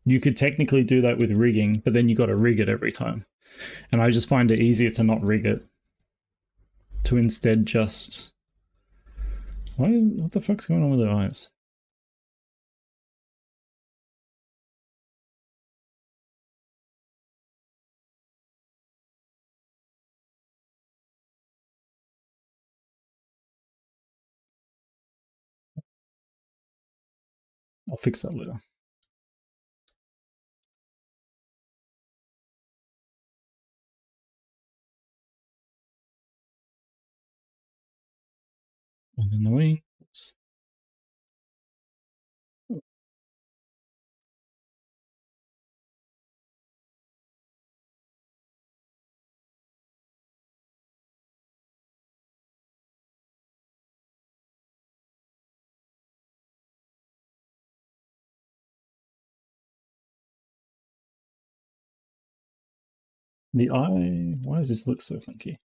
You could technically do that with rigging, but then you got to rig it every time. And I just find it easier to not rig it. To instead just... What the fuck's going on with the eyes? I'll fix that later. And then the wings. The eye... Why does this look so funky?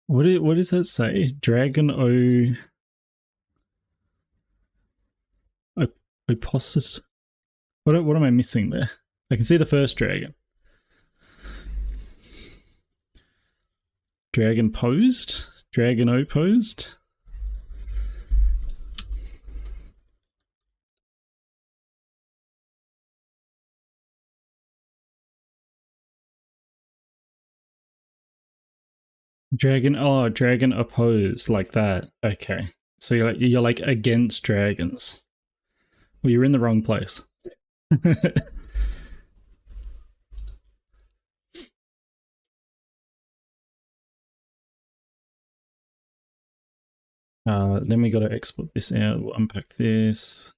What does that say? Dragon Oposite? What am I missing there? I can see the first dragon. Dragon posed? Dragon opposed? Dragon opposed, like that. Okay. So you're like against dragons. Well, you're in the wrong place. Then we got to export this out. We'll unpack this.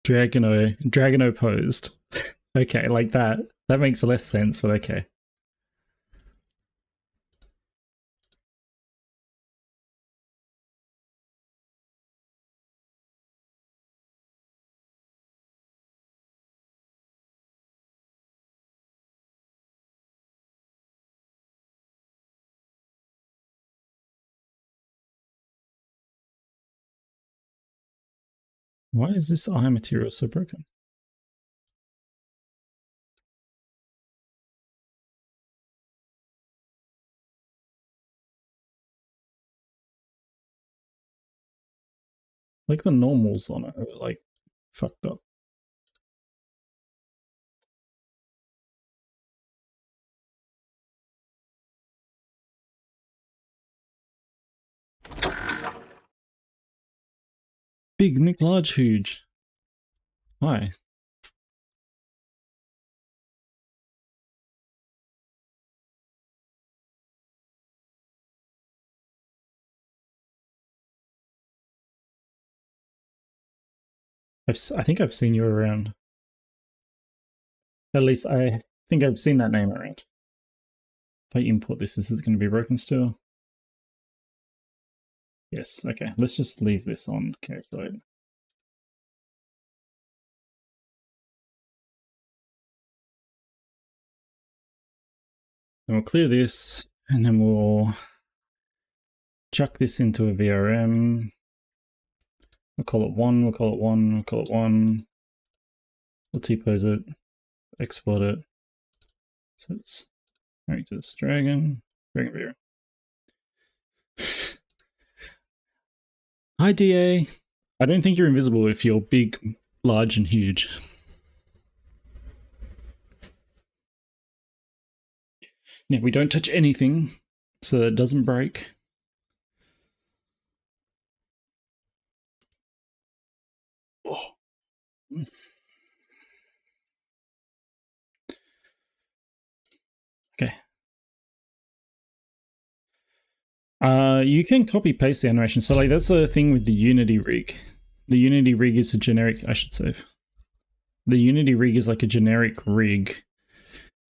Dragon opposed. Okay, like that. That makes less sense, but okay. Why is this eye material so broken? Like the normals on it are like fucked up. Big McLarge huge. Why? I think I've seen you around. At least I think I've seen that name around. If I import this, is it going to be broken still? Yes, okay. Let's just leave this on calculate. Then we'll clear this, and then we'll chuck this into a VRM. We'll call it 1, we'll call it 1, we'll call it 1. We'll T-pose it, export it. So it's characters dragon VRM. Hi DA. I don't think you're invisible if you're big, large, and huge. Now we don't touch anything so that it doesn't break. Oh. Okay. You can copy paste the animation. So like that's the thing with the Unity rig. The Unity rig is a generic, I should save. The Unity rig is like a generic rig,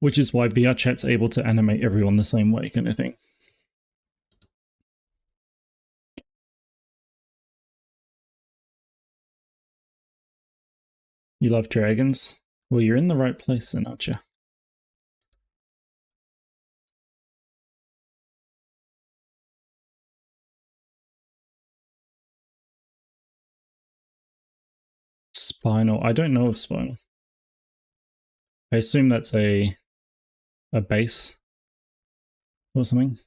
which is why VRChat's able to animate everyone the same way kind of thing. You love dragons? Well, you're in the right place then, aren't you? Spinal. I don't know of Spinal. I assume that's a base or something.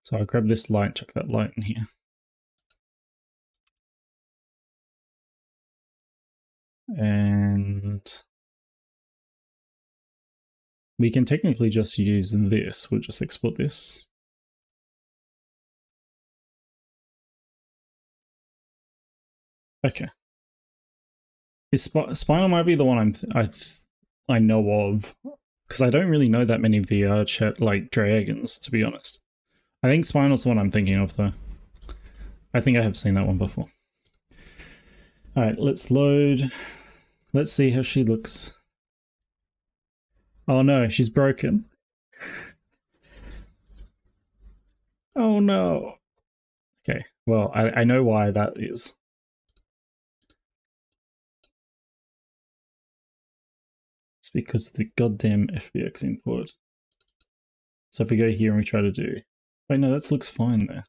So I'll grab this light, chuck that light in here. And we can technically just use this. We'll just export this. Okay. Spinal might be the one I know of, because I don't really know that many VRChat like dragons, to be honest. I think Spinal's the one I'm thinking of though. I think I have seen that one before. Alright, let's load. Let's see how she looks. Oh no, she's broken. Oh no. Okay, well, I know why that is. It's because of the goddamn FBX import. So if we go here and we try to do... Wait, no, that looks fine there.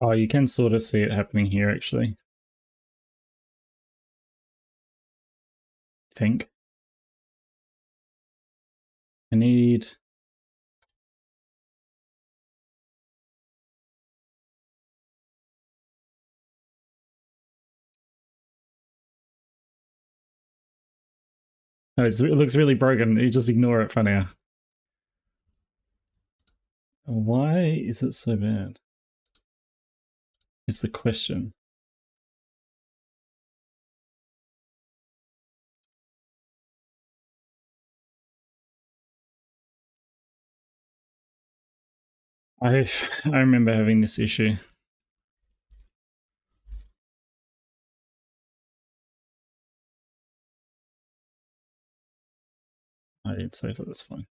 Oh, you can sort of see it happening here, actually. I think. I need... No, it looks really broken. You just ignore it for now. Why is it so bad? Is the question. I remember having this issue. I didn't save it, that's fine.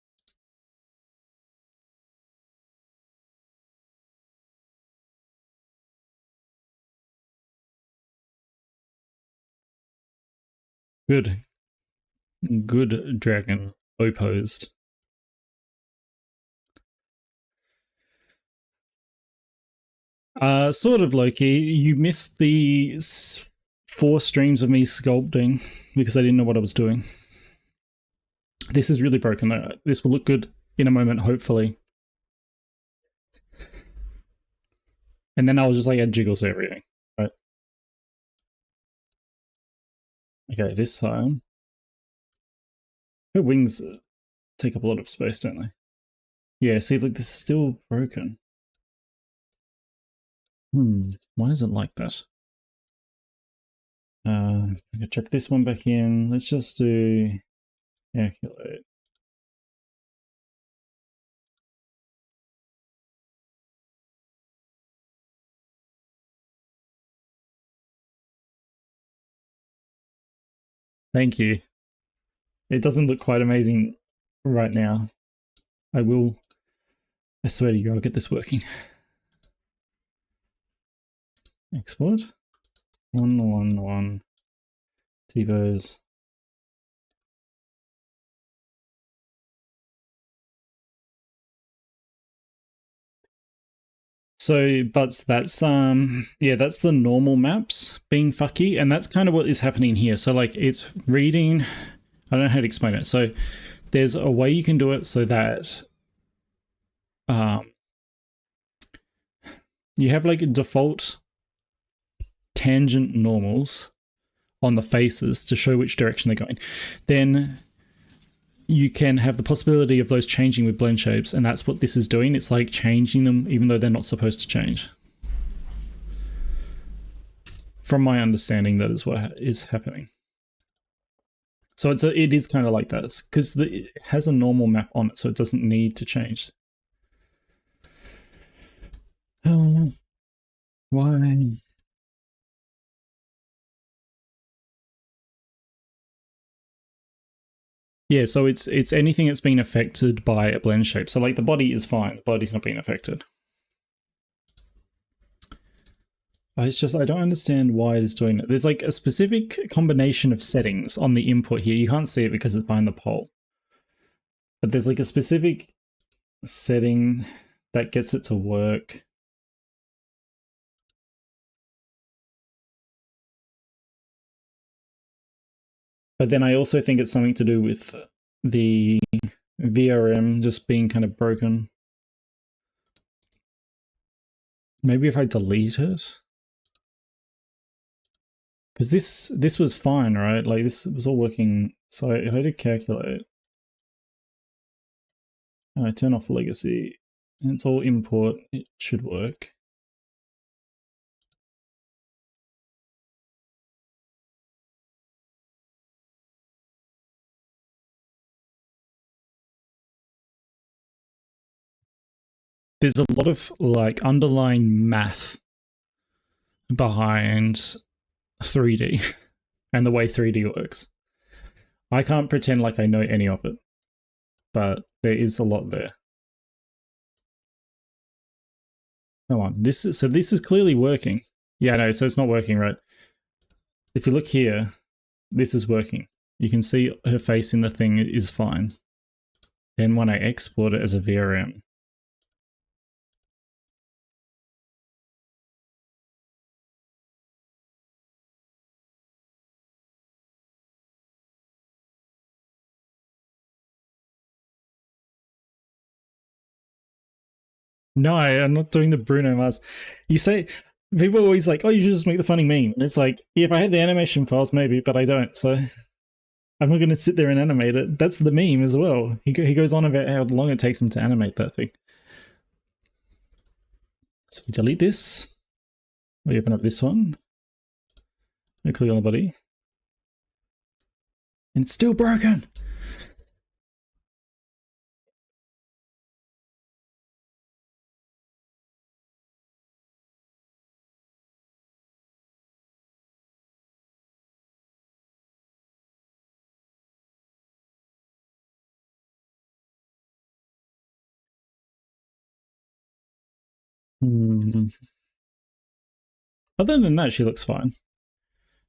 Good. Good dragon opposed. Sort of, Loki. You missed the 4 streams of me sculpting because I didn't know what I was doing. This is really broken though. This will look good in a moment, hopefully. And then I'll just like add jiggles to everything, right? Okay, this side. Her wings take up a lot of space, don't they? Yeah, see, look, this is still broken. Why is it like that? I'm gonna check this one back in. Let's just do calculate. Thank you. It doesn't look quite amazing right now. I swear to you, I'll get this working. Export. 111 TiVos. So, but that's yeah, that's the normal maps being fucky, and that's kind of what is happening here. So like it's reading, I don't know how to explain it. So there's a way you can do it so that you have like default tangent normals on the faces to show which direction they're going. Then you can have the possibility of those changing with blend shapes, and that's what this is doing. It's like changing them even though they're not supposed to change. From my understanding, that is what is happening. So it is kind of like that because it has a normal map on it, so it doesn't need to change. Why? Yeah, so it's anything that's been affected by a blend shape. So like the body is fine, the body's not being affected. It's just, I don't understand why it is doing it. There's like a specific combination of settings on the input here. You can't see it because it's behind the pole. But there's like a specific setting that gets it to work. But then I also think it's something to do with the VRM just being kind of broken. Maybe if I delete it? Because this was fine, right? Like this was all working. So if I did calculate, and I turn off legacy, and it's all import, it should work. There's a lot of like underlying math behind 3D and the way 3D works. I can't pretend like I know any of it, but there is a lot there. Come on, this is clearly working. Yeah, no, so it's not working, right? If you look here, this is working. You can see her face in the thing is fine. Then when I export it as a VRM, no, I'm not doing the Bruno Mars. You say, people are always like, oh, you should just make the funny meme. And it's like, yeah, if I had the animation files, maybe, but I don't, so I'm not going to sit there and animate it. That's the meme as well. He goes on about how long it takes him to animate that thing. So we delete this. We open up this one. We click on the body. And it's still broken! Other than that, she looks fine.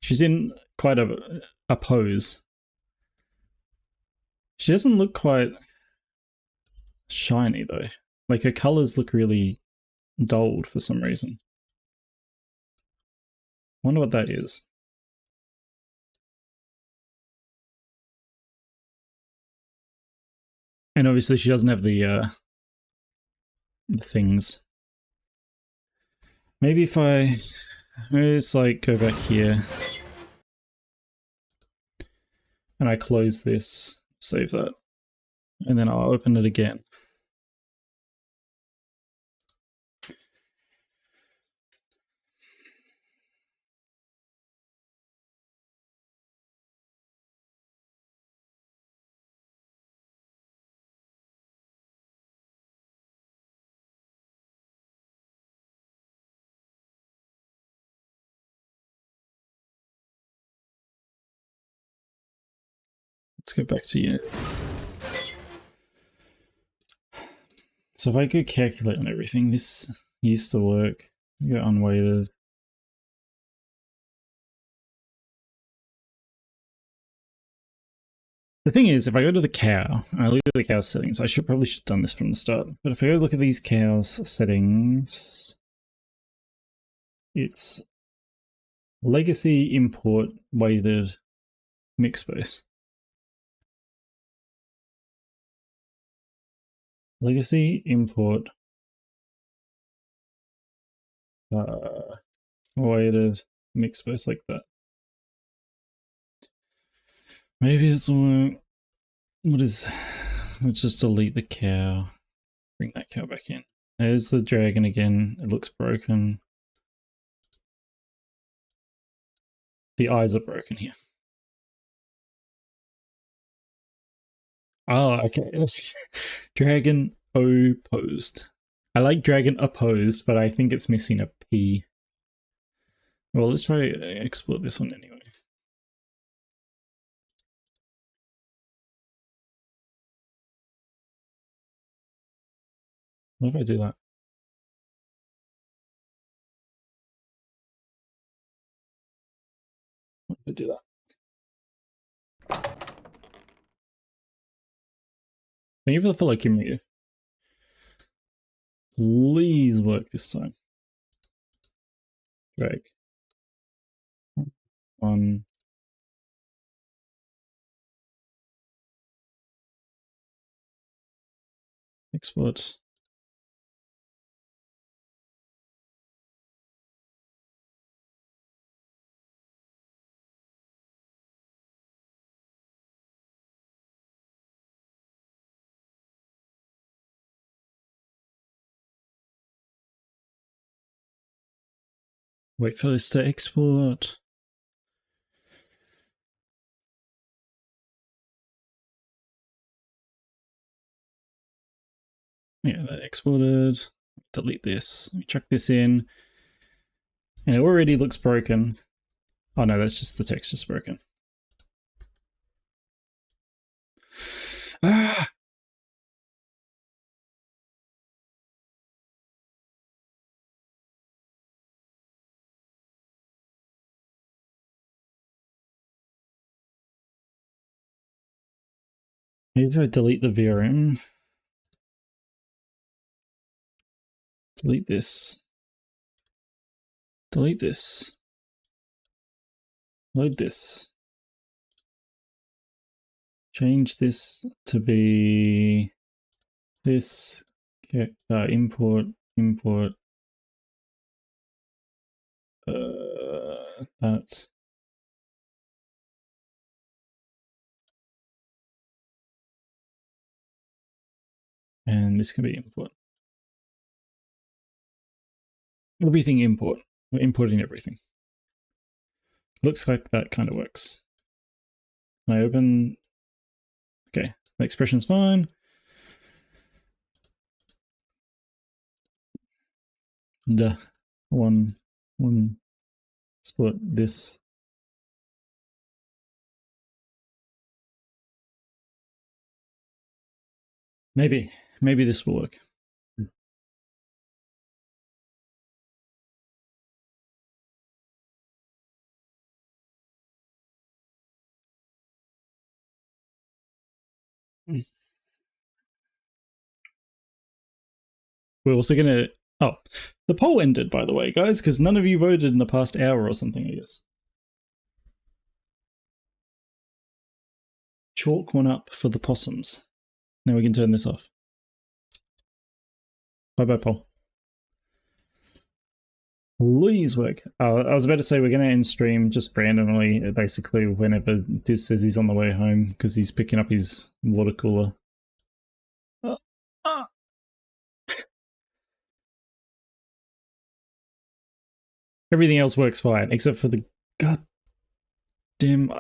She's in quite a pose. She doesn't look quite shiny though. Like her colors look really dulled for some reason. wonder what that is. And obviously she doesn't have the things. Maybe if I just like go back here and I close this, save that, and then I'll open it again. Let's go back to Unity. So if I go calculate on everything, this used to work. Go unweighted. The thing is, if I go to the cow, and I look at the cow settings, I probably should have done this from the start. But if I go look at these cows settings, it's legacy import weighted mix space. Legacy import weighted mix space like that. Maybe this will work. What is... Let's just delete the cow. Bring that cow back in. There's the dragon again. It looks broken. The eyes are broken here. Oh, okay. Dragon opposed. I like dragon opposed, but I think it's missing a P. Well, let's try export this one anyway. What if I do that? What if I do that? Thank you for the follow, Kimryu. Please work this time. Drag. On. Export. Wait for this to export. Yeah, that exported. Delete this. Let me chuck this in. And it already looks broken. Oh no, that's just the text just broken. Ah! Maybe if I delete the VRM. Delete this. Delete this. Load this. Change this to be this. Okay, import that. And this can be import. Everything import. We're importing everything. Looks like that kind of works. Can I open? Okay, the expression's fine. Duh. One split this. Maybe this will work. We're also going to Oh, the poll ended, by the way, guys, because none of you voted in the past hour or something, I guess. Chalk one up for the possums. Now we can turn this off. Bye-bye, poll. Louise work. I was about to say we're going to end stream just randomly, basically, whenever Diz says he's on the way home, because he's picking up his water cooler. Everything else works fine, except for the goddamn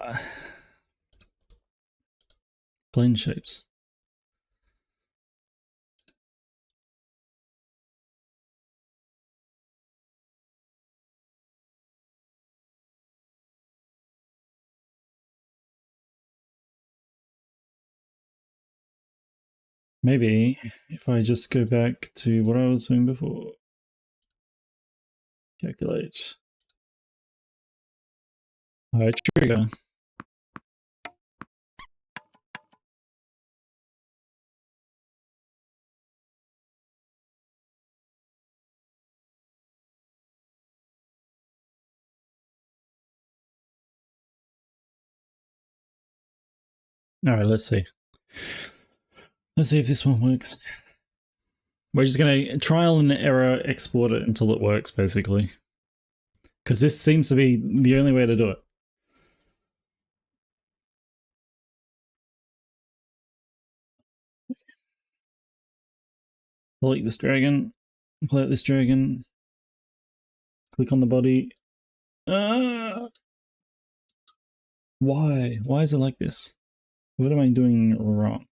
blend shapes. Maybe if I just go back to what I was doing before. Calculate. Alright, trigger. Alright, let's see. Let's see if this one works. We're just going to trial and error export it until it works, basically. Because this seems to be the only way to do it. Delete this dragon. Play out this dragon. Click on the body. Why? Why is it like this? What am I doing wrong?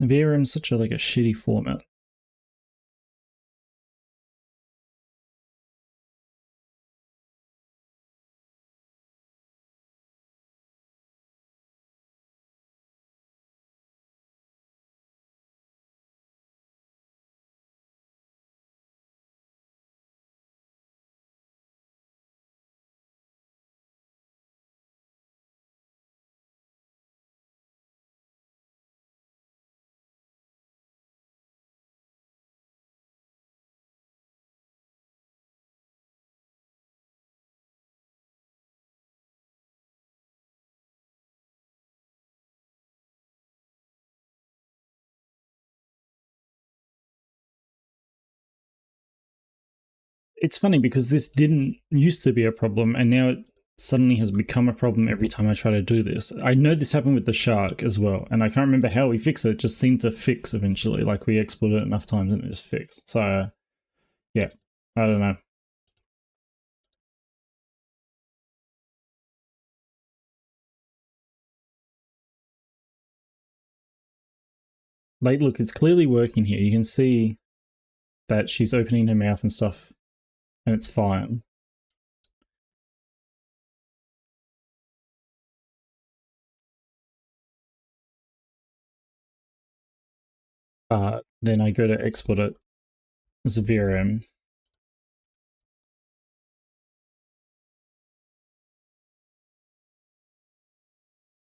VRM is such a like a shitty format. It's funny because this didn't used to be a problem and now it suddenly has become a problem every time I try to do this. I know this happened with the shark as well, and I can't remember how we fixed it. It just seemed to fix eventually, like we exported it enough times and it just fixed. So, yeah, I don't know. Like, look, it's clearly working here. You can see that she's opening her mouth and stuff, and it's fine. But then I go to export it as a VRM.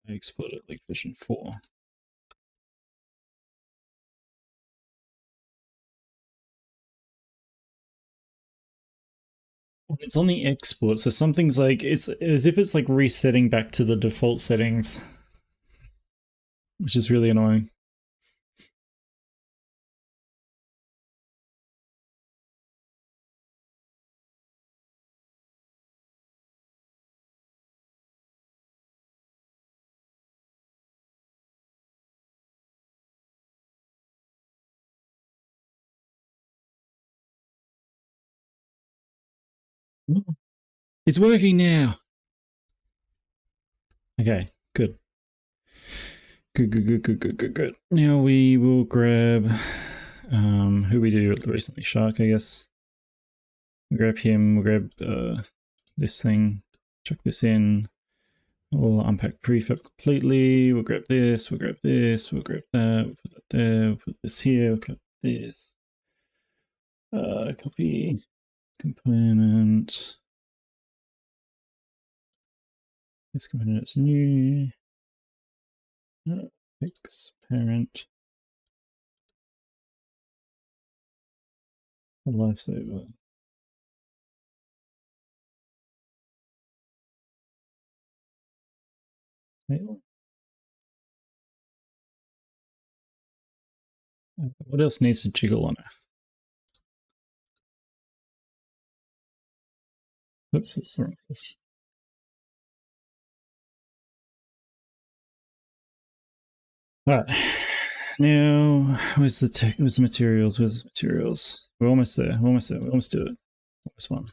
I export it like version 4. It's on the export, so something's like, it's as if it's like resetting back to the default settings, which is really annoying. It's working now. Okay, good. Good. Now we will grab who we do recently, Shark, I guess. We'll grab him, we'll grab this thing, chuck this in. We'll unpack prefab completely. We'll grab this, we'll grab this, we'll grab that, we'll put that there, we'll put this here, we'll cut this. Copy component. This component is new. Fix parent. A lifesaver. What else needs to jiggle on it? Oops, that's the wrong place. Alright. Now, where's the tech? Where's the materials? Where's the materials? We're almost there. We're almost there. We almost do it. Almost one.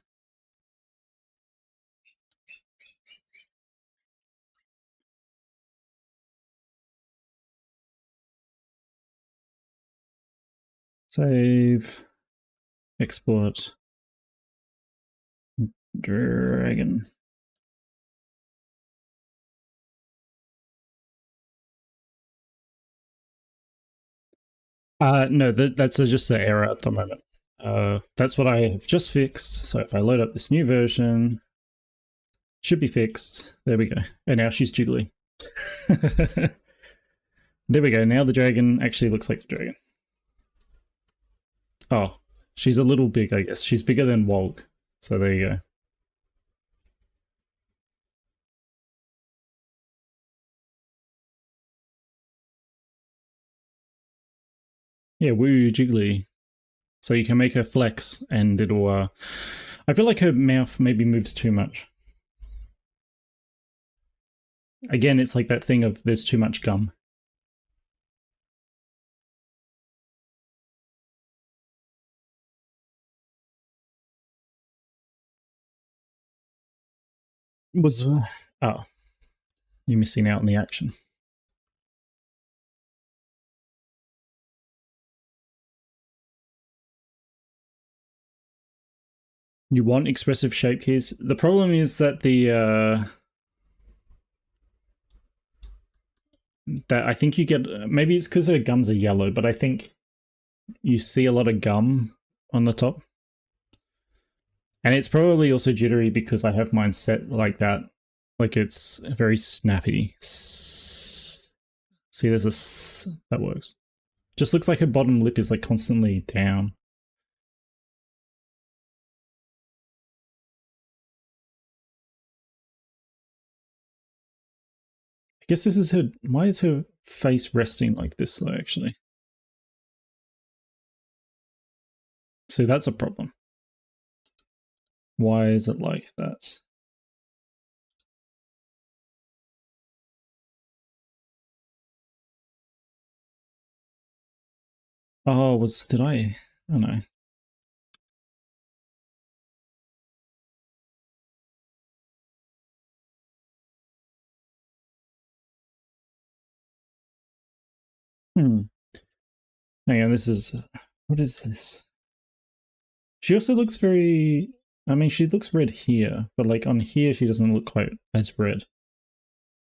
Save. Export. Dragon. No, that's just an error at the moment. That's what I have just fixed. So if I load up this new version, should be fixed. There we go. And now she's jiggly. There we go. Now the dragon actually looks like the dragon. Oh, she's a little big, I guess. She's bigger than Wolg. So there you go. Yeah, woo jiggly. So you can make her flex and it'll, I feel like her mouth maybe moves too much. Again, it's like that thing of there's too much gum. Was, oh, you're missing out on the action. You want expressive shape keys? The problem is that that I think you get, maybe it's because her gums are yellow, but I think you see a lot of gum on the top. And it's probably also jittery because I have mine set like that. Like it's very snappy. See, there's a, that works. Just looks like her bottom lip is like constantly down. I guess this is her, why is her face resting like this though, actually? See, that's a problem. Why is it like that? Oh, did I don't know. Hang on, this is, what is this? She also looks very, I mean, she looks red here, but like on here, she doesn't look quite as red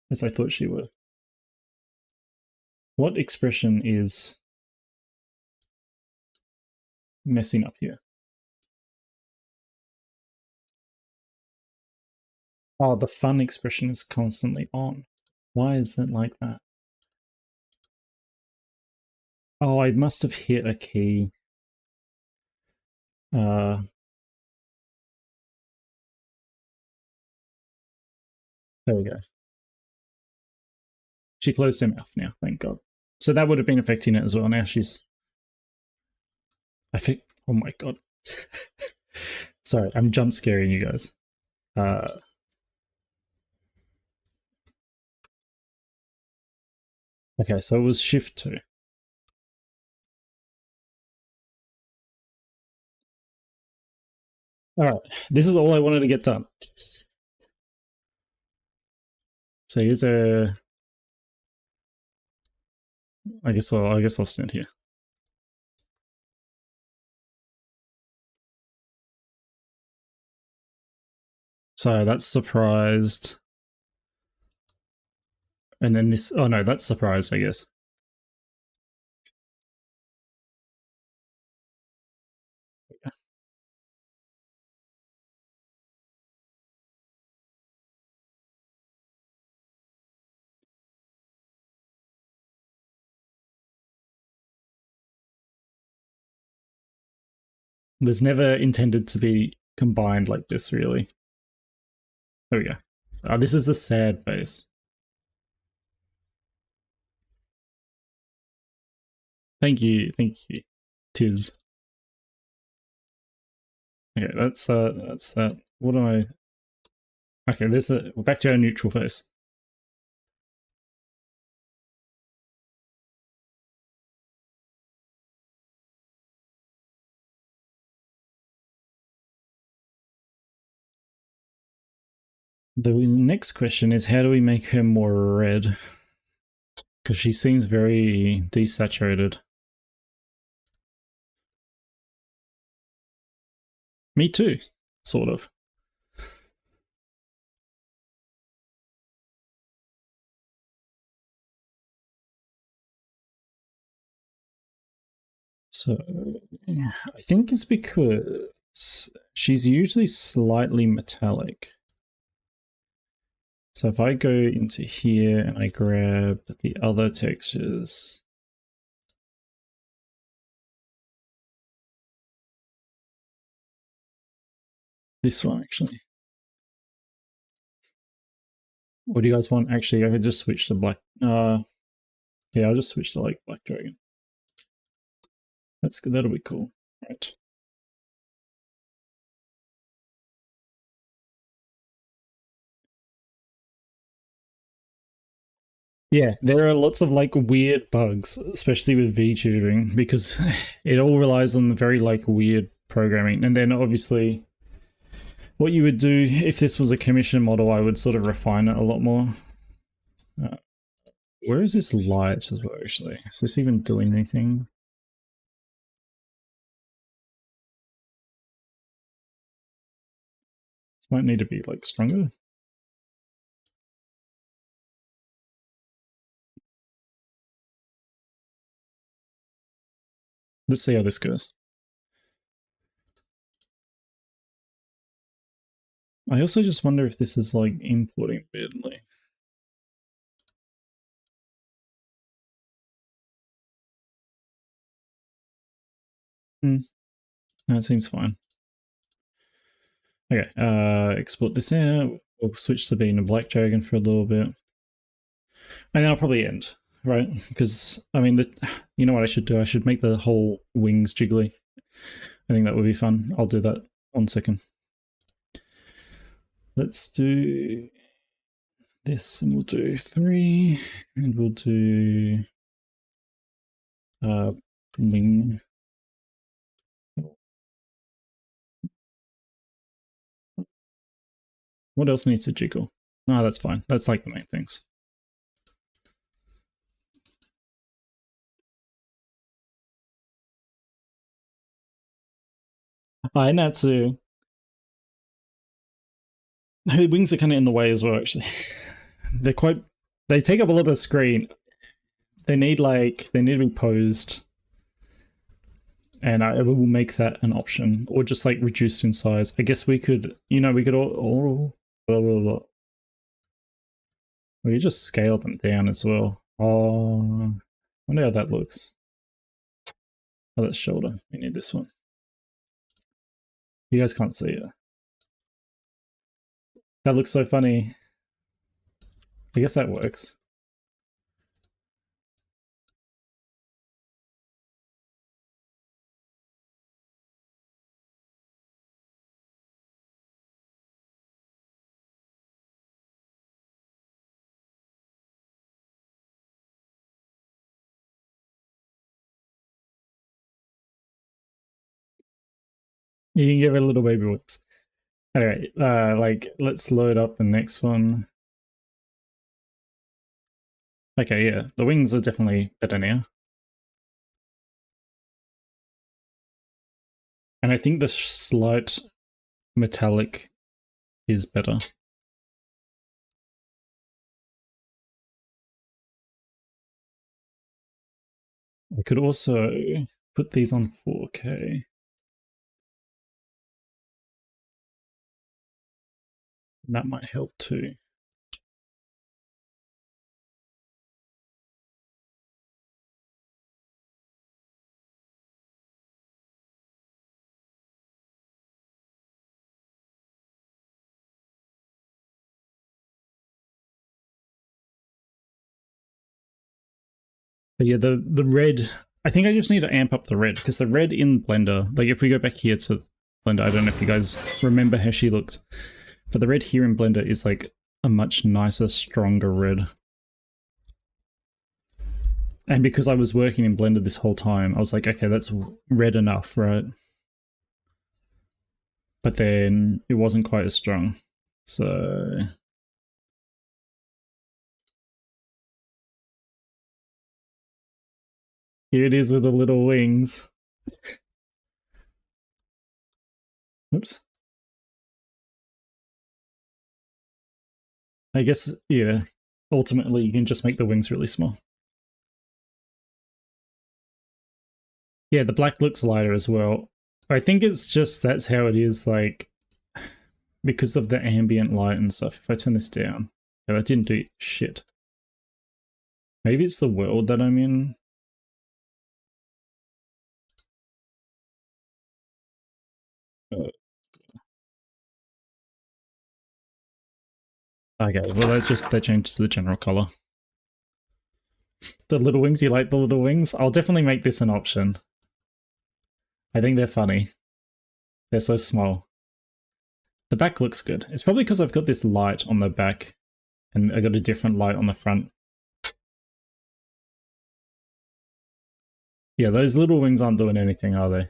as I thought she would. What expression is messing up here? Oh, the fun expression is constantly on. Why is it like that? Oh, I must have hit a key. There we go. She closed her mouth now, thank God. So that would have been affecting it as well. Now she's... I think... Oh my God. Sorry, I'm jump scaring you guys. Okay, so it was shift 2. Alright, this is all I wanted to get done. So here's a... I guess I'll stand here. So that's surprised. And then this... Oh no, that's surprised, I guess. was never intended to be combined like this, really. There we go. This is the sad face. Thank you, Tiz. Okay, that's that. What do I? Okay, we're back to our neutral face. The next question is, how do we make her more red? Because she seems very desaturated. Me too, sort of. So I think it's because she's usually slightly metallic. So if I go into here and I grab the other textures, this one actually. What do you guys want? Actually, I could just switch to black. Yeah, I'll just switch to like Black Dragon. That's good. That'll be cool. Right. Yeah, there are lots of like weird bugs, especially with VTubing, because it all relies on the very like weird programming. And then obviously what you would do if this was a commission model, I would sort of refine it a lot more. Where is this light as well, actually? Is this even doing anything? This might need to be like stronger. Let's see how this goes. I also just wonder if this is like importing weirdly. That seems fine. Okay, export this out. We'll switch to being a Black Dragon for a little bit. And then I'll probably end, right? Because, I mean, you know what I should do? I should make the whole wings jiggly. I think that would be fun. I'll do that 1 second. Let's do this, and we'll do 3, and we'll do wing. What else needs to jiggle? Oh, that's fine. That's like the main things. Hi, Natsu. Her wings are kind of in the way as well, actually. They take up a lot of screen. They need to be posed. And I will make that an option, or just like reduced in size. I guess we could, we could all we could just scale them down as well. Oh, I wonder how that looks. Oh, that's shoulder. We need this one. You guys can't see it. That looks so funny. I guess that works. You can give it a little baby wings. Alright, let's load up the next one. Okay, yeah, the wings are definitely better now. And I think the slight metallic is better. I could also put these on 4K. That might help too. But yeah, the red, I think I just need to amp up the red, because the red in Blender, like if we go back here to Blender, I don't know if you guys remember how she looked, but the red here in Blender is like a much nicer, stronger red. And because I was working in Blender this whole time, I was like, okay, that's red enough, right? But then it wasn't quite as strong. So here it is with the little wings. Oops. I guess, yeah, ultimately you can just make the wings really small. Yeah, the black looks lighter as well. I think it's just that's how it is, like, because of the ambient light and stuff. If I turn this down, yeah, that didn't do shit. Maybe it's the world that I'm in. Okay, well that changes the general color. The little wings, you like the little wings? I'll definitely make this an option. I think they're funny. They're so small. The back looks good. It's probably because I've got this light on the back and I got a different light on the front. Yeah, those little wings aren't doing anything, are they?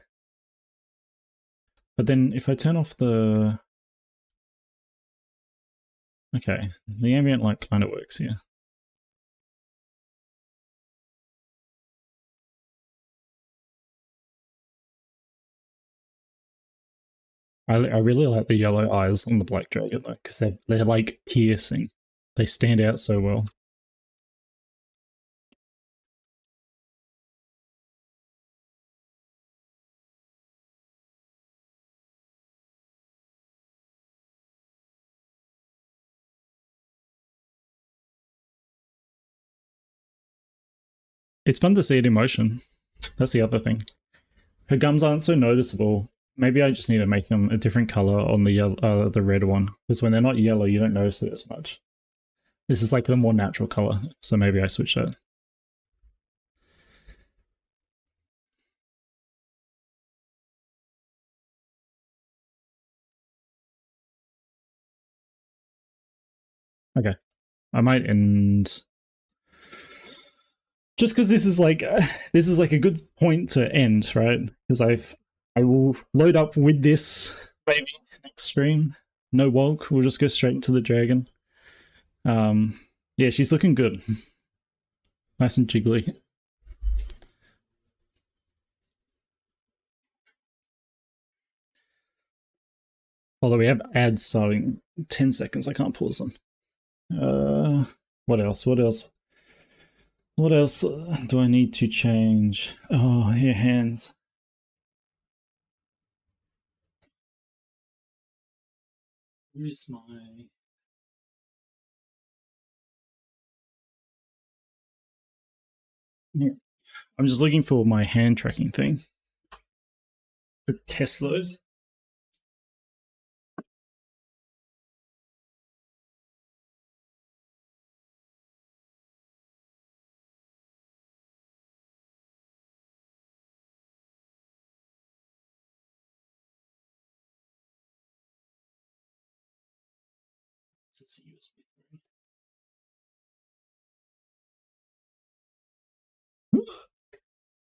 But then if I turn off the... Okay, the ambient light kind of works here. I really like the yellow eyes on the black dragon though, because they're like piercing. They stand out so well. It's fun to see it in motion. That's the other thing. Her gums aren't so noticeable. Maybe I just need to make them a different color on the yellow, the red one, because when they're not yellow, you don't notice it as much. This is like the more natural color, so maybe I switch that. Okay, I might end just because this is like a good point to end, right? Because I will load up with this maybe next stream. No walk, we'll just go straight into the dragon. Yeah, she's looking good, nice and jiggly. Although we have ads starting in 10 seconds, I can't pause them. What else? What else? What else do I need to change? Oh, here, hands. Where's my... Yeah. I'm just looking for my hand tracking thing to test those. It's USB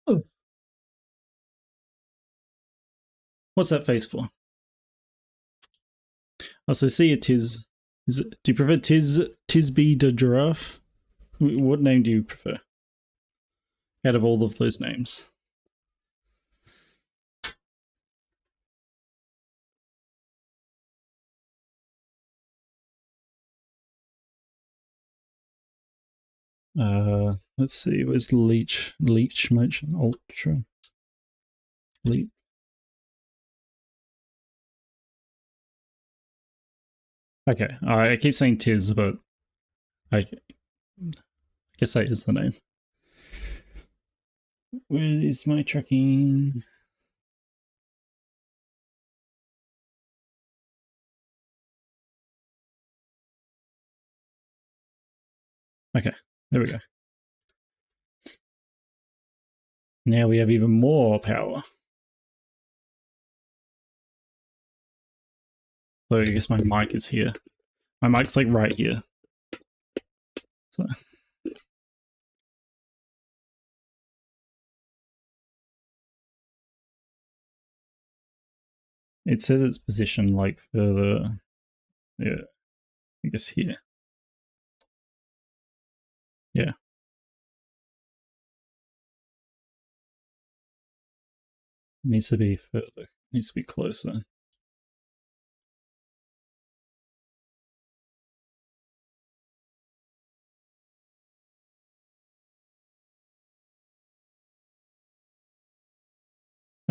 3. What's that face for? Oh, so see a Tiz. Do you prefer Tisby the giraffe? What name do you prefer out of all of those names? Let's see. Where's Leech Motion Ultra? Leech. Okay, I keep saying Tiz, but I guess that is the name. Where is my tracking? Okay, there we go. Now we have even more power. So I guess my mic is here. My mic's like right here. So. It says it's positioned like further, yeah, I guess here. Yeah. It needs to be further, it needs to be closer.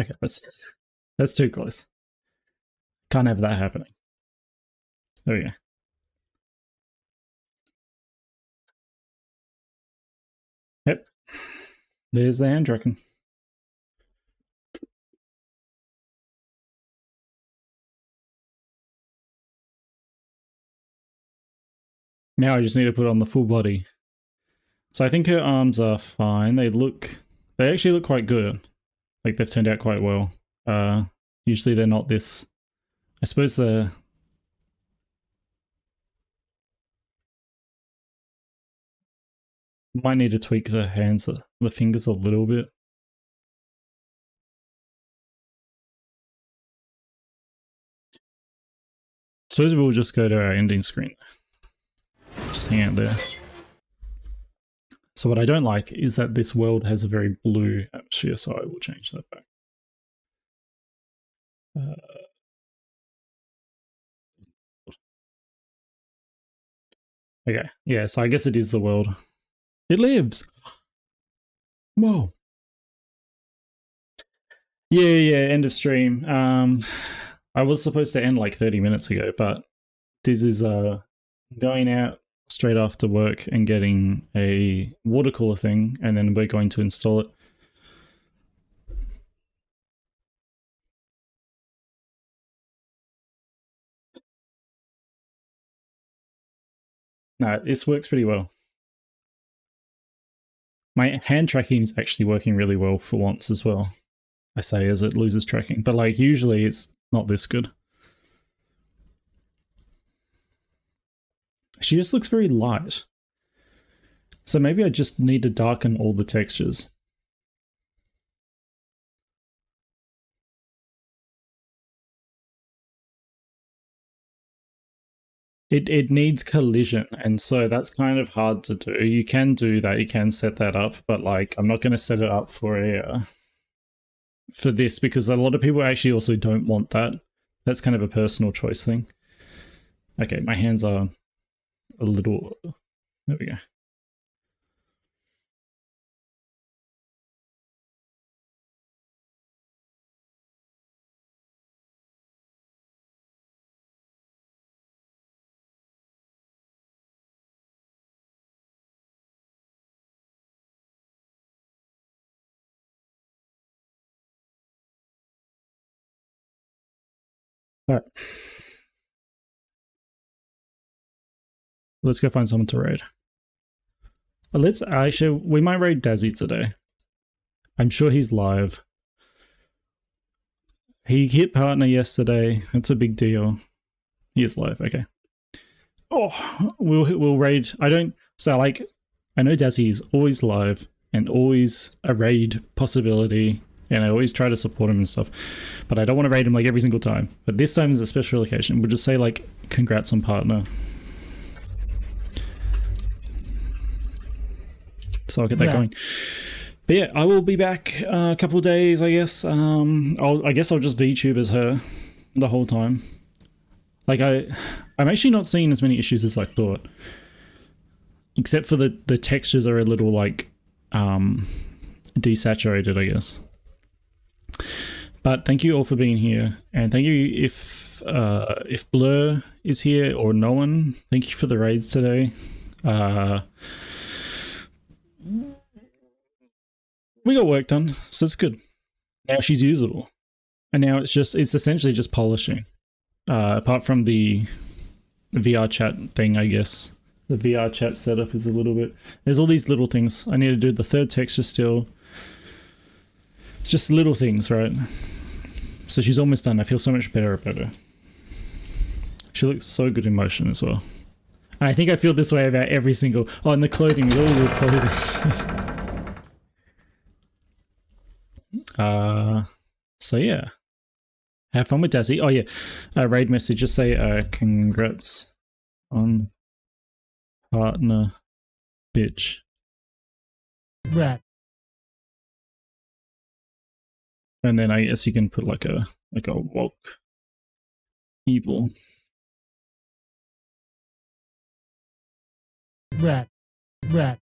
Okay, that's too close. Can't have that happening. There we go. Yep. There's the hand tracking. Now I just need to put on the full body. So I think her arms are fine. They actually look quite good. Like they've turned out quite well. Usually they're not this. I suppose they're... Might need to tweak the hands, the fingers a little bit. Suppose we'll just go to our ending screen. Just hang out there. So what I don't like is that this world has a very blue atmosphere, so I will change that back. Okay, yeah, so I guess it is the world. It lives! Whoa. Yeah, end of stream. I was supposed to end like 30 minutes ago, but this is going out straight after work and getting a water cooler thing, and then we're going to install it. No, this works pretty well. My hand tracking is actually working really well for once as well. I say as it loses tracking, but like usually it's not this good. She just looks very light. So maybe I just need to darken all the textures. It needs collision, and so that's kind of hard to do. You can do that, you can set that up, but like I'm not going to set it up for a for this because a lot of people actually also don't want that. That's kind of a personal choice thing. Okay, my hands are a little... There we go. All right. Let's go find someone to raid. Let's actually, we might raid Dazzy today. I'm sure he's live. He hit partner yesterday. That's a big deal. He is live. Okay. Oh, we'll raid. I know Dazzy is always live and always a raid possibility. And I always try to support him and stuff, but I don't want to raid him like every single time. But this time is a special occasion. We'll just say like, congrats on partner. So I'll get that going. But yeah, I will be back a couple of days, I guess. I guess I'll just VTube as her the whole time. Like I'm actually not seeing as many issues as I thought. Except for the textures are a little like desaturated, I guess. But thank you all for being here, and thank you if Blur is here or no one. Thank you for the raids today. We got work done, so it's good. Now she's usable, and now it's essentially just polishing. Apart from the VR chat thing, I guess the VR chat setup is a little bit. There's all these little things I need to do. The third texture still. It's just little things, right? So she's almost done. I feel so much better about her. She looks so good in motion as well. And I think I feel this way about every single... Oh, and the clothing. All the clothing. So yeah. Have fun with Dazzy. Oh yeah. Raid message. Just say congrats on partner bitch. Rap. And then I guess you can put like a woke evil. Rap. Rap.